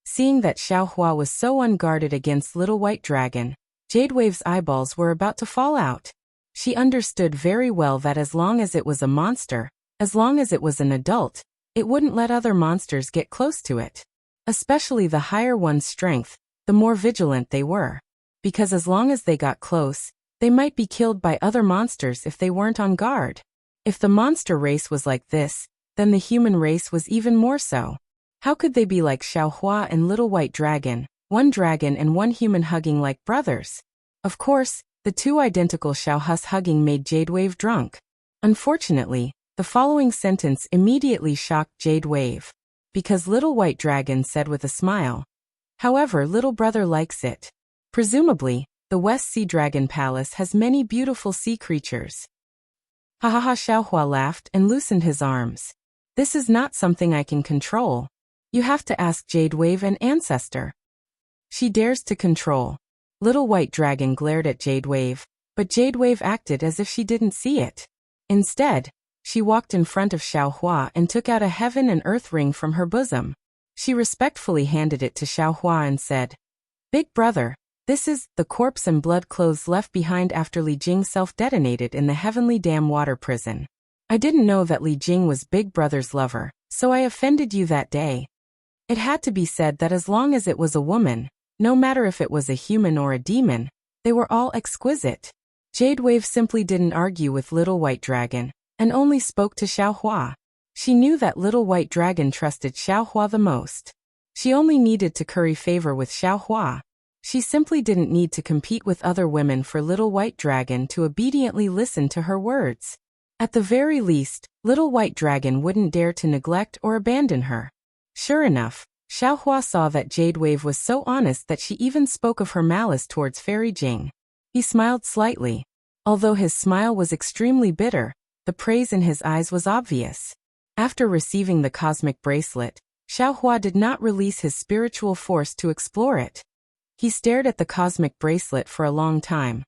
Seeing that Xiaohua was so unguarded against little white dragon, Jade Wave's eyeballs were about to fall out. She understood very well that as long as it was a monster, as long as it was an adult, it wouldn't let other monsters get close to it. Especially the higher one's strength, the more vigilant they were. Because as long as they got close, they might be killed by other monsters if they weren't on guard. If the monster race was like this, then the human race was even more so. How could they be like Xiaohua and Little White Dragon, one dragon and one human hugging like brothers? Of course, the two identical Xiaohus hugging made Jade Wave drunk. Unfortunately, the following sentence immediately shocked Jade Wave. Because Little White Dragon said with a smile, "However, little brother likes it. Presumably, the West Sea Dragon Palace has many beautiful sea creatures." Ha ha ha, Xiaohua laughed and loosened his arms. "This is not something I can control. You have to ask Jade Wave and Ancestor." "She dares to control." Little White Dragon glared at Jade Wave, but Jade Wave acted as if she didn't see it. Instead, she walked in front of Xiaohua and took out a heaven and earth ring from her bosom. She respectfully handed it to Xiaohua and said, "Big brother, this is the corpse and blood clothes left behind after Li Jing self-detonated in the Heavenly Dam water prison. I didn't know that Li Jing was Big Brother's lover, so I offended you that day." It had to be said that as long as it was a woman, no matter if it was a human or a demon, they were all exquisite. Jade Wave simply didn't argue with Little White Dragon, and only spoke to Xiaohua. She knew that Little White Dragon trusted Xiaohua the most. She only needed to curry favor with Xiaohua. She simply didn't need to compete with other women for Little White Dragon to obediently listen to her words. At the very least, Little White Dragon wouldn't dare to neglect or abandon her. Sure enough, Xiaohua saw that Jade Wave was so honest that she even spoke of her malice towards Fairy Jing. He smiled slightly. Although his smile was extremely bitter, the praise in his eyes was obvious. After receiving the cosmic bracelet, Xiaohua did not release his spiritual force to explore it. He stared at the cosmic bracelet for a long time,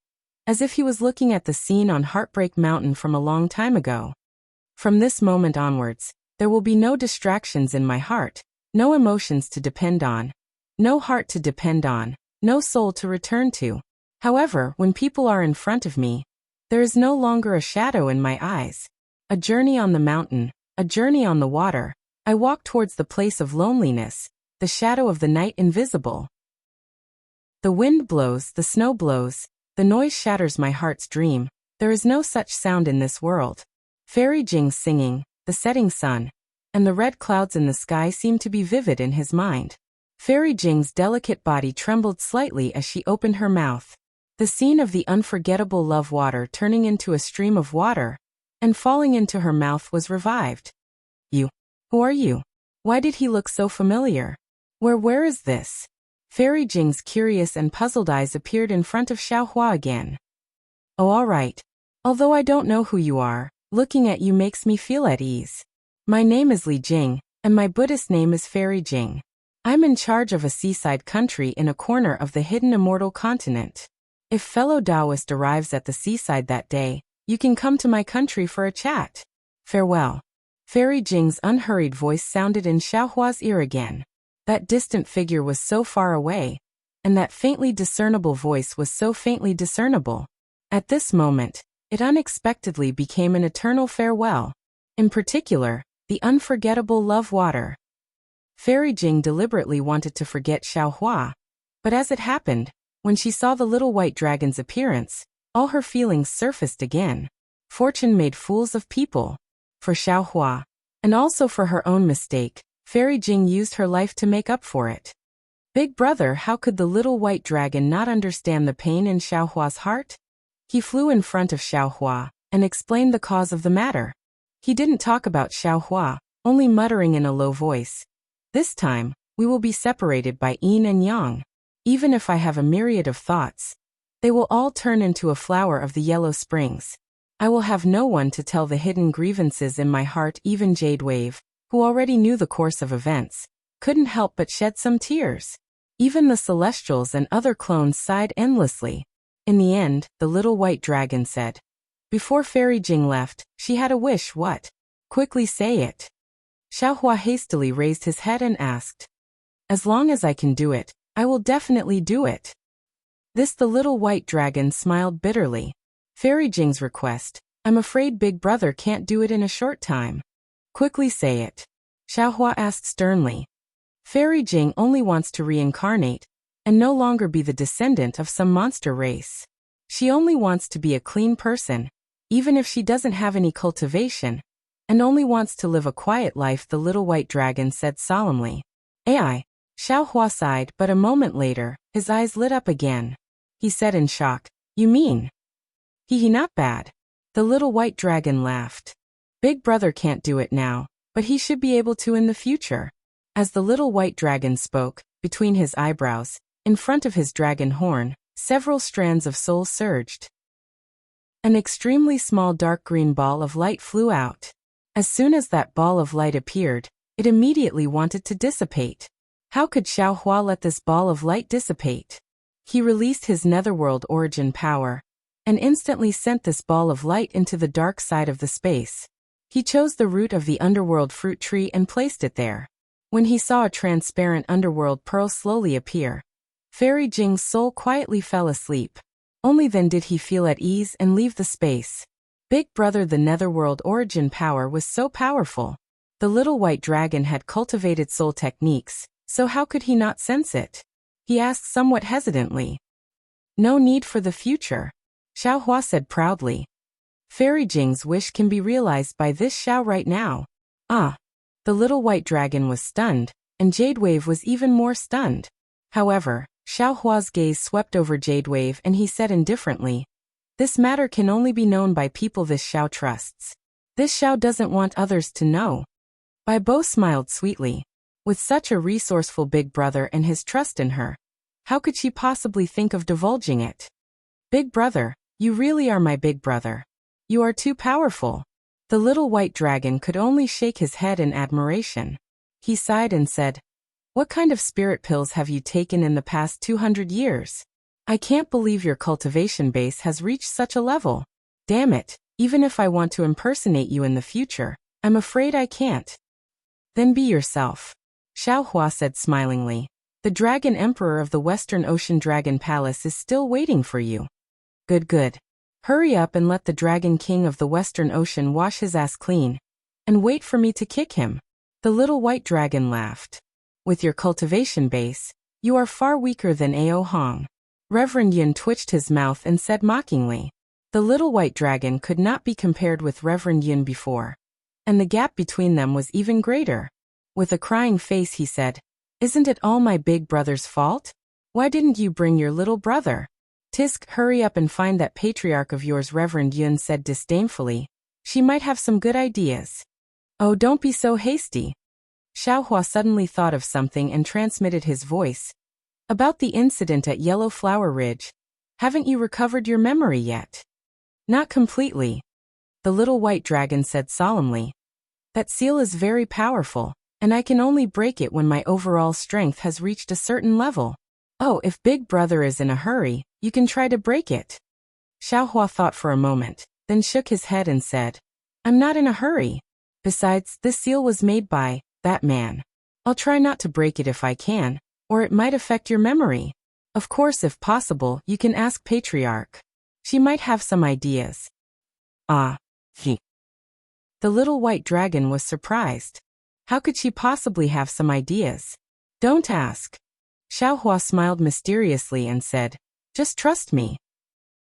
as if he was looking at the scene on Heartbreak Mountain from a long time ago. From this moment onwards, there will be no distractions in my heart, no emotions to depend on, no heart to depend on, no soul to return to. However, when people are in front of me, there is no longer a shadow in my eyes. A journey on the mountain, a journey on the water. I walk towards the place of loneliness, the shadow of the night invisible. The wind blows, the snow blows, the noise shatters my heart's dream. There is no such sound in this world. Fairy Jing singing, the setting sun, and the red clouds in the sky seemed to be vivid in his mind. Fairy Jing's delicate body trembled slightly as she opened her mouth. The scene of the unforgettable love water turning into a stream of water and falling into her mouth was revived. You. Who are you? Why did he look so familiar? Where is this? Fairy Jing's curious and puzzled eyes appeared in front of Xiaohua again. Oh, all right. Although I don't know who you are, looking at you makes me feel at ease. My name is Li Jing, and my Buddhist name is Fairy Jing. I'm in charge of a seaside country in a corner of the hidden immortal continent. If fellow Taoist arrives at the seaside that day, you can come to my country for a chat. Farewell. Fairy Jing's unhurried voice sounded in Xiaohua's ear again. That distant figure was so far away, and that faintly discernible voice was so faintly discernible. At this moment, it unexpectedly became an eternal farewell. In particular, the unforgettable love water. Fairy Jing deliberately wanted to forget Xiaohua, but as it happened, when she saw the little white dragon's appearance, all her feelings surfaced again. Fortune made fools of people. For Xiaohua, and also for her own mistake, Fairy Jing used her life to make up for it. Big brother, how could the little white dragon not understand the pain in Xiaohua's heart? He flew in front of Xiaohua and explained the cause of the matter. He didn't talk about Xiaohua, only muttering in a low voice. This time, we will be separated by yin and yang. Even if I have a myriad of thoughts, they will all turn into a flower of the yellow springs. I will have no one to tell the hidden grievances in my heart. Even Jade Wave, who already knew the course of events, couldn't help but shed some tears. Even the Celestials and other clones sighed endlessly. In the end, the little white dragon said. Before Fairy Jing left, she had a wish. What? Quickly say it. Xiaohua hastily raised his head and asked. As long as I can do it, I will definitely do it. This the little white dragon smiled bitterly. Fairy Jing's request, I'm afraid Big Brother can't do it in a short time. Quickly say it. Xiaohua asked sternly. Fairy Jing only wants to reincarnate, and no longer be the descendant of some monster race. She only wants to be a clean person, even if she doesn't have any cultivation, and only wants to live a quiet life, the little white dragon said solemnly. Ai. Xiaohua sighed, but a moment later, his eyes lit up again. He said in shock, You mean? He not bad. The little white dragon laughed. Big brother can't do it now, but he should be able to in the future. As the little white dragon spoke, between his eyebrows, in front of his dragon horn, several strands of soul surged. An extremely small dark green ball of light flew out. As soon as that ball of light appeared, it immediately wanted to dissipate. How could Xiaohua let this ball of light dissipate? He released his netherworld origin power, and instantly sent this ball of light into the dark side of the space. He chose the root of the underworld fruit tree and placed it there. When he saw a transparent underworld pearl slowly appear, Fairy Jing's soul quietly fell asleep. Only then did he feel at ease and leave the space. Big brother, the netherworld origin power was so powerful. The little white dragon had cultivated soul techniques, so how could he not sense it? He asked somewhat hesitantly. No need for the future, Xiaohua said proudly. Fairy Jing's wish can be realized by this Xiao right now. Ah. The little white dragon was stunned, and Jade Wave was even more stunned. However, Xiaohua's gaze swept over Jade Wave and he said indifferently, This matter can only be known by people this Xiao trusts. This Xiao doesn't want others to know. Bai Bo smiled sweetly. With such a resourceful big brother and his trust in her, how could she possibly think of divulging it? Big brother, you really are my big brother. You are too powerful. The little white dragon could only shake his head in admiration. He sighed and said, What kind of spirit pills have you taken in the past 200 years? I can't believe your cultivation base has reached such a level. Damn it, even if I want to impersonate you in the future, I'm afraid I can't. Then be yourself. Xiaohua said smilingly. The Dragon Emperor of the Western Ocean Dragon Palace is still waiting for you. Good. Hurry up and let the Dragon King of the Western Ocean wash his ass clean. And wait for me to kick him. The little white dragon laughed. With your cultivation base, you are far weaker than Ao Hong. Reverend Yun twitched his mouth and said mockingly. The little white dragon could not be compared with Reverend Yun before. And the gap between them was even greater. With a crying face he said, Isn't it all my big brother's fault? Why didn't you bring your little brother? Tisk, hurry up and find that patriarch of yours, Reverend Yun said disdainfully. She might have some good ideas. Oh, don't be so hasty. Xiaohua suddenly thought of something and transmitted his voice. About the incident at Yellow Flower Ridge. Haven't you recovered your memory yet? Not completely. The little white dragon said solemnly. That seal is very powerful, and I can only break it when my overall strength has reached a certain level. Oh, if Big Brother is in a hurry, you can try to break it. Xiaohua thought for a moment, then shook his head and said, I'm not in a hurry. Besides, this seal was made by that man. I'll try not to break it if I can, or it might affect your memory. Of course, if possible, you can ask Patriarch. She might have some ideas. Ah. The little white dragon was surprised. How could she possibly have some ideas? Don't ask. Xiaohua smiled mysteriously and said, Just trust me.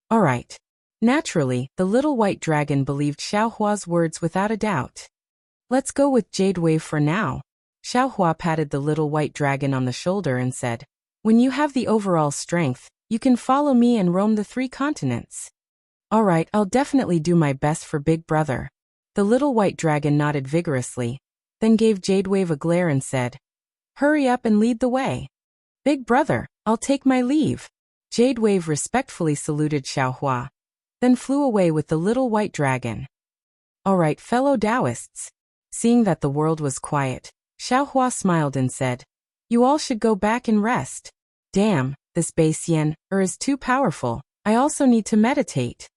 All right. Naturally, the little white dragon believed Xiaohua's words without a doubt. Let's go with Jade Wave for now. Xiaohua patted the little white dragon on the shoulder and said, When you have the overall strength, you can follow me and roam the 3 continents. All right, I'll definitely do my best for Big Brother. The little white dragon nodded vigorously, then gave Jade Wave a glare and said, Hurry up and lead the way. Big Brother, I'll take my leave. Jade Wave respectfully saluted Xiaohua, then flew away with the little white dragon. All right, fellow Taoists. Seeing that the world was quiet, Xiaohua smiled and said, You all should go back and rest. Damn, this base yen is too powerful. I also need to meditate.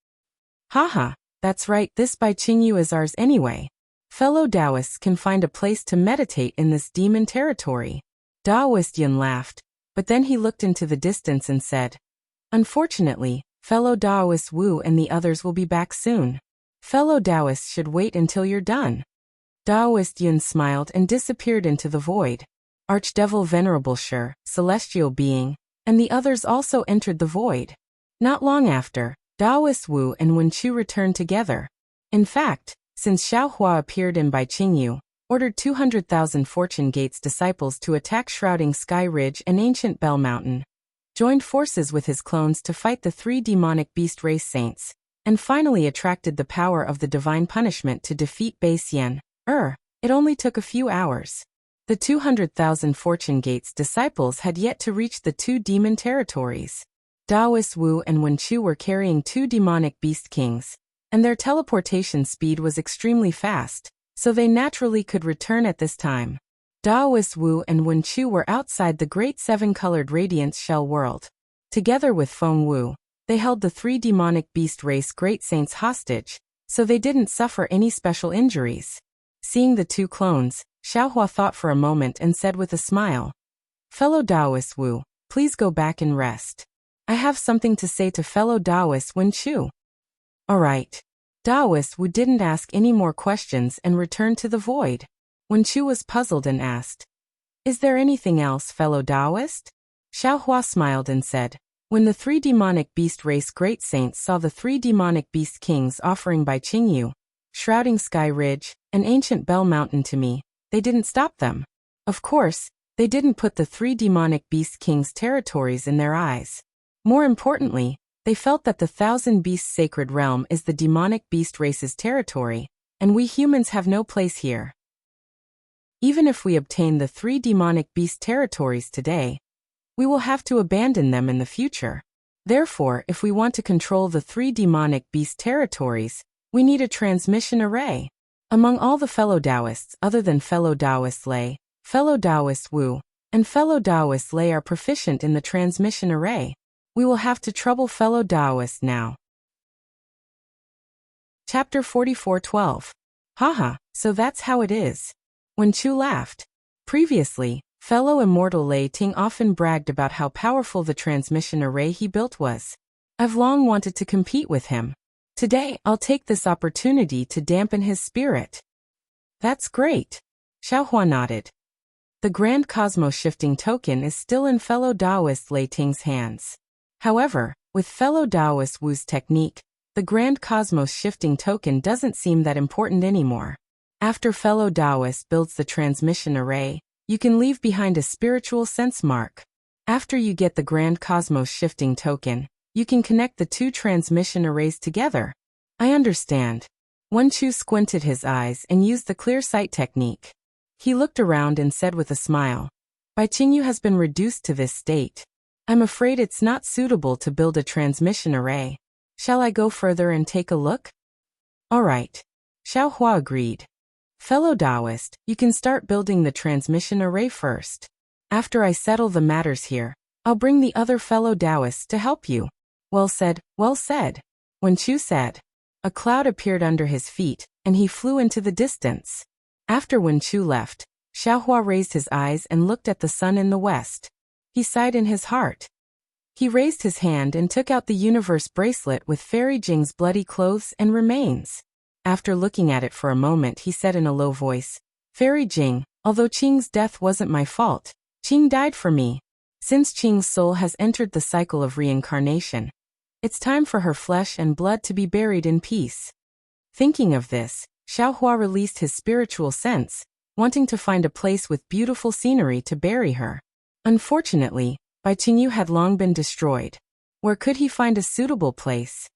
Haha, that's right, this Bai Qingyu is ours anyway. Fellow Taoists can find a place to meditate in this demon territory. Taoist Yun laughed, but then he looked into the distance and said, Unfortunately, fellow Taoist Wu and the others will be back soon. Fellow Taoists should wait until you're done. Taoist Yun smiled and disappeared into the void. Archdevil Venerable Shi, Celestial Being, and the others also entered the void. Not long after, Taoist Wu and Wen Chu returned together. In fact, since Xiaohua appeared in Bai Qingyu, ordered 200,000 Fortune Gates disciples to attack Shrouding Sky Ridge and Ancient Bell Mountain, joined forces with his clones to fight the 3 demonic beast race saints, and finally attracted the power of the divine punishment to defeat Base Yen. It only took a few hours. The 200,000 Fortune Gates disciples had yet to reach the 2 demon territories. Taoist Wu and Wen Chu were carrying 2 demonic beast kings, and their teleportation speed was extremely fast, so they naturally could return at this time. Taoist Wu and Wen Chu were outside the Great 7-Colored Radiance Shell World. Together with Feng Wu, they held the 3 demonic beast race Great Saints hostage, so they didn't suffer any special injuries. Seeing the 2 clones, Xiaohua thought for a moment and said with a smile, Fellow Taoist Wu, please go back and rest. I have something to say to fellow Taoist Wen Chu. All right. Taoist Wu didn't ask any more questions and returned to the void. Wen Chu was puzzled and asked, Is there anything else, fellow Taoist? Xiaohua smiled and said, When the 3 demonic beast race great saints saw the 3 demonic beast kings offering Bai Qingyu, Shrouding Sky Ridge, and Ancient Bell Mountain to me, they didn't stop them. Of course, they didn't put the 3 demonic beast kings' territories in their eyes. More importantly, they felt that the 1,000 Beasts Sacred Realm is the demonic beast race's territory, and we humans have no place here. Even if we obtain the 3 demonic beast territories today, we will have to abandon them in the future. Therefore, if we want to control the 3 demonic beast territories, we need a transmission array. Among all the fellow Taoists other than fellow Taoist Lei, fellow Taoist Wu, and fellow Taoist Lei are proficient in the transmission array. We will have to trouble fellow Taoists now. Chapter 44:12. Haha, so that's how it is. Wen Chu laughed. Previously, fellow Immortal Lei Ting often bragged about how powerful the transmission array he built was. I've long wanted to compete with him, Today, I'll take this opportunity to dampen his spirit. That's great. Xiaohua nodded. The Grand Cosmos Shifting Token is still in fellow Taoist Lei Ting's hands. However, with fellow Taoist Wu's technique, the Grand Cosmos Shifting Token doesn't seem that important anymore. After fellow Taoist builds the transmission array, you can leave behind a spiritual sense mark. After you get the Grand Cosmos Shifting Token, you can connect the two transmission arrays together. I understand. Wen Chu squinted his eyes and used the clear sight technique. He looked around and said with a smile, Baiqingyu has been reduced to this state. I'm afraid it's not suitable to build a transmission array. Shall I go further and take a look? All right. Xiaohua agreed. Fellow Taoist, you can start building the transmission array first. After I settle the matters here, I'll bring the other fellow Taoists to help you. Well said, well said. Wen Chu said. A cloud appeared under his feet, and he flew into the distance. After Wen Chu left, Xiaohua raised his eyes and looked at the sun in the west. He sighed in his heart. He raised his hand and took out the universe bracelet with Fairy Jing's bloody clothes and remains. After looking at it for a moment, he said in a low voice, Fairy Jing, although Qing's death wasn't my fault, Qing died for me. Since Qing's soul has entered the cycle of reincarnation, it's time for her flesh and blood to be buried in peace. Thinking of this, Xiaohua released his spiritual sense, wanting to find a place with beautiful scenery to bury her. Unfortunately, Baiqingyu had long been destroyed. Where could he find a suitable place?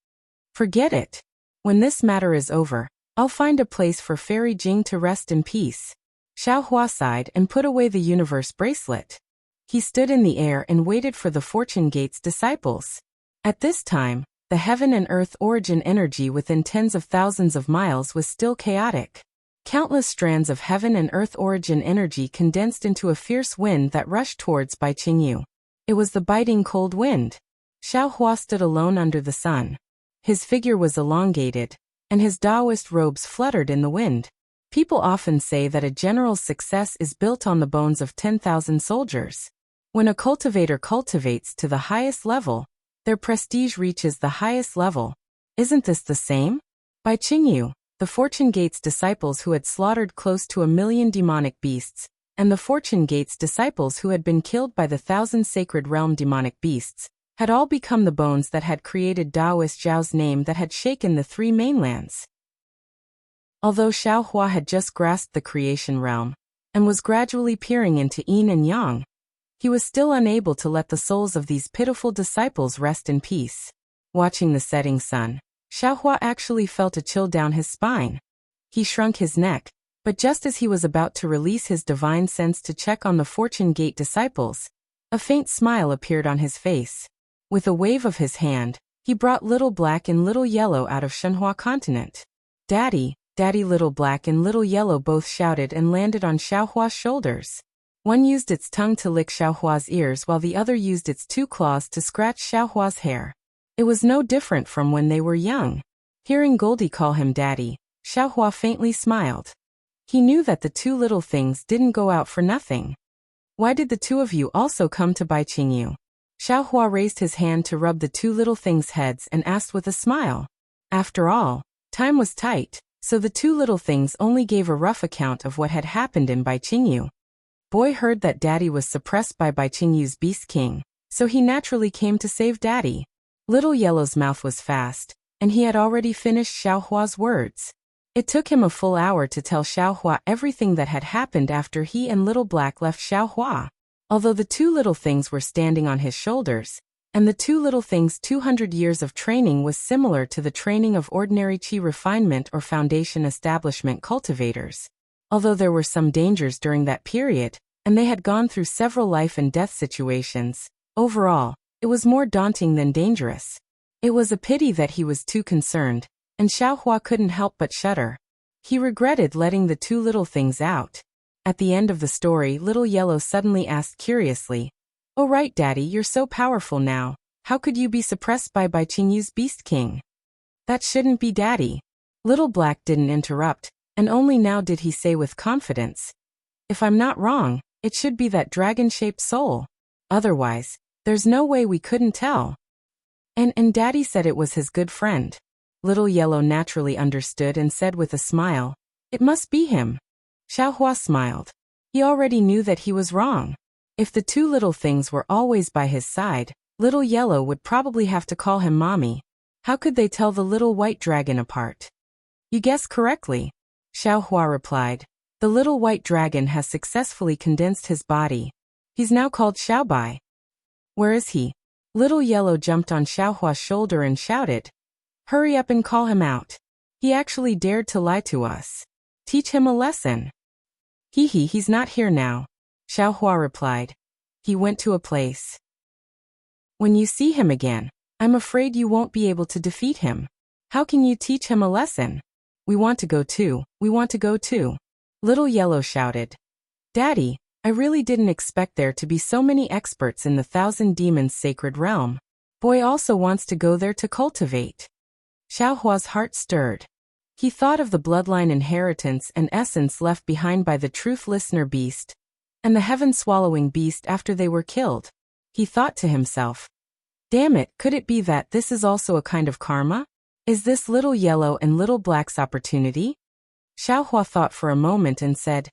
Forget it. When this matter is over, I'll find a place for Fairy Jing to rest in peace. Xiaohua sighed and put away the universe bracelet. He stood in the air and waited for the Fortune Gate's disciples. At this time, the heaven and earth origin energy within tens of thousands of miles was still chaotic. Countless strands of heaven and earth origin energy condensed into a fierce wind that rushed towards Baiqingyu. It was the biting cold wind. Xiaohua stood alone under the sun. His figure was elongated, and his Taoist robes fluttered in the wind. People often say that a general's success is built on the bones of 10,000 soldiers. When a cultivator cultivates to the highest level, their prestige reaches the highest level. Isn't this the same? Baiqingyu, the Fortune Gate's disciples who had slaughtered close to 1,000,000 demonic beasts, and the Fortune Gate's disciples who had been killed by the 1,000 sacred realm demonic beasts, had all become the bones that had created Taoist Zhao's name that had shaken the three mainlands. Although Xiaohua had just grasped the creation realm, and was gradually peering into yin and yang, he was still unable to let the souls of these pitiful disciples rest in peace. Watching the setting sun, Xiaohua actually felt a chill down his spine. He shrunk his neck, but just as he was about to release his divine sense to check on the Fortune Gate disciples, a faint smile appeared on his face. With a wave of his hand, he brought Little Black and Little Yellow out of Shenhua continent. Daddy, Daddy! Little Black and Little Yellow both shouted and landed on Xiaohua's shoulders. One used its tongue to lick Xiaohua's ears while the other used its two claws to scratch Xiaohua's hair. It was no different from when they were young. Hearing Goldie call him Daddy, Xiaohua faintly smiled. He knew that the two little things didn't go out for nothing. Why did the two of you also come to Baiqingyu? Xiaohua raised his hand to rub the two little things' heads and asked with a smile. After all, time was tight, so the two little things only gave a rough account of what had happened in Baiqingyu. Boy heard that Daddy was suppressed by Baiqingyu's Beast King, so he naturally came to save Daddy. Little Yellow's mouth was fast, and he had already finished Xiaohua's words. It took him a full hour to tell Xiaohua everything that had happened after he and Little Black left Xiaohua. Although the two little things were standing on his shoulders, and the two little things' 200 years of training was similar to the training of ordinary Qi refinement or foundation establishment cultivators. Although there were some dangers during that period, and they had gone through several life and death situations, overall, it was more daunting than dangerous. It was a pity that he was too concerned, and Xiaohua couldn't help but shudder. He regretted letting the two little things out. At the end of the story, Little Yellow suddenly asked curiously, "Oh right, Daddy, you're so powerful now. How could you be suppressed by Baiqingyu's Beast King?" "That shouldn't be, Daddy." Little Black didn't interrupt, and only now did he say with confidence, "If I'm not wrong, it should be that dragon-shaped soul. Otherwise, there's no way we couldn't tell." And Daddy said it was his good friend. Little Yellow naturally understood and said with a smile, "It must be him." Xiaohua smiled. He already knew that he was wrong. If the two little things were always by his side, Little Yellow would probably have to call him mommy. How could they tell the little white dragon apart? "You guessed correctly," Xiaohua replied. "The little white dragon has successfully condensed his body. He's now called Xiaobai." "Where is he?" Little Yellow jumped on Xiaohua's shoulder and shouted, "Hurry up and call him out. He actually dared to lie to us. Teach him a lesson." He's not here now," Xiaohua replied. "He went to a place. When you see him again, I'm afraid you won't be able to defeat him. How can you teach him a lesson?" We want to go too, we want to go too," Little Yellow shouted. "Daddy, I really didn't expect there to be so many experts in the Thousand Demons sacred realm. Boy also wants to go there to cultivate." Xiaohua's heart stirred. He thought of the bloodline inheritance and essence left behind by the truth listener beast and the heaven-swallowing beast after they were killed. He thought to himself, "Damn it, could it be that this is also a kind of karma? Is this Little Yellow and Little Black's opportunity?" Xiaohua thought for a moment and said,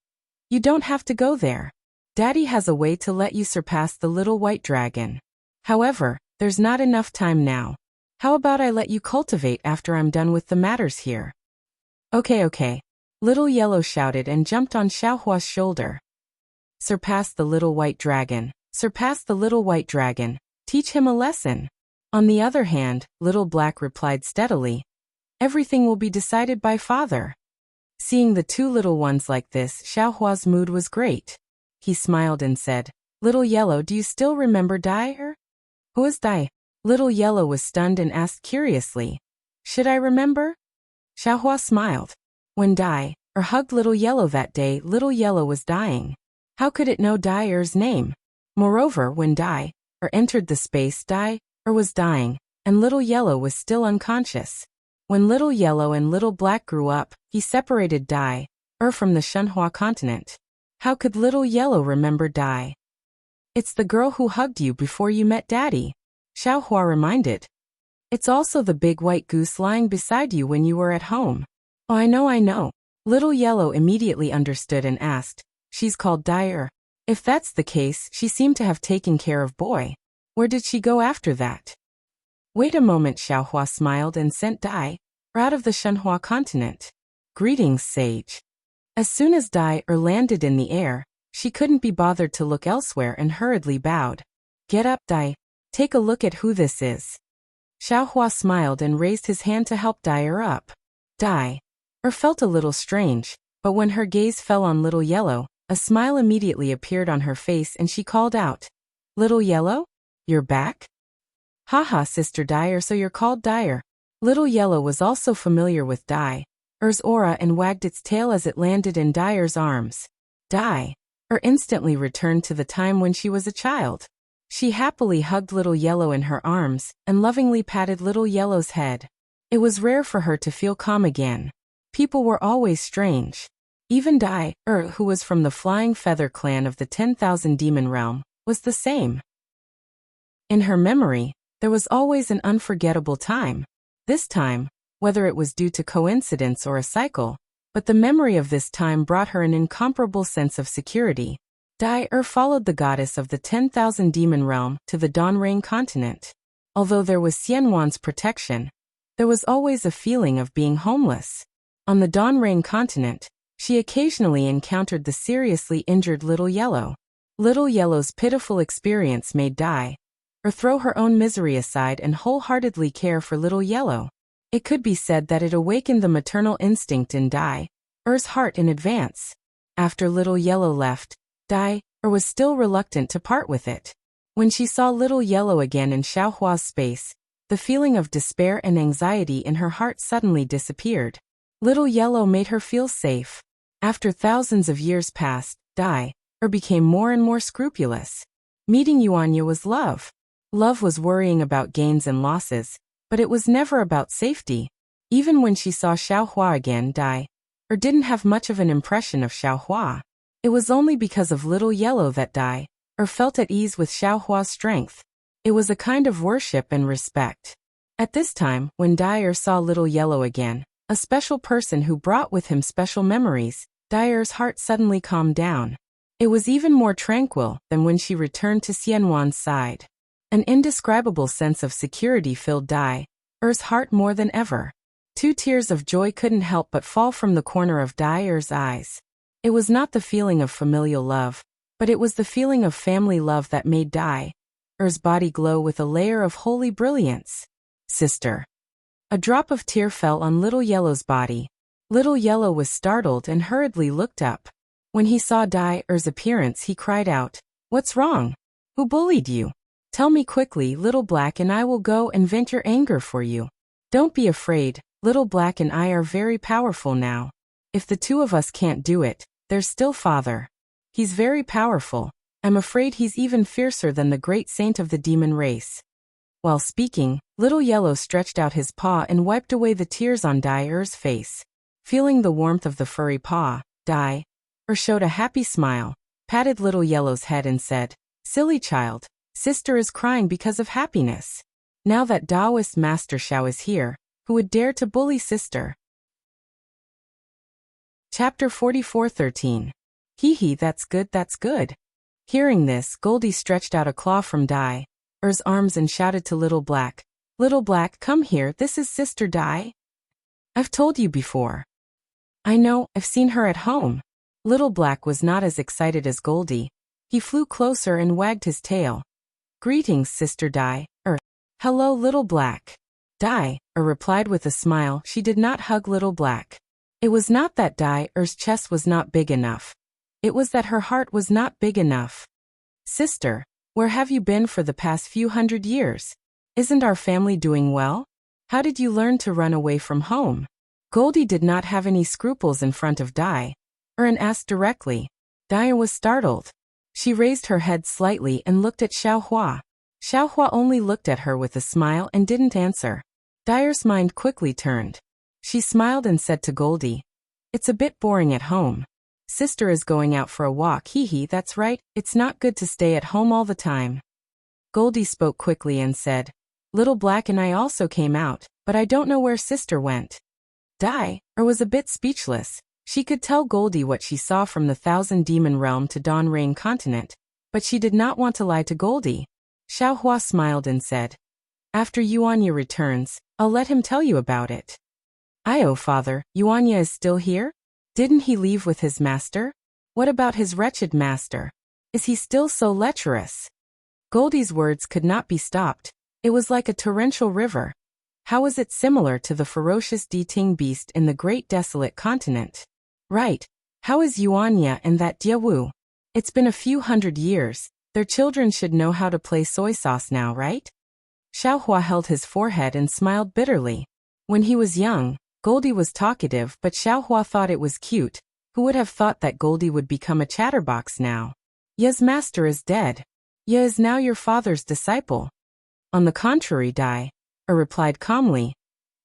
"You don't have to go there. Daddy has a way to let you surpass the little white dragon. However, there's not enough time now. How about I let you cultivate after I'm done with the matters here?" Okay. Little Yellow shouted and jumped on Xiaohua's shoulder. "Surpass the little white dragon. Surpass the little white dragon. Teach him a lesson." On the other hand, Little Black replied steadily, "Everything will be decided by Father." Seeing the two little ones like this, Xiaohua's mood was great. He smiled and said, "Little Yellow, do you still remember Dai? Who is Dai?" Little Yellow was stunned and asked curiously, "Should I remember?" Xiaohua smiled. When Dai hugged Little Yellow that day, Little Yellow was dying. How could it know Dai's name? Moreover, when Dai entered the space, Dai was dying, and Little Yellow was still unconscious. When Little Yellow and Little Black grew up, he separated Dai from the Shenhua continent. How could Little Yellow remember Dai? "It's the girl who hugged you before you met Daddy," Xiaohua reminded. "It's also the big white goose lying beside you when you were at home." "Oh, I know. Little Yellow immediately understood and asked, "She's called Dai? If that's the case, she seemed to have taken care of Boy. Where did she go after that?" "Wait a moment," Xiaohua smiled and sent Dai out of the Shenhua continent. "Greetings, sage." As soon as Dai landed in the air, she couldn't be bothered to look elsewhere and hurriedly bowed. "Get up, Dai. Take a look at who this is." Xiaohua smiled and raised his hand to help Dai up. Dai felt a little strange, but when her gaze fell on Little Yellow, a smile immediately appeared on her face and she called out, "Little Yellow? You're back?" "Haha, Sister Dai, so you're called Dai." Little Yellow was also familiar with Dai's aura and wagged its tail as it landed in Dai's arms. Dai instantly returned to the time when she was a child. She happily hugged Little Yellow in her arms and lovingly patted Little Yellow's head. It was rare for her to feel calm again. People were always strange. Even Dai, who was from the Flying Feather clan of the 10,000 Demon Realm, was the same. In her memory, there was always an unforgettable time. This time, whether it was due to coincidence or a cycle, but the memory of this time brought her an incomparable sense of security. Dai followed the goddess of the 10,000 Demon Realm to the Dawnrain continent. Although there was Xianwan's protection, there was always a feeling of being homeless. On the Dawnrain continent, she occasionally encountered the seriously injured Little Yellow. Little Yellow's pitiful experience made Dai throw her own misery aside and wholeheartedly care for Little Yellow. It could be said that it awakened the maternal instinct in Dai's heart in advance. After Little Yellow left, Dai was still reluctant to part with it. When she saw Little Yellow again in Xiaohua's space, the feeling of despair and anxiety in her heart suddenly disappeared. Little Yellow made her feel safe. After thousands of years passed, Dai became more and more scrupulous. Meeting Yuanya was love. Love was worrying about gains and losses, but it was never about safety. Even when she saw Xiaohua again, Dai didn't have much of an impression of Xiaohua. It was only because of Little Yellow that Dai felt at ease with Xiaohua's strength. It was a kind of worship and respect. At this time, when Dyer saw Little Yellow again, a special person who brought with him special memories, Dyer's heart suddenly calmed down. It was even more tranquil than when she returned to Xianwan's side. An indescribable sense of security filled Dyer's heart more than ever. 2 tears of joy couldn't help but fall from the corner of Dyer's eyes. It was not the feeling of familial love, but it was the feeling of family love that made Dyer's body glow with a layer of holy brilliance. Sister. A drop of tear fell on Little Yellow's body. Little Yellow was startled and hurriedly looked up. When he saw Dyer's appearance, he cried out, "What's wrong? Who bullied you? Tell me quickly, Little Black, and I will go and vent your anger for you. Don't be afraid, Little Black and I are very powerful now. If the 2 of us can't do it, there's still Father. He's very powerful. I'm afraid he's even fiercer than the great saint of the demon race." While speaking, Little Yellow stretched out his paw and wiped away the tears on Dyer's face. Feeling the warmth of the furry paw, Dyer showed a happy smile, patted Little Yellow's head and said, "Silly child, sister is crying because of happiness. Now that Taoist Master Xiao is here, who would dare to bully sister?" Chapter 44:13. Hee, that's good, that's good. Hearing this, Goldie stretched out a claw from Dyer's arms and shouted to Little Black, "Little Black, come here, this is Sister Dyer. I've told you before. I know, I've seen her at home." Little Black was not as excited as Goldie. He flew closer and wagged his tail. "Greetings, Sister Dyer." "Hello, Little Black." Dyer replied with a smile. She did not hug Little Black. It was not that Dyer's chest was not big enough. It was that her heart was not big enough. "Sister, where have you been for the past few hundred years? Isn't our family doing well? How did you learn to run away from home?" Goldie did not have any scruples in front of Dyer and asked directly. Dyer was startled. She raised her head slightly and looked at Xiaohua. Xiaohua only looked at her with a smile and didn't answer. Dyer's mind quickly turned. She smiled and said to Goldie, "It's a bit boring at home. Sister is going out for a walk. Hee, that's right, it's not good to stay at home all the time." Goldie spoke quickly and said, "Little Black and I also came out, but I don't know where sister went." Dyer was a bit speechless. She could tell Goldie what she saw from the Thousand Demon Realm to Dawn Rain Continent, but she did not want to lie to Goldie. Xiaohua smiled and said, "After Yuanya returns, I'll let him tell you about it." "Oh, Father, Yuanya is still here? Didn't he leave with his master? What about his wretched master? Is he still so lecherous?" Goldie's words could not be stopped. It was like a torrential river. How was it similar to the ferocious Diting beast in the great desolate continent? Right. How is Yuanya and that Diawu? It's been a few hundred years. Their children should know how to play soy sauce now, right? Xiaohua held his forehead and smiled bitterly. When he was young, Goldie was talkative, but Xiaohua thought it was cute. Who would have thought that Goldie would become a chatterbox now? "Ye's master is dead. Ye is now your father's disciple." "On the contrary, Dyer replied calmly.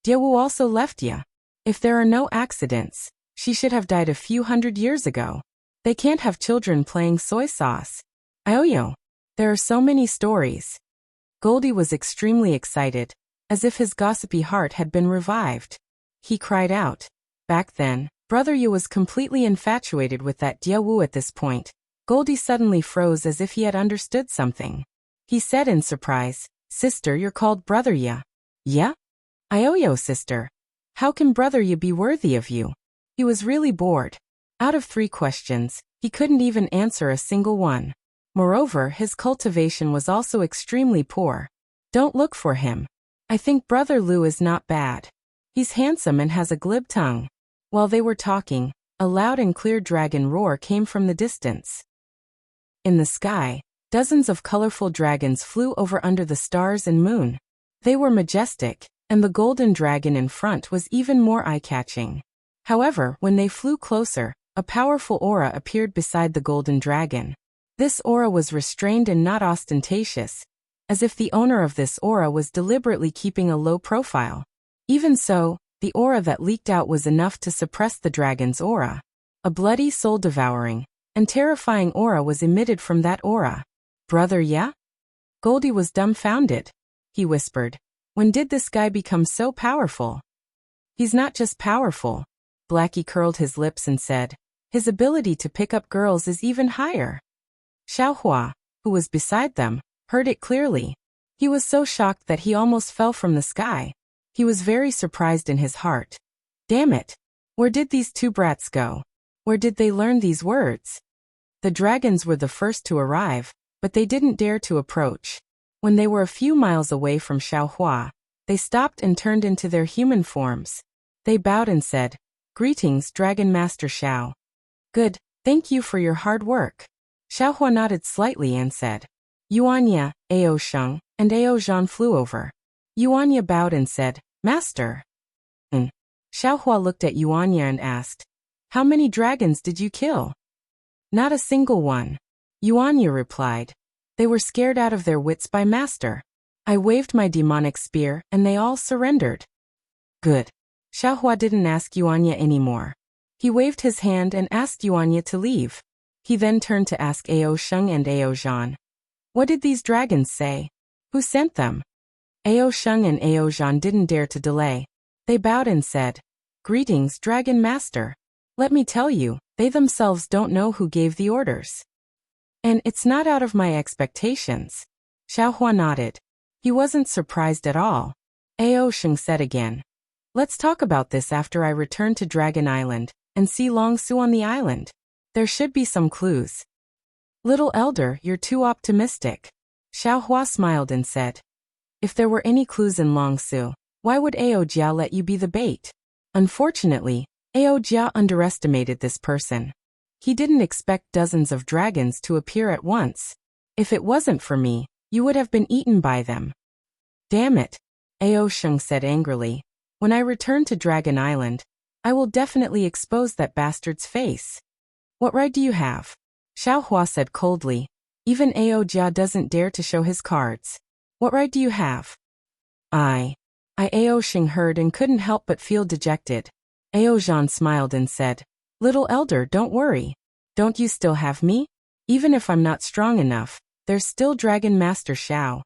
"Diawu also left ya. If there are no accidents, she should have died a few hundred years ago. They can't have children playing soy sauce. Ioyo. There are so many stories." Goldie was extremely excited, as if his gossipy heart had been revived. He cried out. Back then, Brother Yu was completely infatuated with that Diawu. At this point, Goldie suddenly froze as if he had understood something. He said in surprise, "Sister, you're called Brother Ya." "Yeah? Ioyo, sister. How can Brother Yu be worthy of you?" He was really bored. Out of 3 questions, he couldn't even answer a single one. Moreover, his cultivation was also extremely poor. "Don't look for him. I think Brother Lu is not bad. He's handsome and has a glib tongue." While they were talking, a loud and clear dragon roar came from the distance. In the sky, dozens of colorful dragons flew over under the stars and moon. They were majestic, and the golden dragon in front was even more eye-catching. However, when they flew closer, a powerful aura appeared beside the golden dragon. This aura was restrained and not ostentatious, as if the owner of this aura was deliberately keeping a low profile. Even so, the aura that leaked out was enough to suppress the dragon's aura. A bloody, soul-devouring, and terrifying aura was emitted from that aura. "Brother Ya?" Goldie was dumbfounded. He whispered, When did this guy become so powerful? He's not just powerful. Blackie curled his lips and said, his ability to pick up girls is even higher. Xiaohua, who was beside them, heard it clearly. He was so shocked that he almost fell from the sky. He was very surprised in his heart. Damn it! Where did these two brats go? Where did they learn these words? The dragons were the first to arrive, but they didn't dare to approach. When they were a few miles away from Xiaohua, they stopped and turned into their human forms. They bowed and said, "Greetings, Dragon Master Xiao." "Good, thank you for your hard work." Xiaohua nodded slightly and said, "Yuanya, Ao Sheng, and Ao Zhan flew over." Yuanya bowed and said, "Master." Xiaohua looked at Yuanya and asked, "How many dragons did you kill?" "Not a single one." Yuanya replied. "They were scared out of their wits by Master. I waved my demonic spear and they all surrendered." "Good." Xiaohua didn't ask Yuanya anymore. He waved his hand and asked Yuanya to leave. He then turned to ask Ao Sheng and Ao Zhan, "What did these dragons say? Who sent them?" Ao Sheng and Ao Zhan didn't dare to delay. They bowed and said, "Greetings, Dragon Master. Let me tell you, they themselves don't know who gave the orders. And it's not out of my expectations." Xiaohua nodded. He wasn't surprised at all. Ao Sheng said again, "Let's talk about this after I return to Dragon Island and see Long Su on the island. There should be some clues." "Little elder, you're too optimistic." Xiaohua smiled and said, "If there were any clues in Long Su, why would Ao Jia let you be the bait?" Unfortunately, Ao Jia underestimated this person. He didn't expect dozens of dragons to appear at once. "If it wasn't for me, you would have been eaten by them." "Damn it," Ao Sheng said angrily. "When I return to Dragon Island, I will definitely expose that bastard's face." "What right do you have?" Xiaohua said coldly. "Even Ao Jia doesn't dare to show his cards. What right do you have?" I Ao Sheng heard and couldn't help but feel dejected. Ao Zhan smiled and said, "Little elder, don't worry. Don't you still have me? Even if I'm not strong enough, there's still Dragon Master Xiao.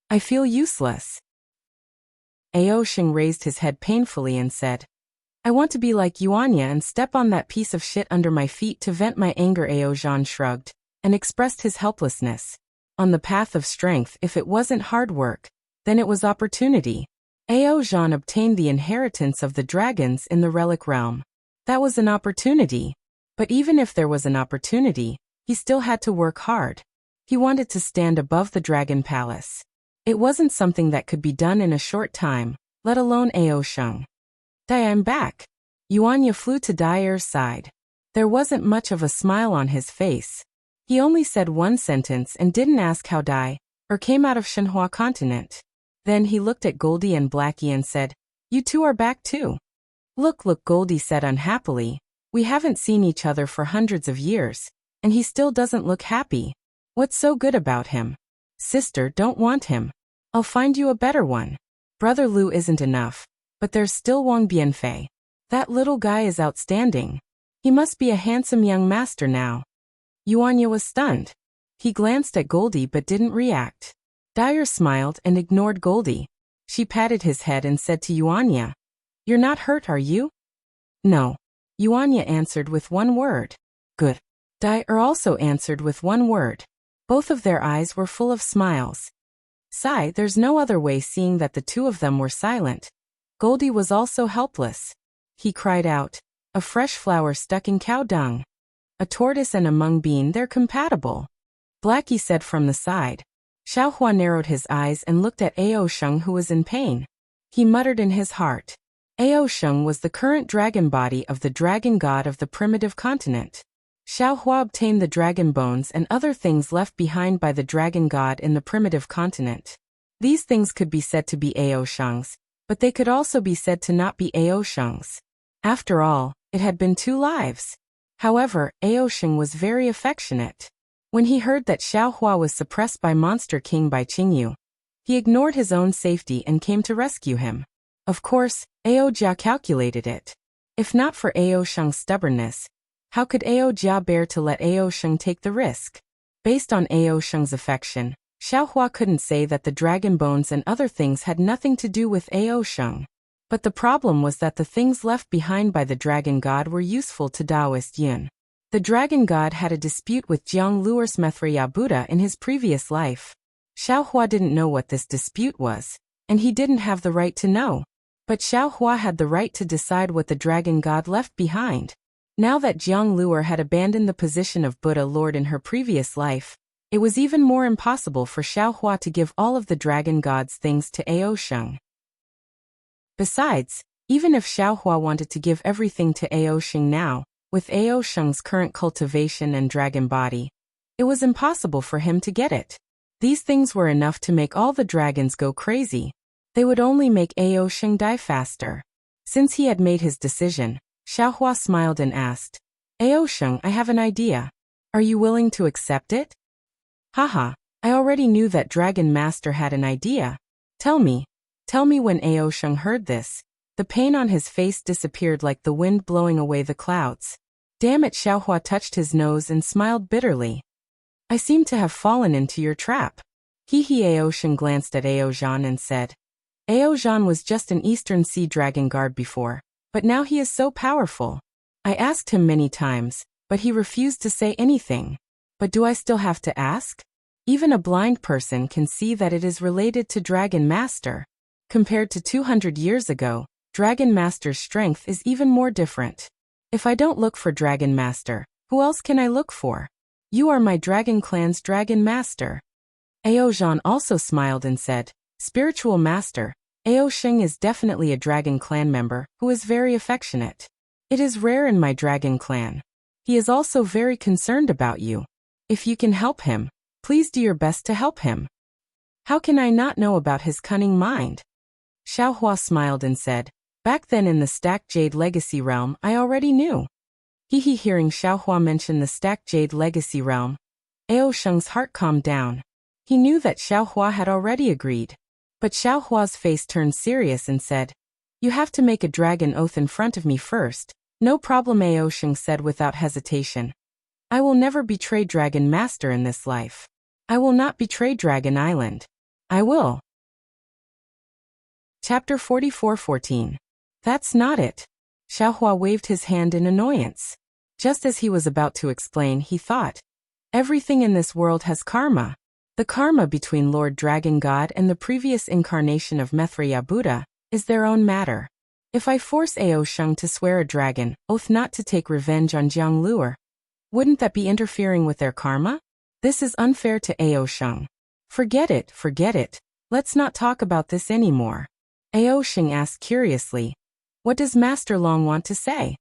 I feel useless." Ao Sheng raised his head painfully and said, "I want to be like Yuanya and step on that piece of shit under my feet to vent my anger." Ao Zhan shrugged and expressed his helplessness. On the path of strength, if it wasn't hard work, then it was opportunity. Ao Zhan obtained the inheritance of the dragons in the relic realm. That was an opportunity. But even if there was an opportunity, he still had to work hard. He wanted to stand above the dragon palace. It wasn't something that could be done in a short time, let alone Ao Sheng. "Dai, I'm back." Yuanya flew to Daier's side. There wasn't much of a smile on his face. He only said one sentence and didn't ask how Dai came out of Shenhua continent. Then he looked at Goldie and Blackie and said, "You two are back too." Look, Goldie said unhappily. "We haven't seen each other for hundreds of years, and he still doesn't look happy. What's so good about him?" "Sister, don't want him. I'll find you a better one. Brother Lu isn't enough, but there's still Wang Bianfei. That little guy is outstanding. He must be a handsome young master now." Yuanya was stunned. He glanced at Goldie but didn't react. Daier smiled and ignored Goldie. She patted his head and said to Yuanya, "You're not hurt, are you?" "No." Yuanya answered with one word. "Good." Daier also answered with one word. Both of their eyes were full of smiles. Sigh, there's no other way seeing that the two of them were silent. Goldie was also helpless. He cried out, "A fresh flower stuck in cow dung. A tortoise and a mung bean, they're compatible." Blackie said from the side. Xiaohua narrowed his eyes and looked at Ao Sheng, who was in pain. He muttered in his heart. Ao Sheng was the current dragon body of the dragon god of the primitive continent. Xiaohua obtained the dragon bones and other things left behind by the dragon god in the primitive continent. These things could be said to be Ao Sheng's, but they could also be said to not be Ao Sheng's. After all, it had been 2 lives. However, Ao Sheng was very affectionate. When he heard that Xiaohua was suppressed by Monster King by Qingyu, he ignored his own safety and came to rescue him. Of course, Ao Jia calculated it. If not for Ao Sheng's stubbornness, how could Ao Jia bear to let Ao Sheng take the risk? Based on Ao Sheng's affection, Xiaohua couldn't say that the dragon bones and other things had nothing to do with Ao Sheng. But the problem was that the things left behind by the dragon god were useful to Taoist Yun. The dragon god had a dispute with Jiang Luer's Mithra Buddha in his previous life. Xiaohua didn't know what this dispute was, and he didn't have the right to know. But Xiaohua had the right to decide what the dragon god left behind. Now that Jiang Luer had abandoned the position of Buddha Lord in her previous life, it was even more impossible for Xiaohua to give all of the dragon god's things to Ao Sheng. Besides, even if Xiaohua wanted to give everything to Ao Sheng now, with Ao Sheng's current cultivation and dragon body, it was impossible for him to get it. These things were enough to make all the dragons go crazy. They would only make Ao Sheng die faster. Since he had made his decision, Xiaohua smiled and asked, Ao Sheng, I have an idea. Are you willing to accept it? Haha, I already knew that Dragon Master had an idea. Tell me when Ao Sheng heard this. The pain on his face disappeared like the wind blowing away the clouds. Damn it, Xiaohua touched his nose and smiled bitterly. I seem to have fallen into your trap. Ao Sheng glanced at Ao Zhan and said, Ao Zhan was just an Eastern Sea Dragon guard before, but now he is so powerful. I asked him many times, but he refused to say anything. But do I still have to ask? Even a blind person can see that it is related to Dragon Master. Compared to 200 years ago, Dragon Master's strength is even more different. If I don't look for Dragon Master, who else can I look for? You are my Dragon Clan's Dragon Master. Ao Zhan also smiled and said, Spiritual Master, Ao Sheng is definitely a Dragon Clan member who is very affectionate. It is rare in my Dragon Clan. He is also very concerned about you. If you can help him, please do your best to help him. How can I not know about his cunning mind? Xiaohua smiled and said, Back then in the Stacked Jade Legacy Realm, I already knew. Hearing Xiaohua mention the Stacked Jade Legacy Realm, Ao Sheng's heart calmed down. He knew that Xiaohua had already agreed. But Xiaohua's face turned serious and said, You have to make a dragon oath in front of me first. No problem, Ao Sheng said without hesitation. I will never betray Dragon Master in this life. I will not betray Dragon Island. I will. Chapter 44:14. That's not it. Xiaohua waved his hand in annoyance. Just as he was about to explain, he thought, Everything in this world has karma. The karma between Lord Dragon God and the previous incarnation of Mithra Buddha is their own matter. If I force Ao Sheng to swear a dragon oath not to take revenge on Jiang Luer, wouldn't that be interfering with their karma? This is unfair to Ao Sheng. Forget it. Let's not talk about this anymore. Ao Sheng asked curiously, What does Master Long want to say?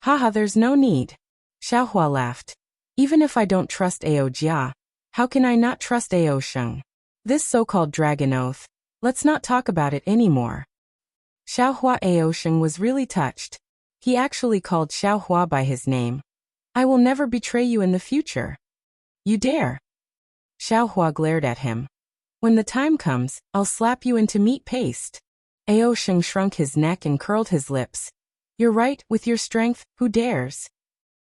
Haha, there's no need. Xiaohua laughed. Even if I don't trust Ao Jia, how can I not trust Ao Sheng? This so-called dragon oath, let's not talk about it anymore. Xiaohua Ao Sheng was really touched. He actually called Xiaohua by his name. I will never betray you in the future. You dare? Xiaohua glared at him. When the time comes, I'll slap you into meat paste. Ao Sheng shrunk his neck and curled his lips. You're right, with your strength, who dares?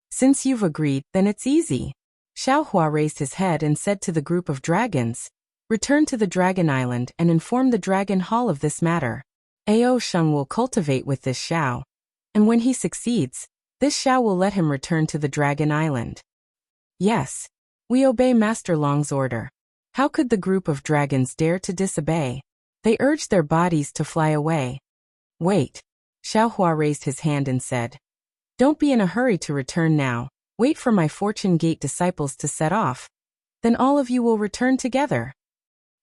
Since you've agreed, then it's easy. Xiaohua raised his head and said to the group of dragons, Return to the Dragon Island and inform the Dragon Hall of this matter. Ao Sheng will cultivate with this Xiao. And when he succeeds, this Xiao will let him return to the Dragon Island. Yes. We obey Master Long's order. How could the group of dragons dare to disobey? They urged their bodies to fly away. Wait. Xiaohua raised his hand and said, Don't be in a hurry to return now. Wait for my Fortune Gate disciples to set off. Then all of you will return together.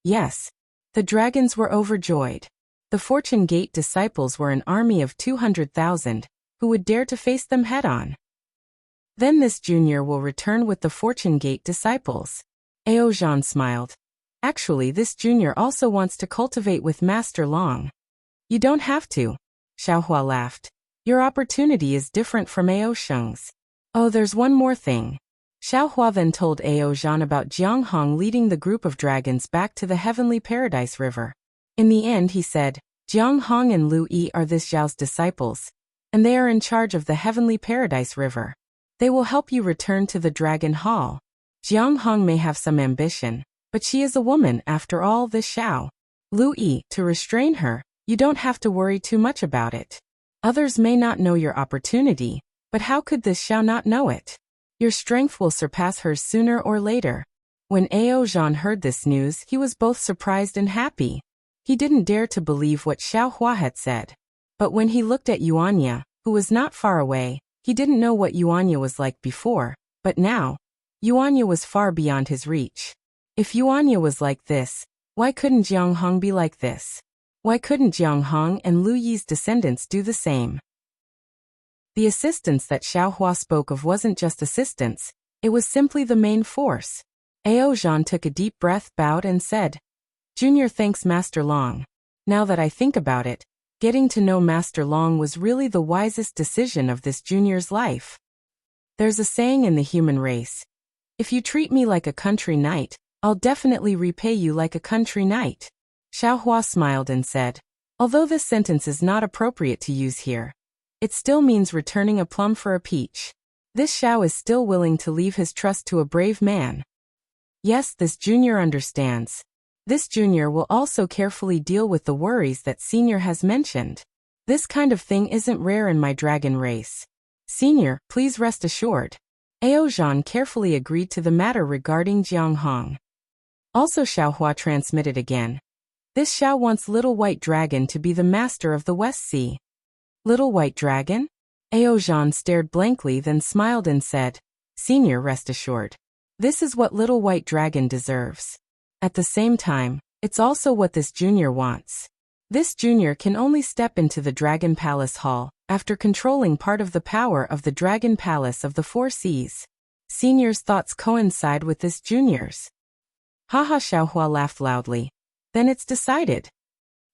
Yes. The dragons were overjoyed. The Fortune Gate disciples were an army of 200,000, who would dare to face them head-on. Then this junior will return with the Fortune Gate disciples. Ao Zhan smiled. Actually, this junior also wants to cultivate with Master Long. You don't have to. Xiaohua laughed. Your opportunity is different from Ao Sheng's. Oh, there's one more thing. Xiaohua then told Ao Zhan about Jiang Hong leading the group of dragons back to the Heavenly Paradise River. In the end, he said, Jiang Hong and Lu Yi are this Xiao's disciples, and they are in charge of the Heavenly Paradise River. They will help you return to the Dragon Hall. Jiang Hong may have some ambition, But she is a woman after all, this Xiao Lui, to restrain her. You don't have to worry too much about it. Others may not know your opportunity, but how could this Xiao not know it? Your strength will surpass hers sooner or later. When Ao Zhan heard this news, he was both surprised and happy. He didn't dare to believe what Xiao Hua had said. But when he looked at Yuanya, who was not far away, he didn't know what Yuanya was like before, but now, Yuanya was far beyond his reach. If Yuanya was like this, why couldn't Jiang Hong be like this? Why couldn't Jiang Hong and Lu Yi's descendants do the same? The assistance that Xiao Hua spoke of wasn't just assistance, it was simply the main force. Ao Zhan took a deep breath, bowed and said, Junior, thanks Master Long. Now that I think about it, getting to know Master Long was really the wisest decision of this junior's life. There's a saying in the human race. If you treat me like a country knight, I'll definitely repay you like a country knight. Xiao Hua smiled and said, although this sentence is not appropriate to use here, it still means returning a plum for a peach. This Xiao is still willing to leave his trust to a brave man. Yes, this junior understands. This junior will also carefully deal with the worries that senior has mentioned. This kind of thing isn't rare in my dragon race. Senior, please rest assured. Ao Zhan carefully agreed to the matter regarding Jiang Hong. Also Xiao Hua transmitted again. This Xiao wants Little White Dragon to be the master of the West Sea. Little White Dragon? Ao Zhan stared blankly, then smiled and said, Senior, rest assured. This is what Little White Dragon deserves. At the same time, it's also what this junior wants. This junior can only step into the Dragon Palace Hall after controlling part of the power of the Dragon Palace of the Four Seas. Senior's thoughts coincide with this junior's. Haha, Xiao Hua laughed loudly. Then it's decided.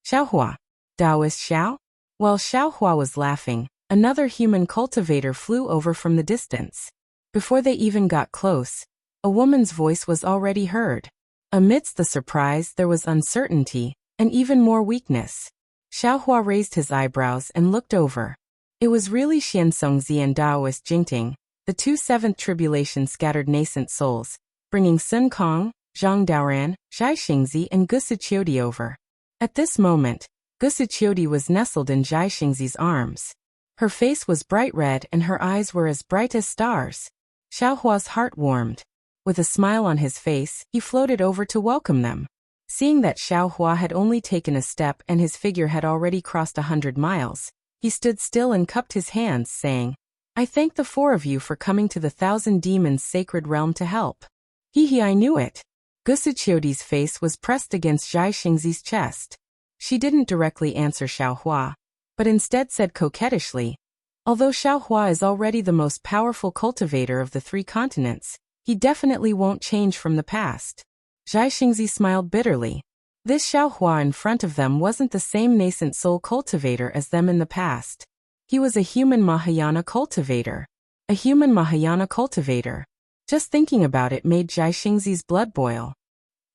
Xiao Hua. Taoist Xiao? While Xiao Hua was laughing, another human cultivator flew over from the distance. Before they even got close, a woman's voice was already heard. Amidst the surprise, there was uncertainty, and even more weakness. Xiao Hua raised his eyebrows and looked over. It was really Xian Songzi and Daoist Jingting, the two seventh tribulation scattered nascent souls, bringing Sun Kong, Zhang Daoran, Zhai Xingzi and Gu Siqiudi over. At this moment, Gu Siqiudi was nestled in Zhai Xingzi's arms. Her face was bright red and her eyes were as bright as stars. Xiao Hua's heart warmed. With a smile on his face, he floated over to welcome them. Seeing that Xiao Hua had only taken a step and his figure had already crossed 100 miles, he stood still and cupped his hands, saying, I thank the four of you for coming to the Thousand Demons' sacred realm to help. Hee, I knew it. Gu Siqiudi's face was pressed against Zhai Xingzi's chest. She didn't directly answer Xiao Hua, but instead said coquettishly, although Xiao Hua is already the most powerful cultivator of the three continents, he definitely won't change from the past. Zhai Xingzi smiled bitterly. This Xiao Hua in front of them wasn't the same nascent soul cultivator as them in the past. He was a human Mahayana cultivator. A human Mahayana cultivator. Just thinking about it made Zhai Xingzi's blood boil.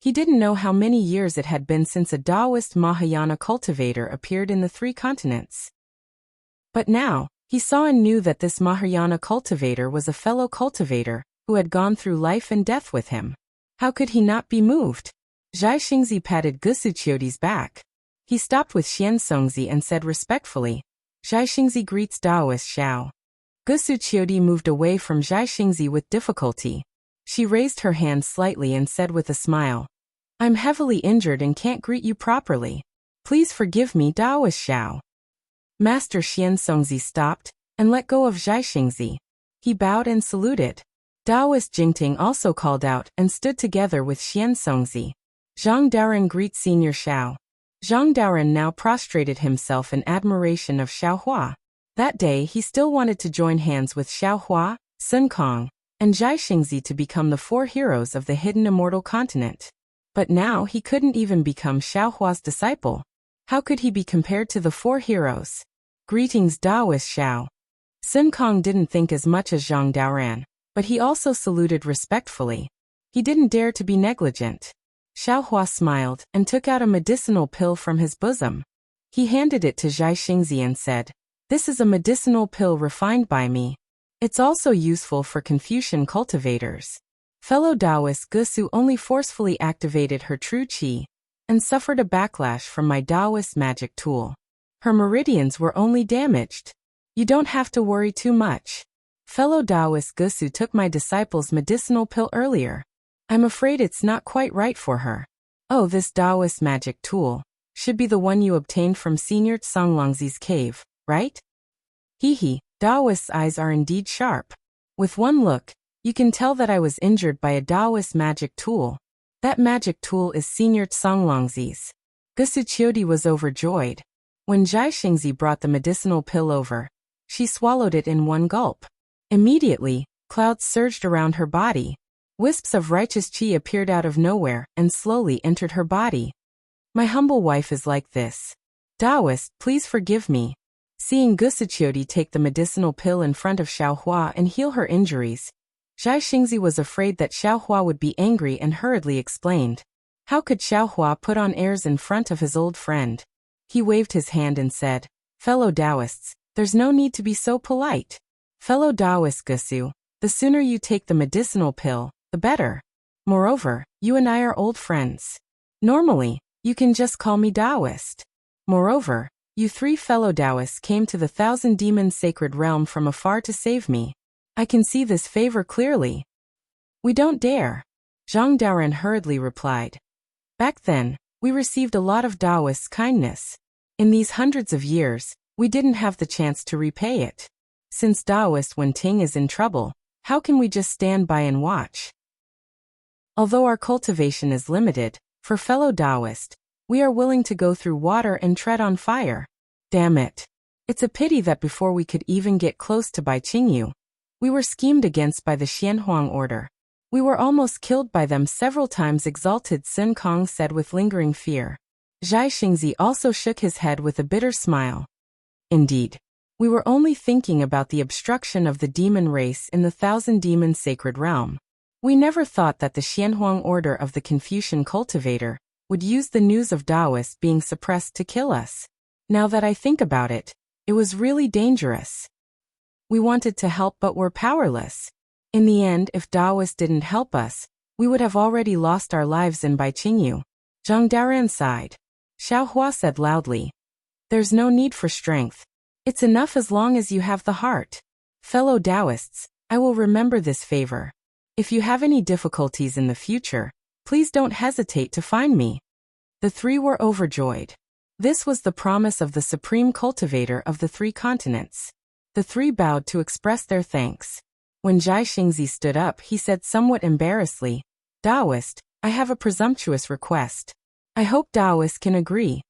He didn't know how many years it had been since a Taoist Mahayana cultivator appeared in the three continents. But now, he saw and knew that this Mahayana cultivator was a fellow cultivator who had gone through life and death with him. How could he not be moved? Zhai Xingzi patted Gu Siqiudi's back. He stopped with Xian Songzi and said respectfully, Zhai Xingzi greets Taoist Xiao. Gu Siqiudi moved away from Zhai Xingzi with difficulty. She raised her hand slightly and said with a smile, I'm heavily injured and can't greet you properly. Please forgive me, Taoist Xiao. Master Xian Songzi stopped and let go of Zhai Xingzi. He bowed and saluted. Taoist Jingting also called out and stood together with Xian Songzi. Zhang Daoran greets Senior Xiao. Zhang Daoran now prostrated himself in admiration of Xiao Hua. That day he still wanted to join hands with Xiao Hua, Sun Kong, and Zhai Xingzi to become the four heroes of the hidden immortal continent. But now he couldn't even become Xiao Hua's disciple. How could he be compared to the four heroes? Greetings, Taoist Xiao. Sun Kong didn't think as much as Zhang Daoran, but he also saluted respectfully. He didn't dare to be negligent. Xiao Hua smiled and took out a medicinal pill from his bosom. He handed it to Zhai Xingzi and said, This is a medicinal pill refined by me. It's also useful for Confucian cultivators. Fellow Taoist Gusu only forcefully activated her true qi and suffered a backlash from my Taoist magic tool. Her meridians were only damaged. You don't have to worry too much. Fellow Taoist Gusu took my disciple's medicinal pill earlier. I'm afraid it's not quite right for her. Oh, this Taoist magic tool should be the one you obtained from Senior Songlongzi's cave, right? Hee. Taoist's eyes are indeed sharp. With one look, you can tell that I was injured by a Taoist magic tool. That magic tool is Senior Songlongzi's. Gusu Qiudi was overjoyed. When Zhai Xingzi brought the medicinal pill over, she swallowed it in one gulp. Immediately, clouds surged around her body. Wisps of righteous qi appeared out of nowhere and slowly entered her body. My humble wife is like this. Taoist, please forgive me. Seeing Gusu Qiudi take the medicinal pill in front of Xiaohua and heal her injuries, Zhai Xingzi was afraid that Xiaohua would be angry and hurriedly explained. How could Xiaohua put on airs in front of his old friend? He waved his hand and said, Fellow Taoists, there's no need to be so polite. Fellow Taoist Gusu, the sooner you take the medicinal pill, the better. Moreover, you and I are old friends. Normally, you can just call me Taoist. Moreover, you three fellow Taoists came to the Thousand Demons Sacred Realm from afar to save me. I can see this favor clearly. We don't dare. Zhang Daoren hurriedly replied. Back then, we received a lot of Taoists' kindness. In these hundreds of years, we didn't have the chance to repay it. Since Taoist Wenting is in trouble, how can we just stand by and watch? Although our cultivation is limited, for fellow Taoist, we are willing to go through water and tread on fire. Damn it. It's a pity that before we could even get close to Bai Qingyu, we were schemed against by the Xianhuang order. We were almost killed by them several times, exalted Sun Kong said with lingering fear. Zhai Xingzi also shook his head with a bitter smile. Indeed. We were only thinking about the obstruction of the demon race in the Thousand Demons Sacred Realm. We never thought that the Xianhuang order of the Confucian Cultivator would use the news of Taoists being suppressed to kill us. Now that I think about it, it was really dangerous. We wanted to help but were powerless. In the end, if Taoists didn't help us, we would have already lost our lives in Bai Qingyu. Zhang Daoren sighed. Xiaohua said loudly. There's no need for strength. It's enough as long as you have the heart. Fellow Taoists, I will remember this favor. If you have any difficulties in the future, please don't hesitate to find me. The three were overjoyed. This was the promise of the supreme cultivator of the three continents. The three bowed to express their thanks. When Zhai Xingzi stood up, he said somewhat embarrassedly, Taoist, I have a presumptuous request. I hope Taoist can agree.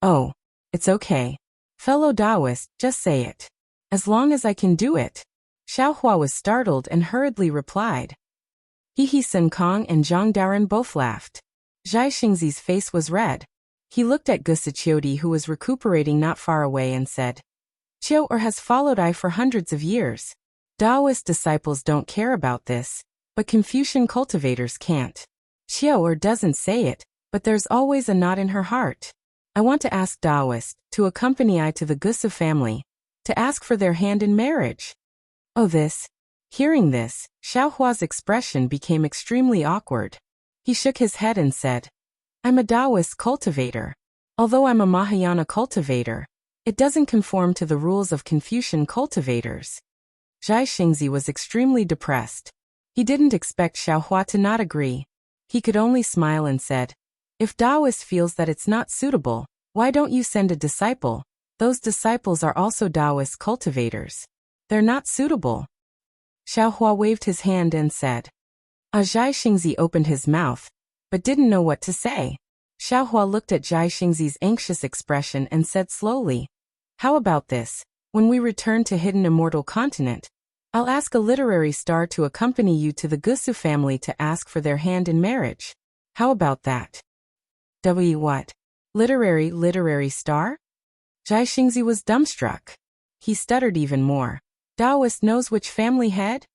Oh, it's okay. Fellow Taoist, just say it. As long as I can do it. Xiaohua was startled and hurriedly replied. He Sun Kong and Zhang Daoren both laughed. Zhai Xingzi's face was red. He looked at Gusu Qiudi, who was recuperating not far away, and said, Qiu has followed I for hundreds of years. Taoist disciples don't care about this, but Confucian cultivators can't. Qiu doesn't say it, but there's always a knot in her heart. I want to ask Taoist to accompany I to the Gusu family, to ask for their hand in marriage. Oh this. Hearing this, Xiaohua's expression became extremely awkward. He shook his head and said, I'm a Taoist cultivator. Although I'm a Mahayana cultivator, it doesn't conform to the rules of Confucian cultivators. Zhai Xingzi was extremely depressed. He didn't expect Xiaohua to not agree. He could only smile and said, If Taoist feels that it's not suitable, why don't you send a disciple? Those disciples are also Taoist cultivators. They're not suitable. Xiaohua waved his hand and said. Zhai Xingzi opened his mouth, but didn't know what to say. Xiaohua looked at Zhai Xingzi's anxious expression and said slowly, How about this? When we return to Hidden Immortal Continent, I'll ask a literary star to accompany you to the Gusu family to ask for their hand in marriage. How about that? What? Literary star? Zhai Xingzi was dumbstruck. He stuttered even more. Taoist knows which family head?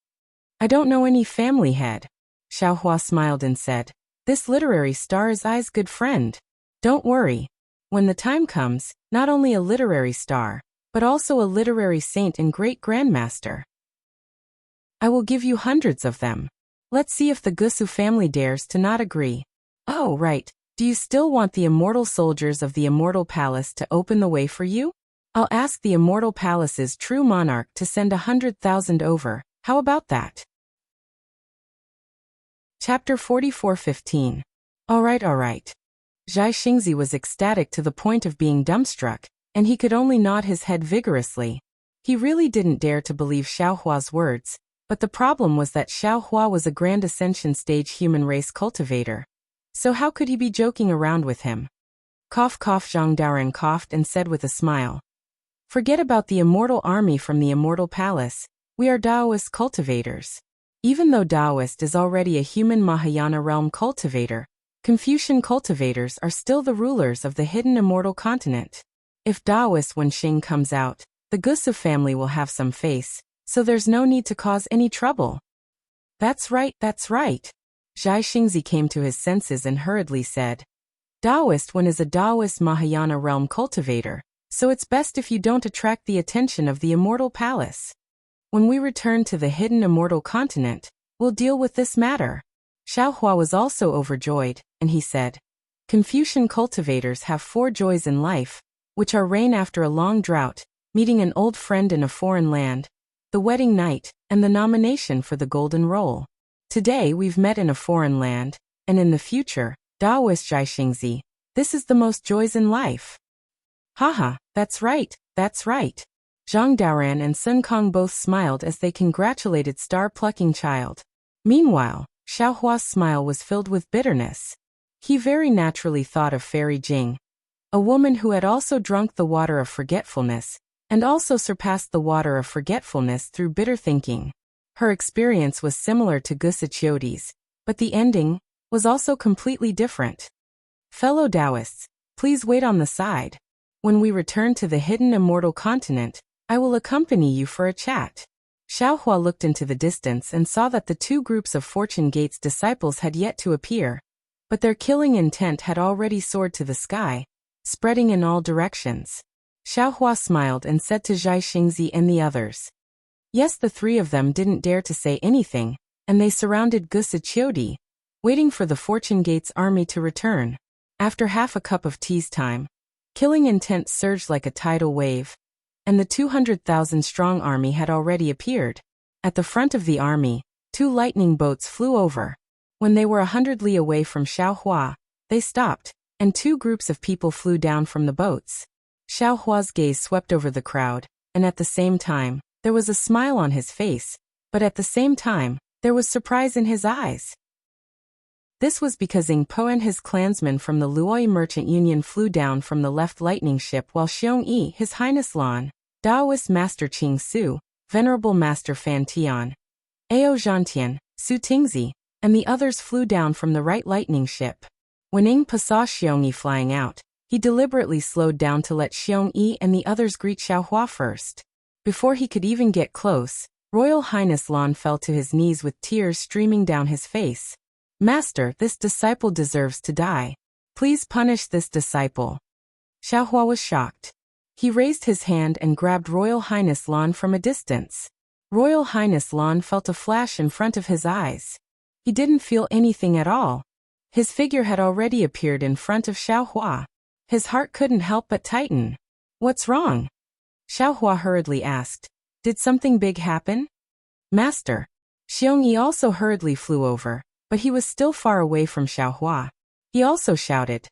I don't know any family head. Xiaohua smiled and said, This literary star is I's good friend. Don't worry. When the time comes, not only a literary star, but also a literary saint and great grandmaster. I will give you hundreds of them. Let's see if the Gusu family dares to not agree. Oh, right. Do you still want the immortal soldiers of the immortal palace to open the way for you? I'll ask the immortal palace's true monarch to send 100,000 over. How about that? Chapter 44:15. All right. Zhai Xingzi was ecstatic to the point of being dumbstruck, and he could only nod his head vigorously. He really didn't dare to believe Xiaohua's words, but the problem was that Xiaohua was a Grand Ascension stage human race cultivator. So how could he be joking around with him? Cough. Zhang Daoran coughed and said with a smile. Forget about the immortal army from the immortal palace. We are Daoist cultivators. Even though Daoist is already a human Mahayana realm cultivator, Confucian cultivators are still the rulers of the hidden immortal continent. If Daoist Wenxing comes out, the Gusu family will have some face, so there's no need to cause any trouble. That's right. Zhai Xingzi came to his senses and hurriedly said. Daoist Wen is a Daoist Mahayana realm cultivator, so it's best if you don't attract the attention of the immortal palace. When we return to the hidden immortal continent, we'll deal with this matter. Xiaohua was also overjoyed, and he said, Confucian cultivators have 4 joys in life, which are rain after a long drought, meeting an old friend in a foreign land, the wedding night, and the nomination for the golden role. Today we've met in a foreign land, and in the future, Daoist Zhai Xingzi, this is the most joys in life. Haha, that's right. Zhang Daoran and Sun Kong both smiled as they congratulated star-plucking child. Meanwhile, Xiaohua's smile was filled with bitterness. He very naturally thought of Fairy Jing, a woman who had also drunk the water of forgetfulness, and also surpassed the water of forgetfulness through bitter thinking. Her experience was similar to Gusichioti's, but the ending was also completely different. Fellow Taoists, please wait on the side. When we return to the hidden immortal continent, I will accompany you for a chat. Xiaohua looked into the distance and saw that the 2 groups of Fortune Gate's disciples had yet to appear, but their killing intent had already soared to the sky, spreading in all directions. Xiaohua smiled and said to Zhai Xingzi and the others. Yes, the 3 of them didn't dare to say anything, and they surrounded Gusichioti, waiting for the Fortune Gate's army to return. After half a cup of tea's time, killing intent surged like a tidal wave, and the 200,000-strong army had already appeared. At the front of the army, 2 lightning boats flew over. When they were 100 li away from Xiaohua, they stopped, and 2 groups of people flew down from the boats. Xiaohua's gaze swept over the crowd, and at the same time, there was a smile on his face, but at the same time, there was surprise in his eyes. This was because Ing Po and his clansmen from the Luoyi Merchant Union flew down from the left lightning ship while Xiong Yi, His Highness Lan, Daoist Master Qing Su, Venerable Master Fan Tian, Ao Zhantian, Su Tingzi, and the others flew down from the right lightning ship. When Ing Po saw Xiong Yi flying out, he deliberately slowed down to let Xiong Yi and the others greet Xiaohua first. Before he could even get close, Royal Highness Lan fell to his knees with tears streaming down his face. Master, this disciple deserves to die. Please punish this disciple. Xiaohua was shocked. He raised his hand and grabbed Royal Highness Lan from a distance. Royal Highness Lan felt a flash in front of his eyes. He didn't feel anything at all. His figure had already appeared in front of Xiaohua. His heart couldn't help but tighten. What's wrong? Xiaohua hurriedly asked. Did something big happen? Master. Xiong Yi also hurriedly flew over, but he was still far away from Xiaohua. He also shouted,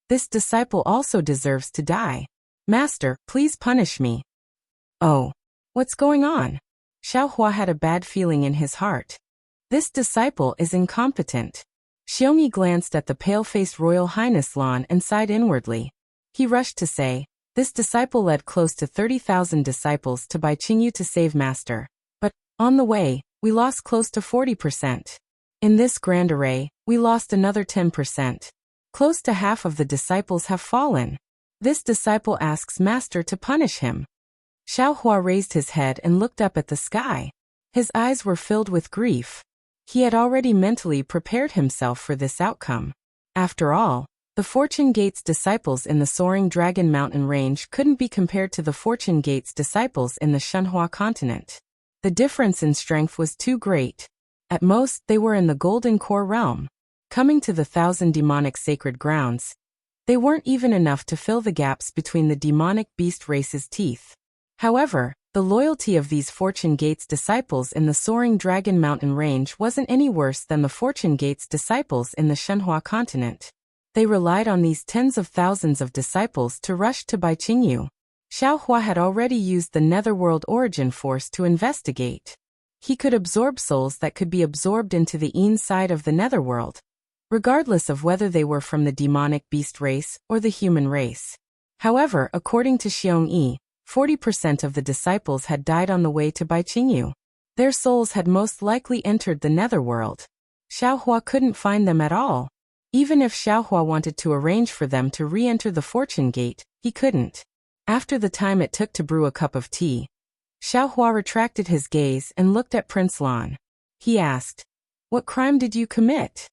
This disciple also deserves to die. Master, please punish me. Oh. What's going on? Xiaohua had a bad feeling in his heart. This disciple is incompetent. Xiong Yi glanced at the pale-faced Royal Highness Lan and sighed inwardly. He rushed to say, This disciple led close to 30,000 disciples to buy Qingyu to save Master. But, on the way, we lost close to 40%. In this grand array, we lost another 10%. Close to half of the disciples have fallen. This disciple asks Master to punish him. Xiaohua raised his head and looked up at the sky. His eyes were filled with grief. He had already mentally prepared himself for this outcome. After all, the Fortune Gate's disciples in the soaring Dragon Mountain range couldn't be compared to the Fortune Gate's disciples in the Shenhua continent. The difference in strength was too great. At most, they were in the Golden Core realm. Coming to the 1,000 demonic sacred grounds, they weren't even enough to fill the gaps between the demonic beast race's teeth. However, the loyalty of these Fortune Gates disciples in the soaring Dragon Mountain range wasn't any worse than the Fortune Gates disciples in the Shenhua continent. They relied on these tens of thousands of disciples to rush to Baiqingyu. Xiaohua had already used the Netherworld Origin Force to investigate. He could absorb souls that could be absorbed into the inside of the Netherworld, regardless of whether they were from the demonic beast race or the human race. However, according to Xiongyi, 40% of the disciples had died on the way to Baiqingyu. Their souls had most likely entered the Netherworld. Xiaohua couldn't find them at all. Even if Xiaohua wanted to arrange for them to re-enter the Fortune Gate, he couldn't. After the time it took to brew a cup of tea, Xiaohua retracted his gaze and looked at Prince Lan. He asked, "What crime did you commit?"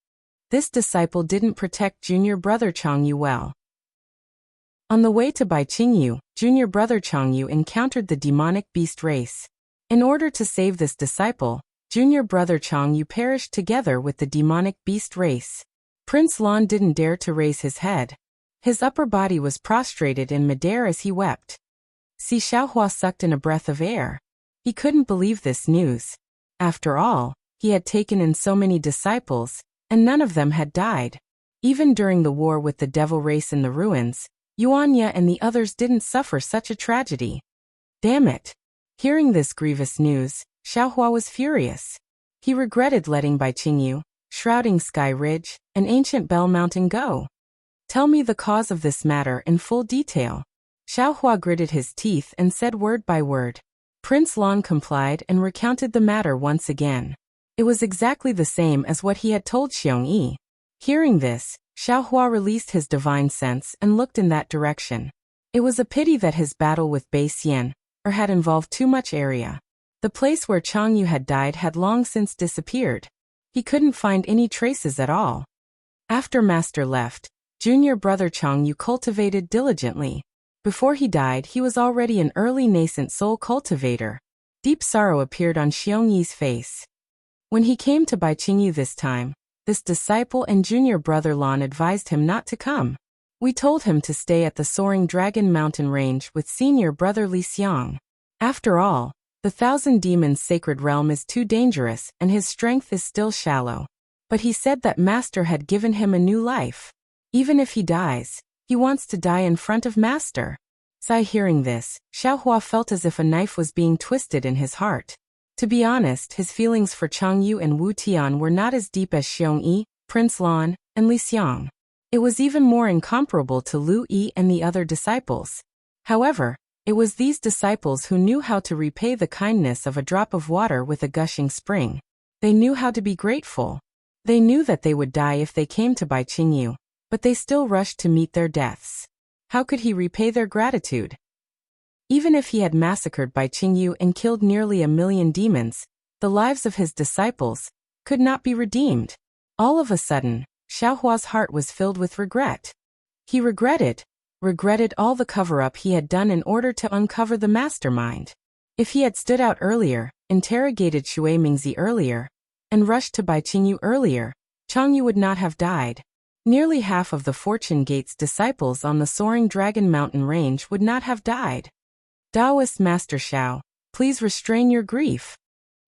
This disciple didn't protect junior brother Changyu well. On the way to Baiqingyu, junior brother Changyu encountered the demonic beast race. In order to save this disciple, junior brother Changyu perished together with the demonic beast race. Prince Lan didn't dare to raise his head. His upper body was prostrated in midair as he wept. Si Xiaohua sucked in a breath of air. He couldn't believe this news. After all, he had taken in so many disciples, and none of them had died. Even during the war with the devil race in the ruins, Yuanya and the others didn't suffer such a tragedy. Damn it! Hearing this grievous news, Xiaohua was furious. He regretted letting Baiqingyu, Shrouding Sky Ridge, and Ancient Bell Mountain go. Tell me the cause of this matter in full detail. Xiaohua gritted his teeth and said word by word. Prince Lan complied and recounted the matter once again. It was exactly the same as what he had told Xiongyi. Hearing this, Xiaohua released his divine sense and looked in that direction. It was a pity that his battle with Bei Xian had involved too much area. The place where Changyu had died had long since disappeared. He couldn't find any traces at all. After Master left, junior brother Changyu cultivated diligently. Before he died, he was already an early nascent soul cultivator. Deep sorrow appeared on Xiongyi's face. When he came to Baiqingyu this time, this disciple and junior brother Lan advised him not to come. We told him to stay at the soaring Dragon Mountain range with senior brother Li Xiang. After all, the 1,000 Demons sacred realm is too dangerous and his strength is still shallow. But he said that Master had given him a new life. Even if he dies, he wants to die in front of Master. Sai hearing this, Xiaohua felt as if a knife was being twisted in his heart. To be honest, his feelings for Changyu and Wu Tian were not as deep as Xiongyi, Prince Lan, and Li Xiang. It was even more incomparable to Lu Yi and the other disciples. However, it was these disciples who knew how to repay the kindness of a drop of water with a gushing spring. They knew how to be grateful. They knew that they would die if they came to Baiqingyu, but they still rushed to meet their deaths. How could he repay their gratitude? Even if he had massacred Baiqingyu and killed nearly 1,000,000 demons, the lives of his disciples could not be redeemed. All of a sudden, Xiaohua's heart was filled with regret. He regretted all the cover-up he had done in order to uncover the mastermind. If he had stood out earlier, interrogated Shui Mingzi earlier, and rushed to Baiqingyu earlier, Changyu would not have died. Nearly half of the Fortune Gate's disciples on the soaring Dragon Mountain range would not have died. Taoist Master Xiao, please restrain your grief.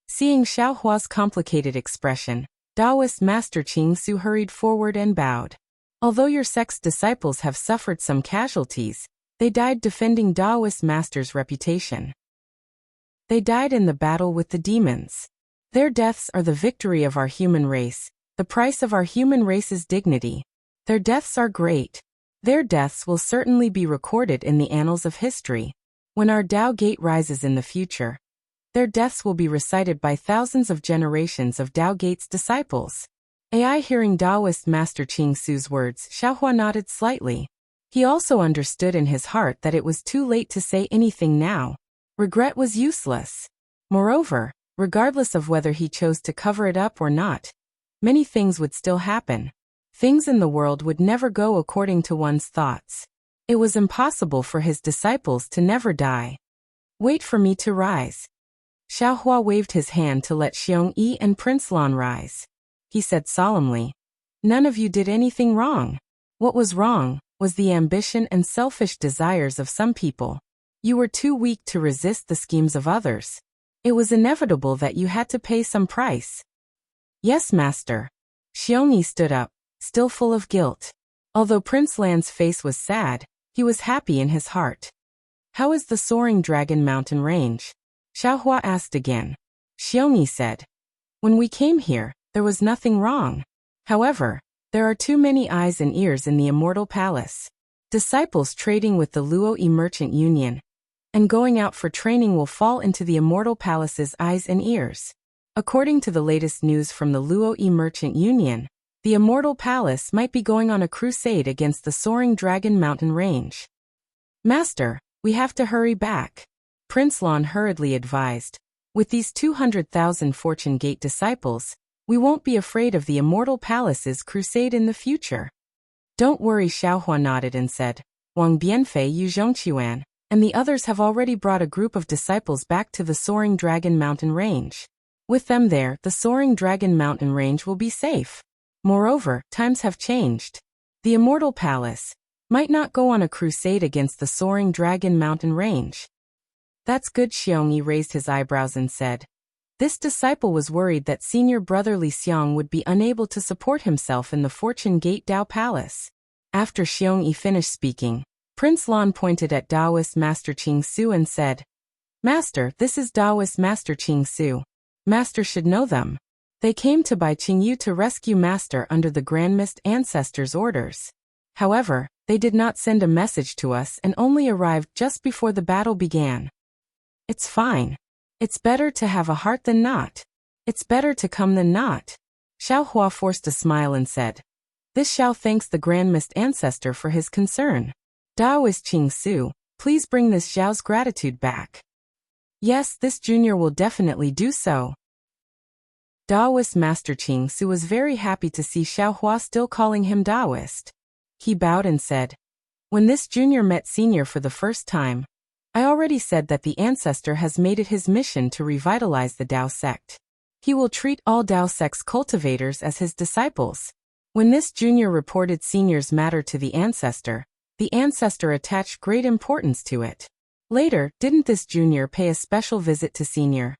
Seeing Xiaohua's complicated expression, Taoist Master Qing Su hurried forward and bowed. Although your sect's disciples have suffered some casualties, they died defending Taoist Master's reputation. They died in the battle with the demons. Their deaths are the victory of our human race, the price of our human race's dignity. Their deaths are great. Their deaths will certainly be recorded in the annals of history. When our Tao Gate rises in the future, their deaths will be recited by thousands of generations of Tao Gate's disciples. AI hearing Taoist Master Qing Su's words, Xiaohua nodded slightly. He also understood in his heart that it was too late to say anything now. Regret was useless. Moreover, regardless of whether he chose to cover it up or not, many things would still happen. Things in the world would never go according to one's thoughts. It was impossible for his disciples to never die. Wait for me to rise. Xiaohua waved his hand to let Xiong Yi and Prince Lan rise. He said solemnly, "None of you did anything wrong. What was wrong was the ambition and selfish desires of some people. You were too weak to resist the schemes of others. It was inevitable that you had to pay some price." "Yes, master." Xiong Yi stood up, still full of guilt. Although Prince Lan's face was sad, he was happy in his heart. "How is the Soaring Dragon Mountain Range?" Xiaohua asked again. Xiong Yi said, "When we came here, there was nothing wrong. However, there are too many eyes and ears in the Immortal Palace. Disciples trading with the Luoyi Merchant Union and going out for training will fall into the Immortal Palace's eyes and ears. According to the latest news from the Luoyi Merchant Union, the Immortal Palace might be going on a crusade against the Soaring Dragon Mountain Range." "Master, we have to hurry back," Prince Lan hurriedly advised. "With these 200,000 Fortune Gate disciples, we won't be afraid of the Immortal Palace's crusade in the future." "Don't worry," Xiaohua nodded and said, "Wang Bianfei, Yu Zhongquan, and the others have already brought a group of disciples back to the Soaring Dragon Mountain Range. With them there, the Soaring Dragon Mountain Range will be safe. Moreover, times have changed. The Immortal Palace might not go on a crusade against the Soaring Dragon Mountain Range." "That's good." Xiong Yi raised his eyebrows and said, "This disciple was worried that senior brother Li Xiang would be unable to support himself in the Fortune Gate Dao Palace." After Xiong Yi finished speaking, Prince Lan pointed at Taoist Master Qing Su and said, "Master, this is Taoist Master Qing Su. Master should know them. They came to Bai Qingyu to rescue Master under the Grand Mist Ancestor's orders. However, they did not send a message to us and only arrived just before the battle began." "It's fine. It's better to have a heart than not. It's better to come than not." Xiaohua forced a smile and said, "This Xiao thanks the Grand Mist Ancestor for his concern. Taoist Qing Su, please bring this Xiao's gratitude back." "Yes, this junior will definitely do so." Taoist Master Qing Su was very happy to see Xiaohua still calling him Taoist. He bowed and said, "When this junior met senior for the first time, I already said that the ancestor has made it his mission to revitalize the Dao sect. He will treat all Dao sect's cultivators as his disciples." When this junior reported senior's matter to the ancestor attached great importance to it. Later, didn't this junior pay a special visit to senior?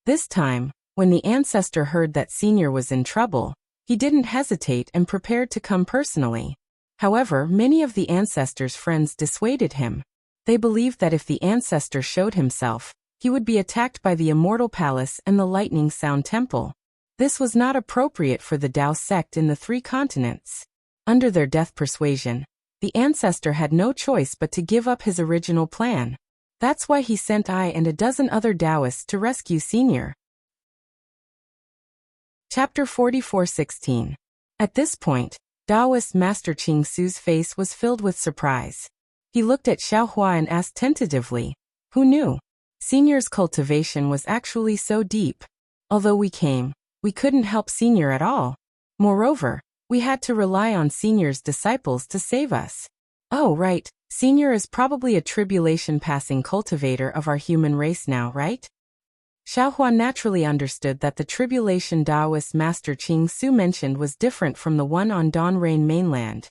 This time, when the ancestor heard that senior was in trouble, he didn't hesitate and prepared to come personally. However, many of the ancestor's friends dissuaded him. They believed that if the ancestor showed himself, he would be attacked by the Immortal Palace and the Lightning Sound Temple. This was not appropriate for the Dao sect in the 3 continents. Under their death persuasion, the ancestor had no choice but to give up his original plan. That's why he sent I and a dozen other Taoists to rescue senior. Chapter 44:16. At this point, Taoist Master Qing Su's face was filled with surprise. He looked at Xiaohua and asked tentatively, "Who knew? Senior's cultivation was actually so deep. Although we came, we couldn't help senior at all. Moreover, we had to rely on senior's disciples to save us." "Oh, right, senior is probably a tribulation-passing cultivator of our human race now, right?" Xiaohua naturally understood that the tribulation Taoist Master Qing Su mentioned was different from the one on Donrain mainland.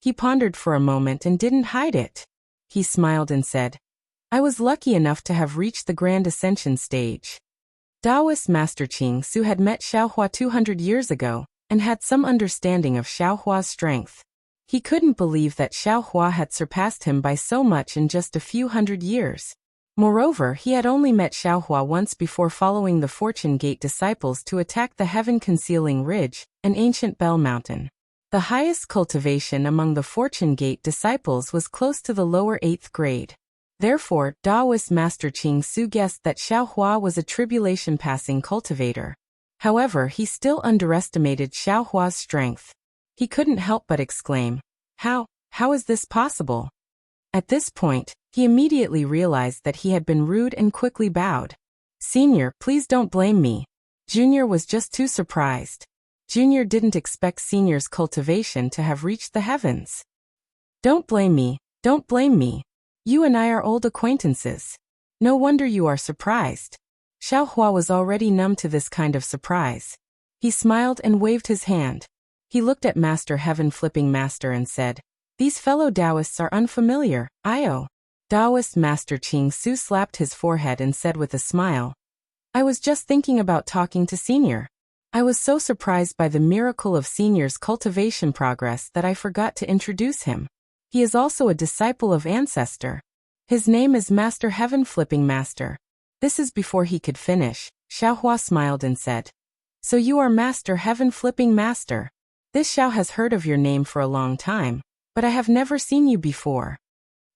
He pondered for a moment and didn't hide it. He smiled and said, "I was lucky enough to have reached the Grand Ascension stage." Taoist Master Qing Su had met Xiaohua 200 years ago and had some understanding of Xiaohua's strength. He couldn't believe that Xiaohua had surpassed him by so much in just a few hundred years. Moreover, he had only met Xiaohua once before following the Fortune Gate disciples to attack the heaven-concealing ridge, an ancient bell mountain. The highest cultivation among the Fortune Gate disciples was close to the lower 8th grade. Therefore, Taoist Master Qing Su guessed that Xiaohua was a tribulation-passing cultivator. However, he still underestimated Xiaohua's strength. He couldn't help but exclaim, How is this possible?" At this point, he immediately realized that he had been rude and quickly bowed. "Senior, please don't blame me." Junior was just too surprised. Junior didn't expect Senior's cultivation to have reached the heavens. "Don't blame me, don't blame me. You and I are old acquaintances. No wonder you are surprised." Xiaohua was already numb to this kind of surprise. He smiled and waved his hand. He looked at Master Heaven Flipping Master and said, "These fellow Taoists are unfamiliar, Io." Taoist Master Qing Su slapped his forehead and said with a smile, "I was just thinking about talking to Senior. I was so surprised by the miracle of Senior's cultivation progress that I forgot to introduce him. He is also a disciple of Ancestor. His name is Master Heaven Flipping Master." This is before he could finish. Xiaohua smiled and said, "So you are Master Heaven Flipping Master. This Xiao has heard of your name for a long time, but I have never seen you before."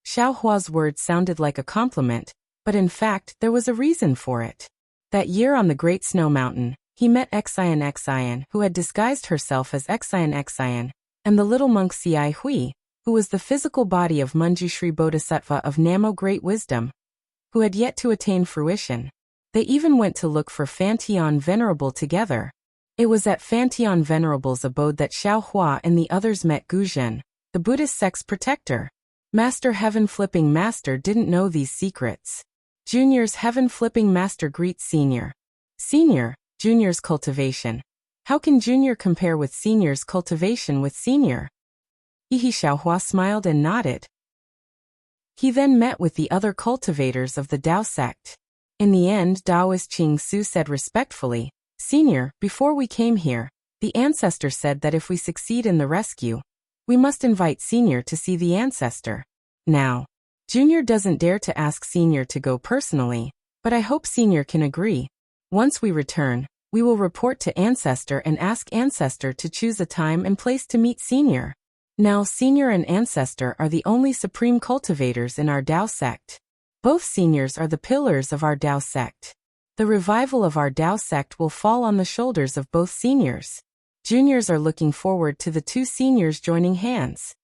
Xiaohua's words sounded like a compliment, but in fact there was a reason for it. That year on the Great Snow Mountain, he met Xian, who had disguised herself as Xian, and the little monk Xiai Hui, who was the physical body of Manjushri Bodhisattva of Namo Great Wisdom, who had yet to attain fruition. They even went to look for Fantian Venerable together. It was at Fantian Venerable's abode that Xiaohua and the others met Guzhen, the Buddhist sect's protector. Master Heaven Flipping Master didn't know these secrets. Junior's Heaven Flipping Master greets Senior. "Senior, Junior's cultivation. How can Junior compare with Senior's cultivation with Senior?" Xiaohua smiled and nodded. He then met with the other cultivators of the Dao sect. In the end, Taoist Qing Su said respectfully, "Senior, before we came here, the Ancestor said that if we succeed in the rescue, we must invite Senior to see the Ancestor. Now, Junior doesn't dare to ask Senior to go personally, but I hope Senior can agree. Once we return, we will report to Ancestor and ask Ancestor to choose a time and place to meet Senior. Now Senior and Ancestor are the only supreme cultivators in our Dao sect. Both Seniors are the pillars of our Dao sect. The revival of our Dao sect will fall on the shoulders of both Seniors. Juniors are looking forward to the two Seniors joining hands."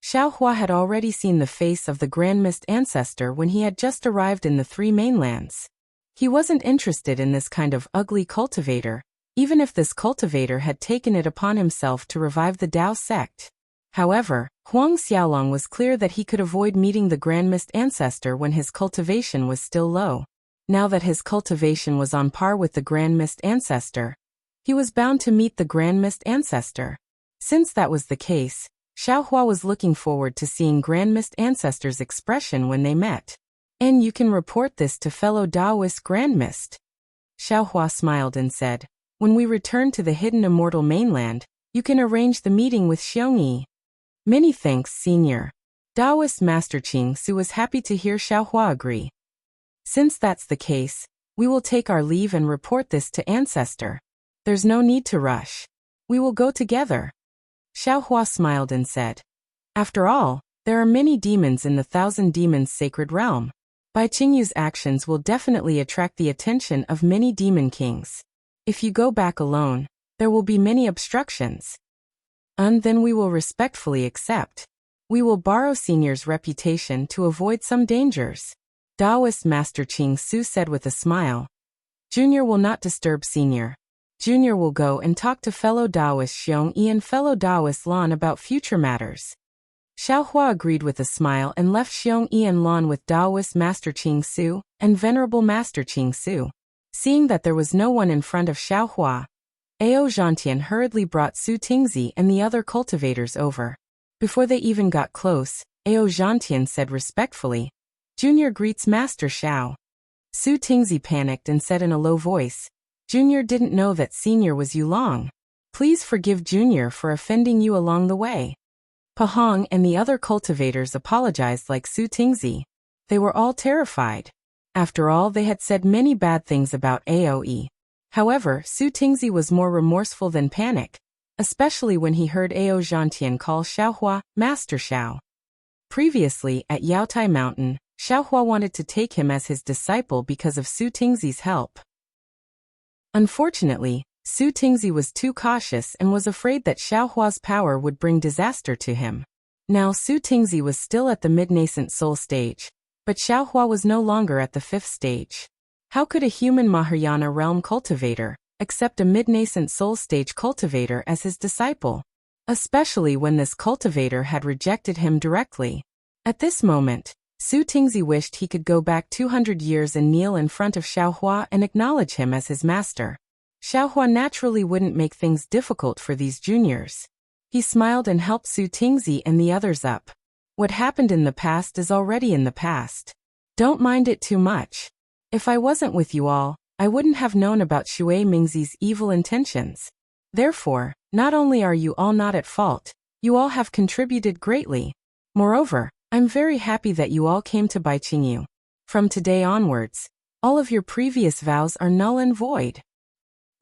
Xiaohua had already seen the face of the Grand Mist Ancestor when he had just arrived in the Three Mainlands. He wasn't interested in this kind of ugly cultivator, even if this cultivator had taken it upon himself to revive the Dao sect. However, Huang Xiaolong was clear that he could avoid meeting the Grand Mist Ancestor when his cultivation was still low. Now that his cultivation was on par with the Grand Mist Ancestor, he was bound to meet the Grand Mist Ancestor. Since that was the case, Xiaohua was looking forward to seeing Grand Mist Ancestor's expression when they met. "And you can report this to fellow Taoist Grand Mist." Xiaohua smiled and said, "When we return to the hidden immortal mainland, you can arrange the meeting with Xiongyi." "Many thanks, Senior." Taoist Master Qing Su was happy to hear Xiaohua agree. "Since that's the case, we will take our leave and report this to Ancestor. There's no need to rush. We will go together." Xiaohua smiled and said, "After all, there are many demons in the Thousand Demons Sacred Realm. Bai Qingyu's actions will definitely attract the attention of many demon kings. If you go back alone, there will be many obstructions. And then we will respectfully accept. We will borrow Senior's reputation to avoid some dangers." Taoist Master Qing Su said with a smile, "Junior will not disturb Senior. Junior will go and talk to fellow Taoist Xiongyi and fellow Taoist Lan about future matters." Xiaohua agreed with a smile and left Xiongyi and Lan with Taoist Master Qing Su and Venerable Master Qing Su. Seeing that there was no one in front of Xiaohua, Ao Zhantian hurriedly brought Su Tingzi and the other cultivators over. Before they even got close, Ao Zhantian said respectfully, "Junior greets Master Xiao." Su Tingzi panicked and said in a low voice, "Junior didn't know that Senior was Yulong. Please forgive Junior for offending you along the way." Pahong and the other cultivators apologized like Su Tingzi. They were all terrified. After all, they had said many bad things about Aoe. However, Su Tingzi was more remorseful than panic, especially when he heard Ao Zhantian call Xiaohua Master Xiao. Previously, at Yaotai Mountain, Xiaohua wanted to take him as his disciple because of Su Tingzi's help. Unfortunately, Su Tingzi was too cautious and was afraid that Xiaohua's power would bring disaster to him. Now Su Tingzi was still at the mid-nascent soul stage, but Xiaohua was no longer at the 5th stage. How could a human Mahayana realm cultivator accept a mid-nascent soul stage cultivator as his disciple? Especially when this cultivator had rejected him directly. At this moment, Su Tingzi wished he could go back 200 years and kneel in front of Xiaohua and acknowledge him as his master. Xiaohua naturally wouldn't make things difficult for these juniors. He smiled and helped Su Tingzi and the others up. What happened in the past is already in the past. Don't mind it too much. If I wasn't with you all, I wouldn't have known about Shui Mingzi's evil intentions. Therefore, not only are you all not at fault, you all have contributed greatly. Moreover, I'm very happy that you all came to Baiqingyu. From today onwards, all of your previous vows are null and void.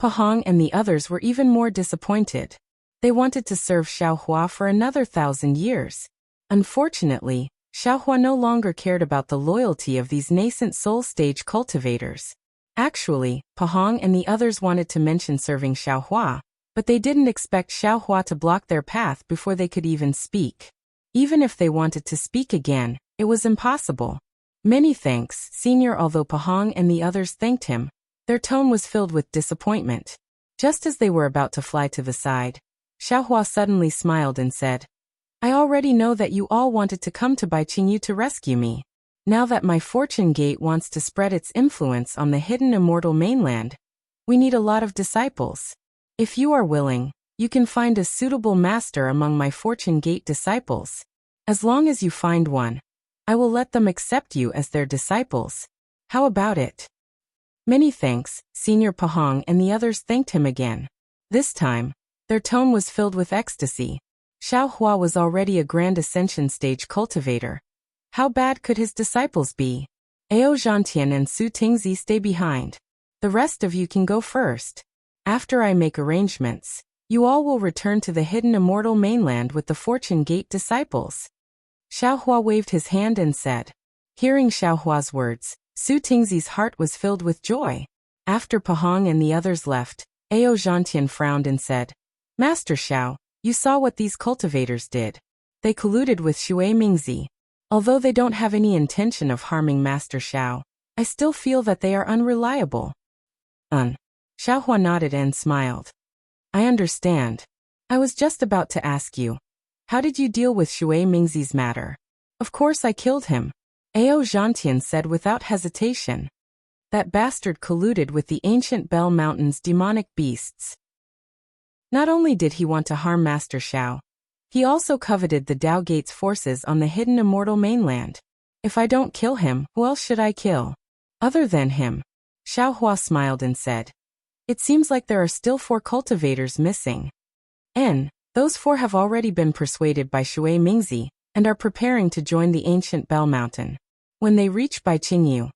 Pahong and the others were even more disappointed. They wanted to serve Xiaohua for another 1,000 years. Unfortunately, Xiaohua no longer cared about the loyalty of these nascent soul-stage cultivators. Actually, Pahong and the others wanted to mention serving Xiaohua, but they didn't expect Xiaohua to block their path before they could even speak. Even if they wanted to speak again, it was impossible. Many thanks, Senior. Although Pahong and the others thanked him, their tone was filled with disappointment. Just as they were about to fly to the side, Xiaohua suddenly smiled and said, I already know that you all wanted to come to Baiqingyu to rescue me. Now that my fortune gate wants to spread its influence on the hidden immortal mainland, we need a lot of disciples. If you are willing, you can find a suitable master among my fortune gate disciples. As long as you find one, I will let them accept you as their disciples. How about it? Many thanks, Senior. Pahong and the others thanked him again. This time, their tone was filled with ecstasy. Xiaohua was already a grand ascension stage cultivator. How bad could his disciples be? Ao Zhantian and Su Tingzi stay behind. The rest of you can go first. After I make arrangements, you all will return to the hidden immortal mainland with the Fortune Gate disciples. Xiaohua waved his hand and said. Hearing Xiaohua's words, Su Tingzi's heart was filled with joy. After Pahong and the others left, Ao Zhantian frowned and said, Master Xiao, you saw what these cultivators did. They colluded with Shui Mingzi. Although they don't have any intention of harming Master Xiao, I still feel that they are unreliable. Xiaohua nodded and smiled. I understand. I was just about to ask you. How did you deal with Shui Mingzi's matter? Of course I killed him. Ao Zhantian said without hesitation. That bastard colluded with the ancient Bell Mountain's demonic beasts. Not only did he want to harm Master Xiao, he also coveted the Dao Gate's forces on the hidden immortal mainland. If I don't kill him, who else should I kill? Other than him. Xiaohua smiled and said. It seems like there are still 4 cultivators missing. Those 4 have already been persuaded by Shui Mingzi, and are preparing to join the ancient Bell Mountain. When they reach Baiqingyu,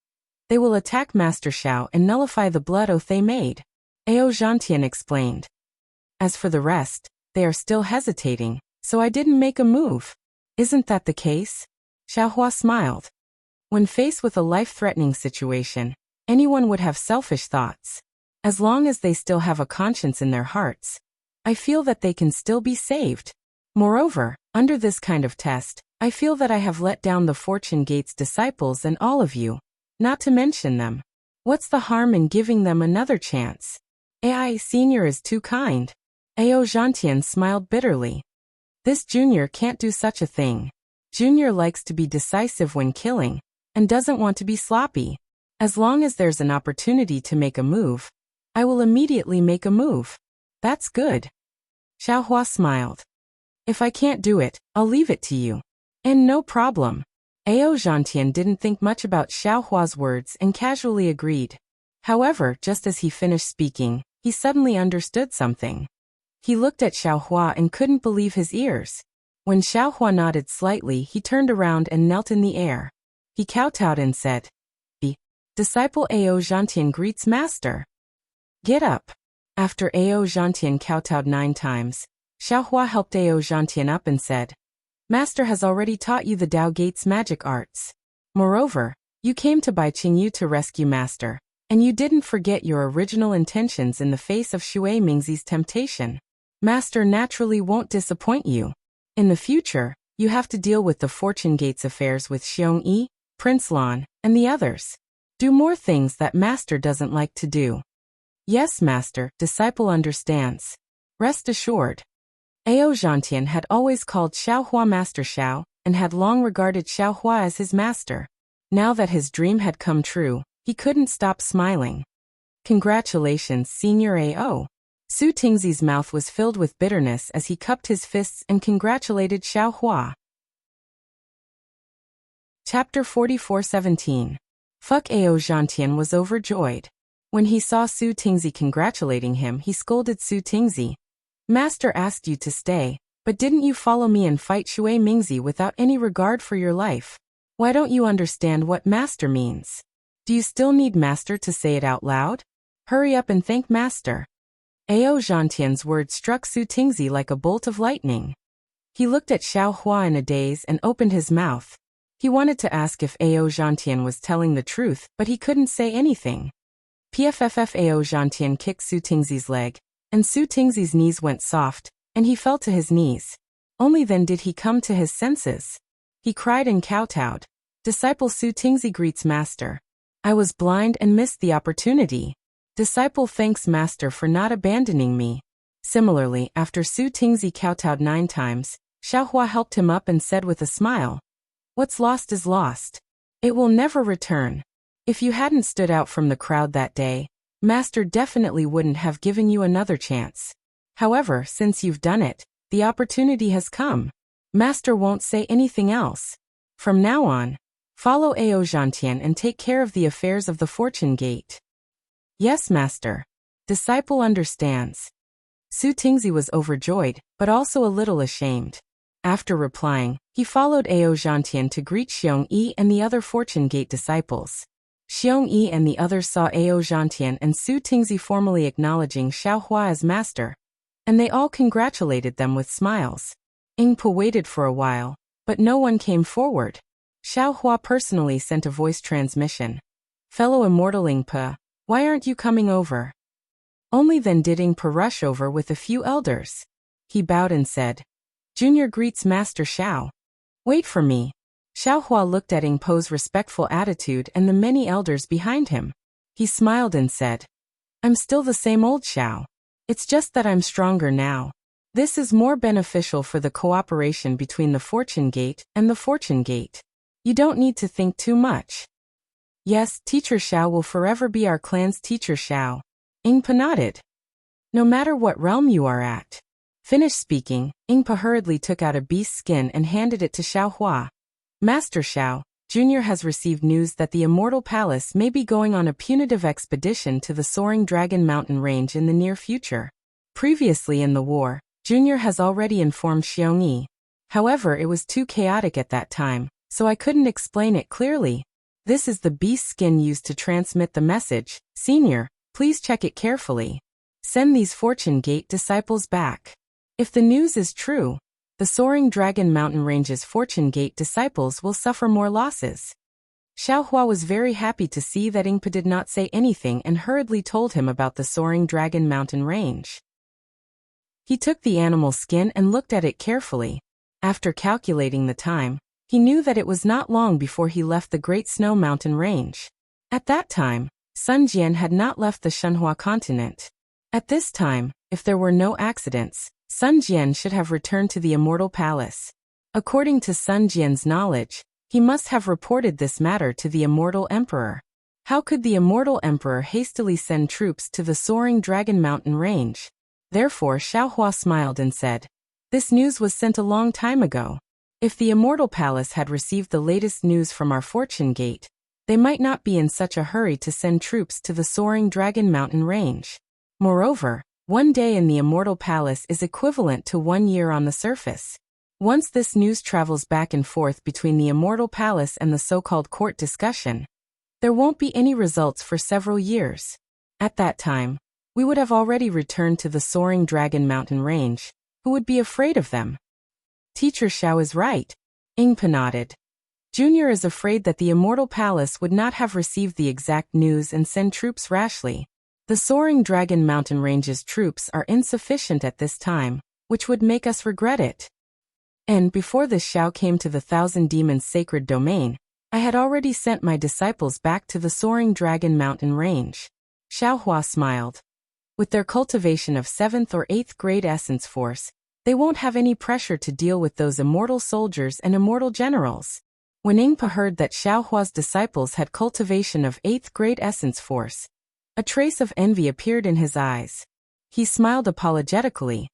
they will attack Master Xiao and nullify the blood oath they made. Ao Zhantian explained. As for the rest, they are still hesitating, so I didn't make a move. Isn't that the case? Xiaohua smiled. When faced with a life-threatening situation, anyone would have selfish thoughts. As long as they still have a conscience in their hearts, I feel that they can still be saved. Moreover, under this kind of test, I feel that I have let down the Fortune Gate's disciples and all of you, not to mention them. What's the harm in giving them another chance? AI Senior is too kind. Ao Zhantian smiled bitterly. This junior can't do such a thing. Junior likes to be decisive when killing, and doesn't want to be sloppy. As long as there's an opportunity to make a move, I will immediately make a move. That's good. Xiaohua smiled. If I can't do it, I'll leave it to you. And no problem. Ao Zhantian didn't think much about Xiaohua's words and casually agreed. However, just as he finished speaking, he suddenly understood something. He looked at Xiaohua and couldn't believe his ears. When Xiaohua nodded slightly, he turned around and knelt in the air. He kowtowed and said, "The disciple Ao Zhantian greets Master. Get up." After Ao Zhantian kowtowed 9 times, Xiaohua helped Ao Zhantian up and said, "Master has already taught you the Dao Gate's magic arts. Moreover, you came to Baiqingyu to rescue Master, and you didn't forget your original intentions in the face of Shui Mingzi's temptation. Master naturally won't disappoint you. In the future, you have to deal with the Fortune Gate's affairs with Xiong Yi, Prince Lan, and the others. Do more things that Master doesn't like to do." "Yes, Master," disciple understands. Rest assured. Ao Zhantian had always called Xiaohua Master Xiao, and had long regarded Xiaohua as his master. Now that his dream had come true, he couldn't stop smiling. Congratulations, Senior AO. Su Tingzi's mouth was filled with bitterness as he cupped his fists and congratulated Xiaohua. Chapter 44:17. Fuck Ao Zhantian was overjoyed. When he saw Su Tingzi congratulating him, he scolded Su Tingzi. Master asked you to stay, but didn't you follow me and fight Shui Mingzi without any regard for your life? Why don't you understand what master means? Do you still need master to say it out loud? Hurry up and thank master. Ao Zhantian's words struck Su Tingzi like a bolt of lightning. He looked at Xiaohua in a daze and opened his mouth. He wanted to ask if Ao Zhantian was telling the truth, but he couldn't say anything. Pfff. Ao Zhantian kicked Su Tingzi's leg, and Su Tingzi's knees went soft, and he fell to his knees. Only then did he come to his senses. He cried and kowtowed. Disciple Su Tingzi greets master. I was blind and missed the opportunity. Disciple thanks master for not abandoning me. Similarly, after Su Tingzi kowtowed 9 times, Xiaohua helped him up and said with a smile, "What's lost is lost. It will never return. If you hadn't stood out from the crowd that day, master definitely wouldn't have given you another chance. However, since you've done it, the opportunity has come. Master won't say anything else. From now on, follow Ao Zhantian and take care of the affairs of the Fortune Gate." Yes, master. Disciple understands. Su Tingzi was overjoyed, but also a little ashamed. After replying, he followed Ao Zhantian to greet Xiong Yi and the other Fortune Gate disciples. Xiong Yi and the others saw Ao Zhantian and Su Tingzi formally acknowledging Xiaohua as master, and they all congratulated them with smiles. Yingpa waited for a while, but no one came forward. Xiaohua personally sent a voice transmission. Fellow immortal Yingpa, why aren't you coming over? Only then did Yingpa rush over with a few elders. He bowed and said, Junior greets Master Xiao. Wait for me. Xiaohua looked at Yingpo's respectful attitude and the many elders behind him. He smiled and said, I'm still the same old Xiao. It's just that I'm stronger now. This is more beneficial for the cooperation between the Fortune Gate and the Fortune Gate. You don't need to think too much. Yes, Teacher Xiao will forever be our clan's Teacher Xiao. Yingpa nodded. No matter what realm you are at. Finished speaking, Yingpa hurriedly took out a beast skin and handed it to Xiaohua. Master Xiao, Junior has received news that the Immortal Palace may be going on a punitive expedition to the Soaring Dragon Mountain Range in the near future. Previously in the war, Junior has already informed Xiong Yi. However, it was too chaotic at that time, so I couldn't explain it clearly. This is the beast skin used to transmit the message. Senior, please check it carefully. Send these Fortune Gate disciples back. If the news is true, the Soaring Dragon Mountain Range's Fortune Gate disciples will suffer more losses. Xiaohua was very happy to see that Yingpa did not say anything and hurriedly told him about the Soaring Dragon Mountain Range. He took the animal skin and looked at it carefully. After calculating the time, he knew that it was not long before he left the Great Snow Mountain Range. At that time, Sun Jian had not left the Shenhua continent. At this time, if there were no accidents, Sun Jian should have returned to the Immortal Palace. According to Sun Jian's knowledge, he must have reported this matter to the Immortal Emperor. How could the Immortal Emperor hastily send troops to the Soaring Dragon Mountain Range? Therefore Xiaohua smiled and said, This news was sent a long time ago. If the Immortal Palace had received the latest news from our Fortune Gate, they might not be in such a hurry to send troops to the Soaring Dragon Mountain Range. Moreover, 1 day in the Immortal Palace is equivalent to 1 year on the surface. Once this news travels back and forth between the Immortal Palace and the so-called court discussion, there won't be any results for several years. At that time, we would have already returned to the Soaring Dragon Mountain Range. Who would be afraid of them? Teacher Xiao is right. Yingpa nodded. Junior is afraid that the Immortal Palace would not have received the exact news and send troops rashly. The Soaring Dragon Mountain Range's troops are insufficient at this time, which would make us regret it. And before the Xiao came to the Thousand Demons' sacred domain, I had already sent my disciples back to the Soaring Dragon Mountain Range. Xiaohua smiled. With their cultivation of 7th or 8th grade essence force, They won't have any pressure to deal with those immortal soldiers and immortal generals. When Ingpa heard that Xiaohua's disciples had cultivation of 8th grade essence force, a trace of envy appeared in his eyes. He smiled apologetically.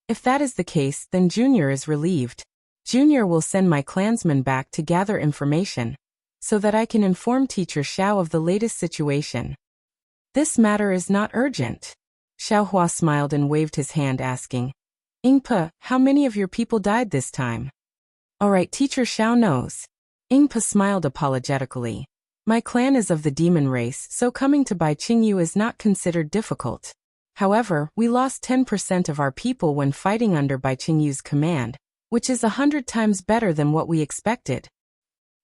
If that is the case, then Junior is relieved. Junior will send my clansmen back to gather information, so that I can inform Teacher Xiao of the latest situation. This matter is not urgent. Xiaohua smiled and waved his hand, asking, Ingpa, how many of your people died this time? All right, Teacher Xiao knows. Ingpa smiled apologetically. My clan is of the demon race, so coming to Bai Qingyu is not considered difficult. However, we lost 10% of our people when fighting under Bai Qingyu's command, which is 100 times better than what we expected.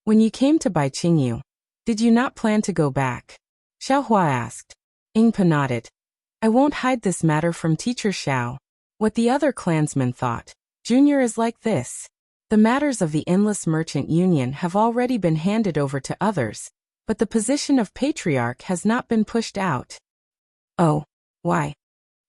When you came to Bai Qingyu, did you not plan to go back? Xiaohua asked. Ingpa nodded. I won't hide this matter from Teacher Xiao. What the other clansmen thought. Junior is like this. The matters of the Endless Merchant Union have already been handed over to others, but the position of Patriarch has not been pushed out. Oh, why?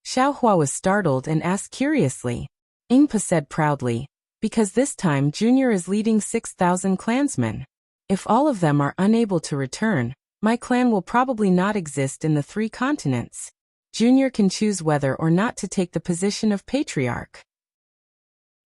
Xiaohua was startled and asked curiously. Ingpa said proudly, because this time Junior is leading 6,000 clansmen. If all of them are unable to return, my clan will probably not exist in the 3 continents. Junior can choose whether or not to take the position of Patriarch.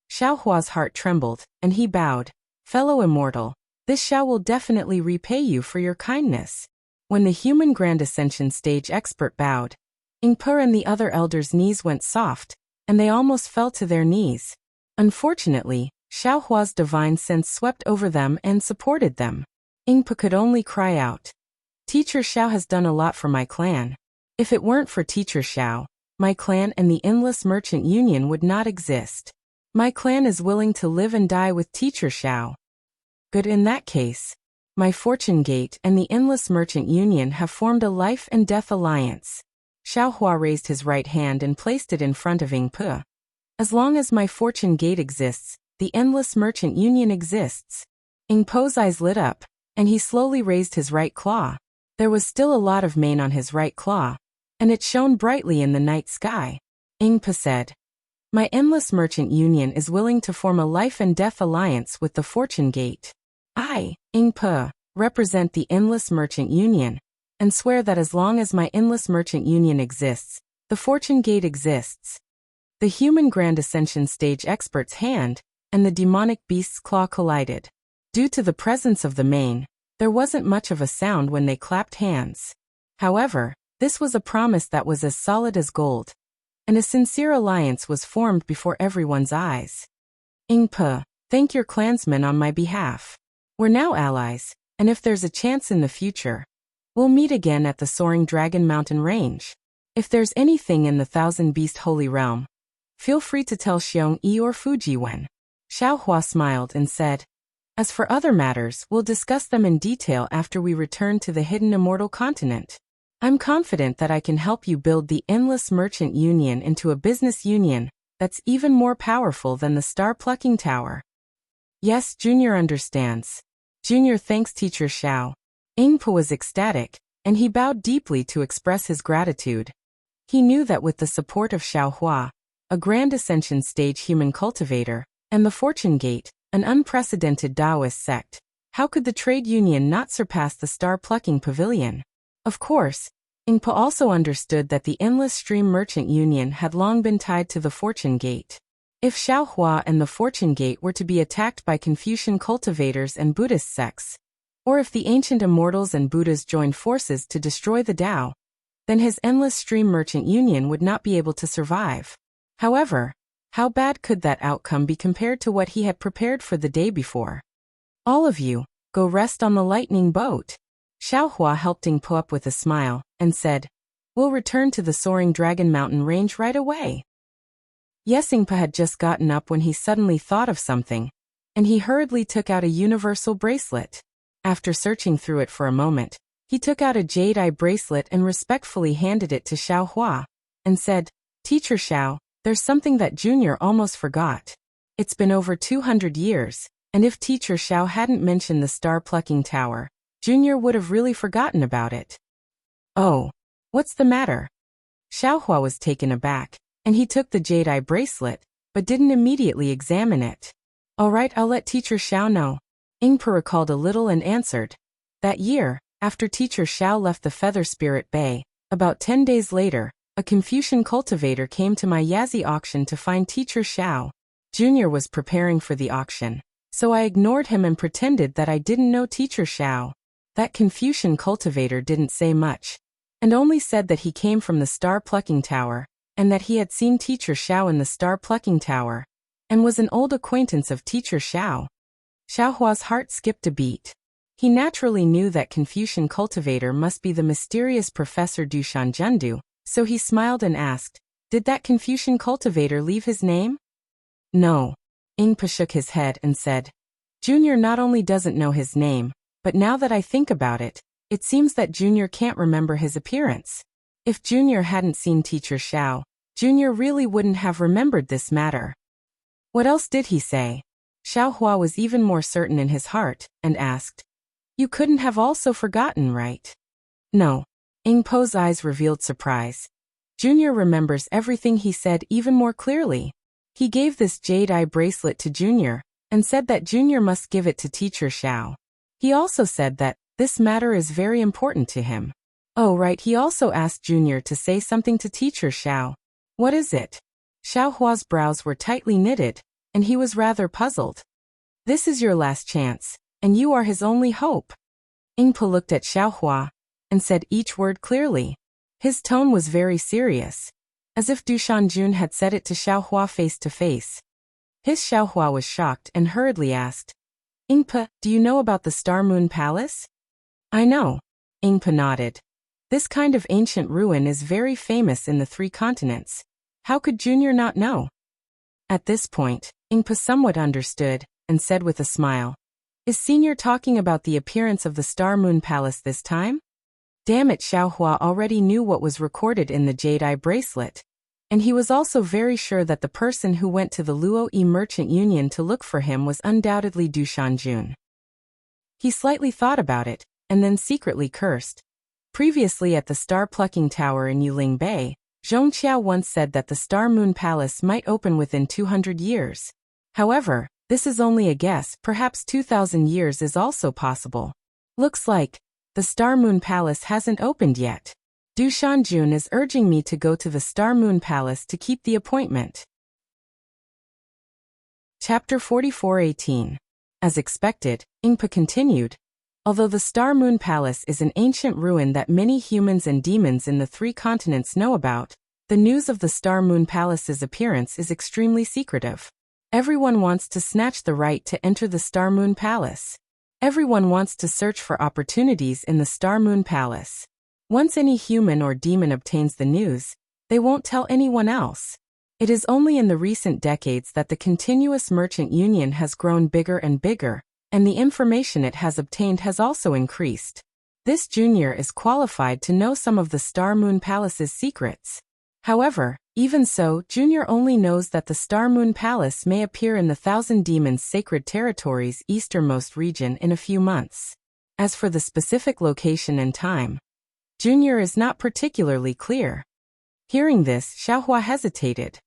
Xiaohua's heart trembled, and he bowed. Fellow immortal, this Xiao will definitely repay you for your kindness. When the human Grand Ascension stage expert bowed, Ingpa and the other elders' knees went soft, and they almost fell to their knees. Unfortunately, Xiaohua's divine sense swept over them and supported them. Ingpa could only cry out. Teacher Xiao has done a lot for my clan. If it weren't for Teacher Xiao, my clan and the Endless Merchant Union would not exist. My clan is willing to live and die with Teacher Xiao. Good, in that case. My Fortune Gate and the Endless Merchant Union have formed a life and death alliance. Xiaohua raised his right hand and placed it in front of Ingpa. As long as my Fortune Gate exists, the Endless Merchant Union exists. Ingpa's eyes lit up, and he slowly raised his right claw. There was still a lot of mane on his right claw, and it shone brightly in the night sky. Ingpa said, My Endless Merchant Union is willing to form a life and death alliance with the Fortune Gate. I, Ingpa, represent the Endless Merchant Union, and swear that as long as my Endless Merchant Union exists, the Fortune Gate exists. The human Grand Ascension stage expert's hand and the demonic beast's claw collided. Due to the presence of the mane, there wasn't much of a sound when they clapped hands. However, this was a promise that was as solid as gold, and a sincere alliance was formed before everyone's eyes. Ingpa, thank your clansmen on my behalf. We're now allies, and if there's a chance in the future, we'll meet again at the Soaring Dragon Mountain Range. If there's anything in the Thousand Beast Holy Realm, feel free to tell Xiong-yi or Fujiwen. Xiaohua smiled and said, As for other matters, we'll discuss them in detail after we return to the hidden immortal continent. I'm confident that I can help you build the Endless Merchant Union into a business union that's even more powerful than the Star Plucking Tower. Yes, Junior understands. Junior thanks Teacher Xiao. Ingpa was ecstatic, and he bowed deeply to express his gratitude. He knew that with the support of Xiaohua, a Grand Ascension stage human cultivator, and the Fortune Gate, an unprecedented Taoist sect, how could the trade union not surpass the Star Plucking Pavilion? Of course, Ingpa also understood that the Endless Stream Merchant Union had long been tied to the Fortune Gate. If Xiaohua and the Fortune Gate were to be attacked by Confucian cultivators and Buddhist sects, or if the ancient immortals and Buddhas joined forces to destroy the Tao, then his Endless Stream Merchant Union would not be able to survive. However, how bad could that outcome be compared to what he had prepared for the day before? All of you, go rest on the lightning boat. Xiaohua helped Ingpa up with a smile, and said, We'll return to the Soaring Dragon Mountain Range right away. Yes, Ingpa had just gotten up when he suddenly thought of something, and he hurriedly took out a universal bracelet. After searching through it for a moment, he took out a jade eye bracelet and respectfully handed it to Xiaohua, and said, Teacher Xiao, there's something that Junior almost forgot. It's been over 200 years, and if Teacher Xiao hadn't mentioned the Star Plucking Tower, Junior would have really forgotten about it. Oh, what's the matter? Xiaohua was taken aback, and he took the jade eye bracelet, but didn't immediately examine it. All right, I'll let Teacher Xiao know. Ingpa recalled a little and answered. That year, after Teacher Xiao left the Feather Spirit Bay, about 10 days later, a Confucian cultivator came to my Yazi auction to find Teacher Xiao. Junior was preparing for the auction, so I ignored him and pretended that I didn't know Teacher Xiao. That Confucian cultivator didn't say much, and only said that he came from the star-plucking tower, and that he had seen Teacher Xiao in the star-plucking tower, and was an old acquaintance of Teacher Xiao. Xiaohua's heart skipped a beat. He naturally knew that Confucian cultivator must be the mysterious Professor Dushan Jundu, so he smiled and asked, "Did that Confucian cultivator leave his name?" "No." Ingpa shook his head and said, "Junior not only doesn't know his name, but now that I think about it, it seems that Junior can't remember his appearance. If Junior hadn't seen Teacher Xiao, Junior really wouldn't have remembered this matter." "What else did he say?" Xiaohua was even more certain in his heart, and asked, "You couldn't have also forgotten, right?" "No." Ingpo's eyes revealed surprise. Junior remembers everything he said even more clearly. He gave this jade eye bracelet to Junior, and said that Junior must give it to Teacher Xiao. He also said that this matter is very important to him. Oh right, he also asked Junior to say something to Teacher Xiao. What is it? Xiaohua's brows were tightly knitted, and he was rather puzzled. This is your last chance, and you are his only hope. Ingpa looked at Xiaohua, and said each word clearly. His tone was very serious, as if Dushan Jun had said it to Xiaohua face to face. His Xiaohua was shocked and hurriedly asked, "Ingpa, do you know about the Star Moon Palace?" "I know." Ingpa nodded. "This kind of ancient ruin is very famous in the 3 continents. How could Junior not know?" At this point, Ingpa somewhat understood, and said with a smile, "Is Senior talking about the appearance of the Star Moon Palace this time?" Damn it, Xiaohua already knew what was recorded in the Jade Eye bracelet, and he was also very sure that the person who went to the Luo-Yi Merchant Union to look for him was undoubtedly Dushan Jun. He slightly thought about it, and then secretly cursed. Previously at the Star-Plucking Tower in Yuling Bay, Zhongqiao once said that the Star Moon Palace might open within 200 years. However, this is only a guess, perhaps 2,000 years is also possible. Looks like the Star Moon Palace hasn't opened yet. Dushan Jun is urging me to go to the Star Moon Palace to keep the appointment. Chapter 44:18. As expected, Ingpa continued, although the Star Moon Palace is an ancient ruin that many humans and demons in the 3 continents know about, the news of the Star Moon Palace's appearance is extremely secretive. Everyone wants to snatch the right to enter the Star Moon Palace. Everyone wants to search for opportunities in the Star Moon Palace. Once any human or demon obtains the news, they won't tell anyone else. It is only in the recent decades that the continuous merchant union has grown bigger and bigger, and the information it has obtained has also increased. This junior is qualified to know some of the Star Moon Palace's secrets. However, even so, Junior only knows that the Star Moon Palace may appear in the Thousand Demons' Sacred Territories' easternmost region in a few months. As for the specific location and time, Junior is not particularly clear. Hearing this, Xiaohua hesitated.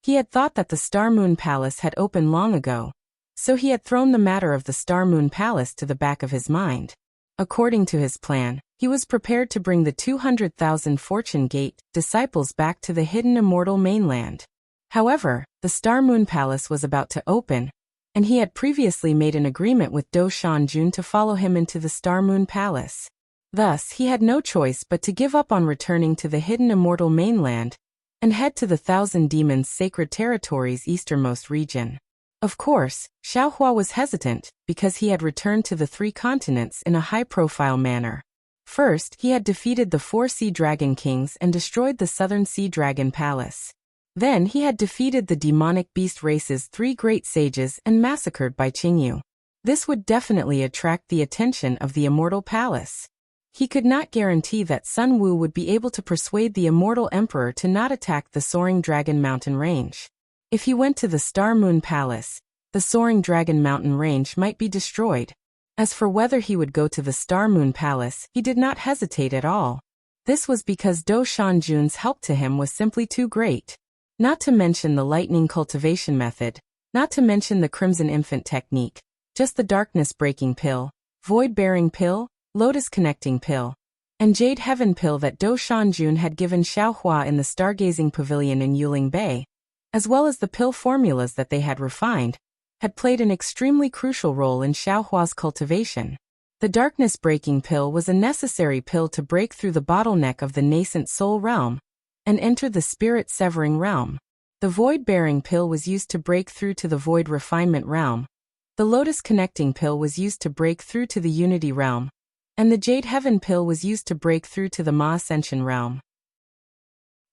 He had thought that the Star Moon Palace had opened long ago, so he had thrown the matter of the Star Moon Palace to the back of his mind. According to his plan, he was prepared to bring the 200,000 Fortune Gate disciples back to the hidden immortal mainland. However, the Star Moon Palace was about to open, and he had previously made an agreement with Doshan Jun to follow him into the Star Moon Palace. Thus, he had no choice but to give up on returning to the hidden immortal mainland and head to the Thousand Demons' Sacred Territories' easternmost region. Of course, Xiaohua was hesitant because he had returned to the 3 continents in a high-profile manner. First, he had defeated the 4 Sea Dragon Kings and destroyed the Southern Sea Dragon Palace. Then he had defeated the demonic beast race's 3 great sages and massacred Bai Qingyu. This would definitely attract the attention of the Immortal Palace. He could not guarantee that Sun Wu would be able to persuade the Immortal Emperor to not attack the Soaring Dragon Mountain Range. If he went to the Star Moon Palace, the Soaring Dragon Mountain Range might be destroyed. As for whether he would go to the Star Moon Palace, he did not hesitate at all. This was because Doshan Jun's help to him was simply too great. Not to mention the lightning cultivation method, not to mention the crimson infant technique, just the darkness breaking pill, void bearing pill, lotus connecting pill, and jade heaven pill that Do Shanjun had given Xiaohua in the stargazing pavilion in Yuling Bay, as well as the pill formulas that they had refined, had played an extremely crucial role in Xiaohua's cultivation. The darkness-breaking pill was a necessary pill to break through the bottleneck of the nascent soul realm and enter the spirit-severing realm. The void-bearing pill was used to break through to the void refinement realm. The lotus-connecting pill was used to break through to the unity realm, and the jade heaven pill was used to break through to the Ma-ascension realm.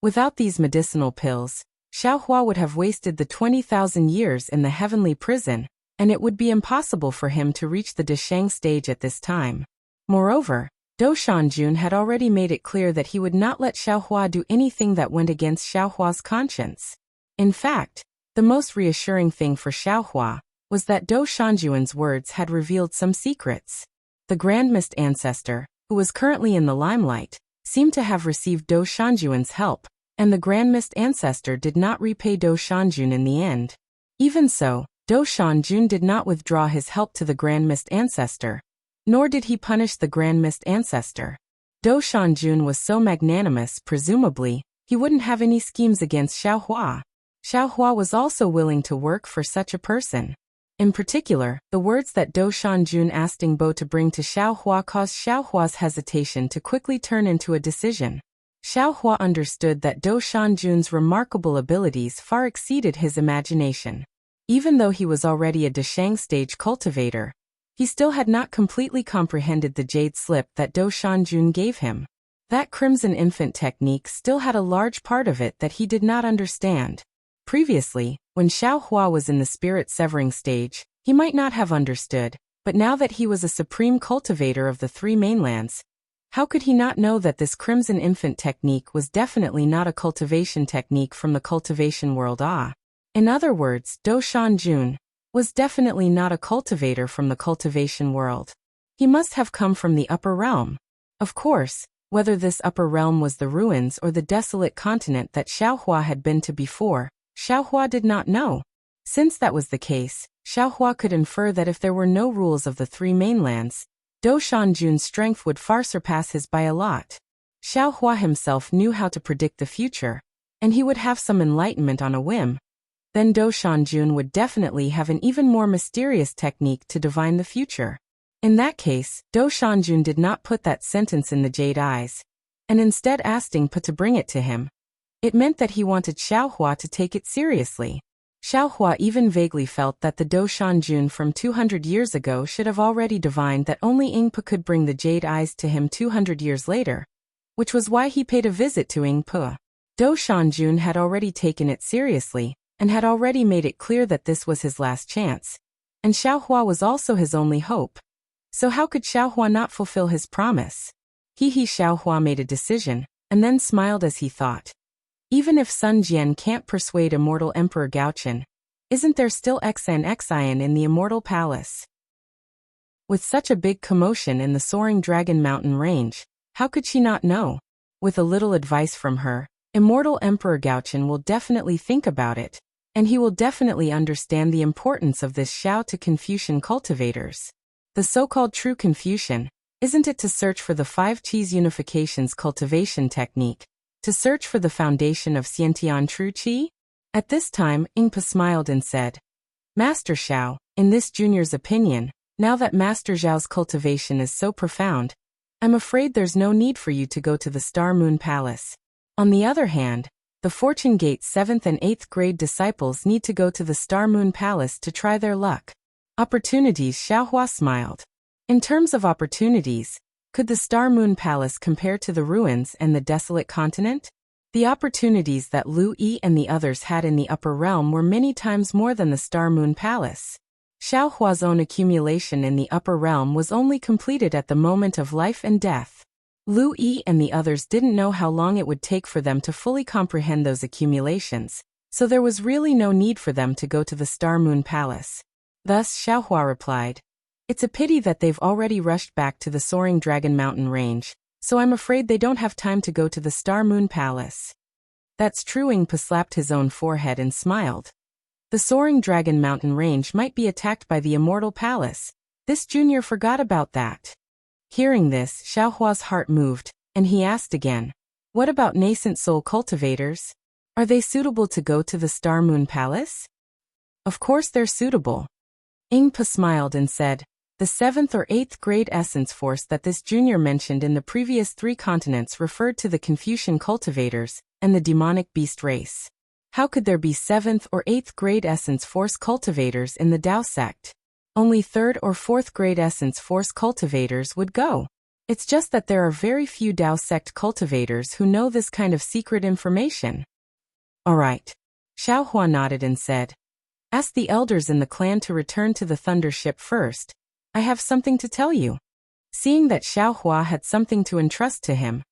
Without these medicinal pills, Xiaohua would have wasted the 20,000 years in the heavenly prison, and it would be impossible for him to reach the Deshang stage at this time. Moreover, Do Shanjun had already made it clear that he would not let Xiaohua do anything that went against Xiaohua's conscience. In fact, the most reassuring thing for Xiaohua was that Do Shanjuan's words had revealed some secrets. The Grand Mist Ancestor, who was currently in the limelight, seemed to have received Do Shanjuan's help, and the Grand Mist Ancestor did not repay Do Shanjun in the end. Even so, Do Shanjun did not withdraw his help to the Grand Mist Ancestor, nor did he punish the Grand Mist Ancestor. Do Shanjun was so magnanimous, presumably, he wouldn't have any schemes against Xiaohua. Xiaohua was also willing to work for such a person. In particular, the words that Do Shanjun asked Bo to bring to Xiaohua caused Xiaohua's hesitation to quickly turn into a decision. Xiaohua understood that Do Shanjun's remarkable abilities far exceeded his imagination. Even though he was already a Deshang stage cultivator, he still had not completely comprehended the jade slip that Do Shanjun gave him. That crimson infant technique still had a large part of it that he did not understand. Previously, when Xiaohua was in the spirit-severing stage, he might not have understood, but now that he was a supreme cultivator of the three mainlands, how could he not know that this crimson infant technique was definitely not a cultivation technique from the cultivation world? In other words, Do Shanjun was definitely not a cultivator from the cultivation world. He must have come from the upper realm. Of course, whether this upper realm was the ruins or the desolate continent that Xiaohua had been to before, Xiaohua did not know. Since that was the case, Xiaohua could infer that if there were no rules of the three mainlands, Do Shanjun's strength would far surpass his by a lot. Xiaohua himself knew how to predict the future, and he would have some enlightenment on a whim. Then Do Shanjun would definitely have an even more mysterious technique to divine the future. In that case, Do Shanjun did not put that sentence in the jade eyes, and instead asked Pa to bring it to him. It meant that he wanted Xiaohua to take it seriously. Xiaohua even vaguely felt that the Do Shanjun from 200 years ago should have already divined that only Pa could bring the jade eyes to him 200 years later, which was why he paid a visit to Pa. Do Shanjun had already taken it seriously, and had already made it clear that this was his last chance, and Xiaohua was also his only hope. So how could Xiaohua not fulfill his promise? Xiaohua made a decision, and then smiled as he thought. Even if Sun Jian can't persuade immortal Emperor Gaochen, isn't there still Xian in the Immortal Palace? With such a big commotion in the soaring Dragon Mountain range, how could she not know? With a little advice from her, Immortal Emperor Gaochen will definitely think about it, and he will definitely understand the importance of this Xiao to Confucian cultivators. The so-called true Confucian, isn't it to search for the 5 Qis unifications cultivation technique, to search for the foundation of Xiantian true Qi? At this time, Pa smiled and said, Master Xiao, in this junior's opinion, now that Master Zhao's cultivation is so profound, I'm afraid there's no need for you to go to the Star Moon Palace. On the other hand, the Fortune Gate 7th and 8th grade disciples need to go to the Star Moon Palace to try their luck. Opportunities. Xiaohua smiled. In terms of opportunities, could the Star Moon Palace compare to the ruins and the desolate continent? The opportunities that Lu Yi and the others had in the upper realm were many times more than the Star Moon Palace. Xiaohua's own accumulation in the upper realm was only completed at the moment of life and death. Lu Yi and the others didn't know how long it would take for them to fully comprehend those accumulations, so there was really no need for them to go to the Star Moon Palace. Thus Xiaohua replied, It's a pity that they've already rushed back to the soaring Dragon Mountain range, so I'm afraid they don't have time to go to the Star Moon Palace. That's true. Ingpa slapped his own forehead and smiled. The soaring dragon mountain range might be attacked by the immortal palace. This junior forgot about that. Hearing this, Xiaohua's heart moved, and he asked again, what about nascent soul cultivators? Are they suitable to go to the Star Moon Palace? Of course they're suitable. Ingpa smiled and said, the 7th or 8th grade essence force that this junior mentioned in the previous 3 continents referred to the Confucian cultivators and the demonic beast race. How could there be 7th or 8th grade essence force cultivators in the Dao sect? Only 3rd or 4th grade essence force cultivators would go. It's just that there are very few Dao sect cultivators who know this kind of secret information. All right. Xiaohua nodded and said, ask the elders in the clan to return to the thunder ship first. I have something to tell you. Seeing that Xiaohua had something to entrust to him,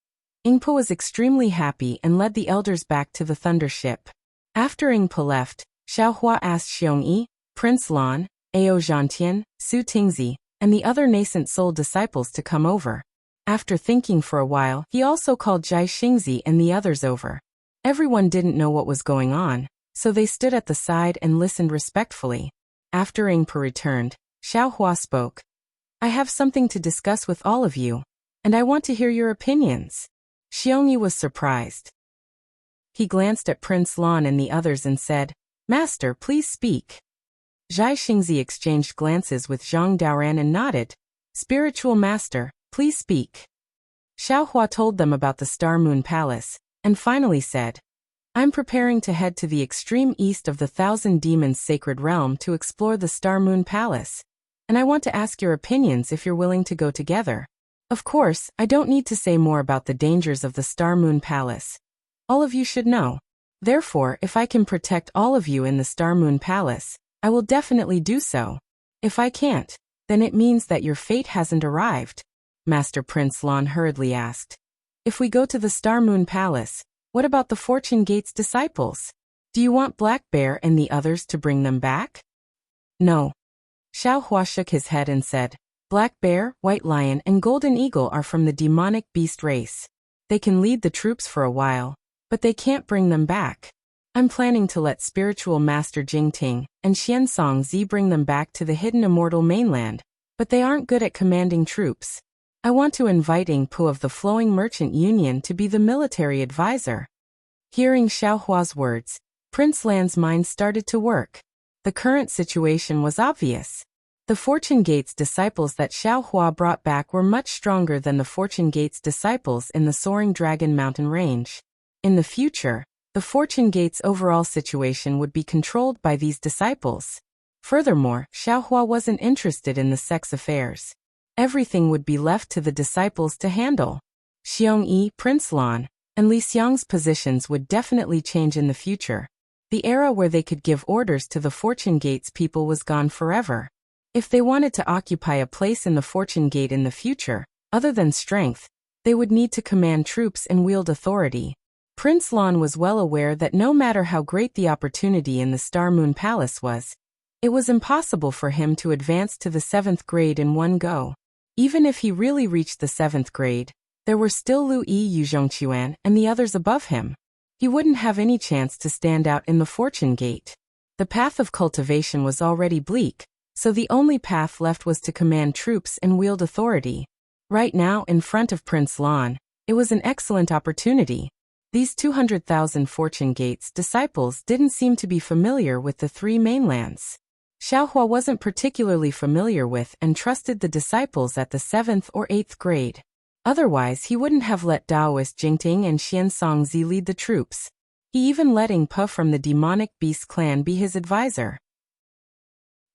Ingpa was extremely happy and led the elders back to the thunder ship. After Ingpa left, Xiaohua asked Xiongyi, Prince Lan, Ao Zhantian, Su Tingzi, and the other nascent soul disciples to come over. After thinking for a while, he also called Zhai Xingzi and the others over. Everyone didn't know what was going on, so they stood at the side and listened respectfully. After Ingpa returned, Xiaohua spoke. I have something to discuss with all of you, and I want to hear your opinions. Xiongyi was surprised. He glanced at Prince Lan and the others and said, Master, please speak. Zhai Xingzi exchanged glances with Zhang Daoran and nodded. Spiritual Master, please speak. Xiaohua told them about the Star Moon Palace, and finally said, I'm preparing to head to the extreme east of the Thousand Demons Sacred Realm to explore the Star Moon Palace, and I want to ask your opinions if you're willing to go together. Of course, I don't need to say more about the dangers of the Star Moon Palace. All of you should know. Therefore, if I can protect all of you in the Star Moon Palace, I will definitely do so. If I can't, then it means that your fate hasn't arrived. Master Prince Lan hurriedly asked. If we go to the Star Moon Palace, what about the Fortune Gate's disciples? Do you want Black Bear and the others to bring them back? No. Xiaohua shook his head and said, Black Bear, White Lion, and Golden Eagle are from the demonic beast race. They can lead the troops for a while, but they can't bring them back. I'm planning to let Spiritual Master Jingting and Xiansong Zi bring them back to the hidden immortal mainland, but they aren't good at commanding troops. I want to invite Ingpu of the Flowing Merchant Union to be the military advisor. Hearing Xiaohua's words, Prince Lan's mind started to work. The current situation was obvious. The Fortune Gate's disciples that Xiaohua brought back were much stronger than the Fortune Gate's disciples in the Soaring Dragon Mountain range. In the future, the Fortune Gate's overall situation would be controlled by these disciples. Furthermore, Xiaohua wasn't interested in the sex affairs. Everything would be left to the disciples to handle. Xiongyi, Prince Lan, and Li Xiang's positions would definitely change in the future. The era where they could give orders to the Fortune Gate's people was gone forever. If they wanted to occupy a place in the Fortune Gate in the future, other than strength, they would need to command troops and wield authority. Prince Lan was well aware that no matter how great the opportunity in the Star Moon Palace was, it was impossible for him to advance to the 7th grade in one go. Even if he really reached the 7th grade, there were still Lu Yi Yuzhongquan and the others above him. He wouldn't have any chance to stand out in the Fortune Gate. The path of cultivation was already bleak, so the only path left was to command troops and wield authority. Right now, in front of Prince Lan, it was an excellent opportunity. These 200,000 Fortune Gate's disciples didn't seem to be familiar with the 3 mainlands. Xiaohua wasn't particularly familiar with and trusted the disciples at the 7th or 8th grade. Otherwise, he wouldn't have let Daoist Jingting and Xiansong Zi lead the troops. He even let Ingpa from the demonic beast clan be his advisor.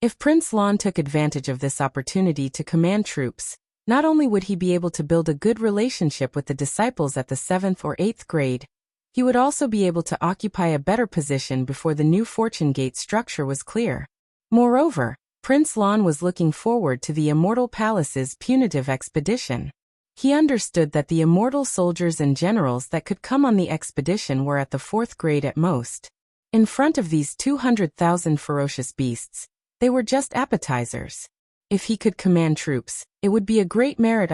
If Prince Lan took advantage of this opportunity to command troops, not only would he be able to build a good relationship with the disciples at the 7th or 8th grade, he would also be able to occupy a better position before the new Fortune Gate structure was clear. Moreover, Prince Lan was looking forward to the Immortal Palace's punitive expedition. He understood that the immortal soldiers and generals that could come on the expedition were at the 4th grade at most. In front of these 200,000 ferocious beasts, they were just appetizers. If he could command troops, it would be a great merit.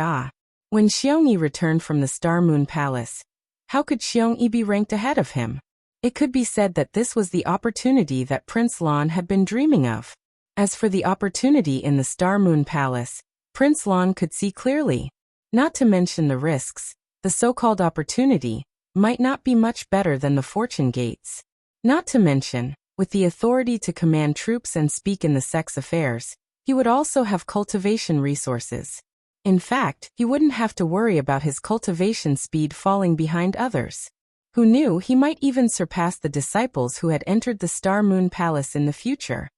When Xiongyi returned from the Star Moon Palace, how could Xiongyi be ranked ahead of him? It could be said that this was the opportunity that Prince Lon had been dreaming of. As for the opportunity in the Star Moon Palace, Prince Lon could see clearly. Not to mention the risks, the so-called opportunity might not be much better than the fortune gates. Not to mention, with the authority to command troops and speak in the sex affairs, he would also have cultivation resources. In fact, he wouldn't have to worry about his cultivation speed falling behind others. Who knew, he might even surpass the disciples who had entered the Star Moon Palace in the future.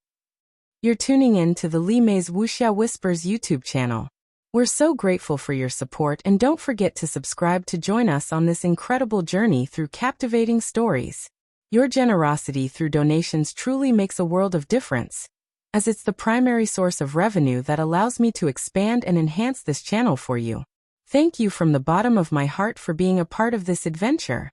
You're tuning in to the Li Mei's Wuxia Whispers YouTube channel. We're so grateful for your support, and don't forget to subscribe to join us on this incredible journey through captivating stories. Your generosity through donations truly makes a world of difference, as it's the primary source of revenue that allows me to expand and enhance this channel for you. Thank you from the bottom of my heart for being a part of this adventure.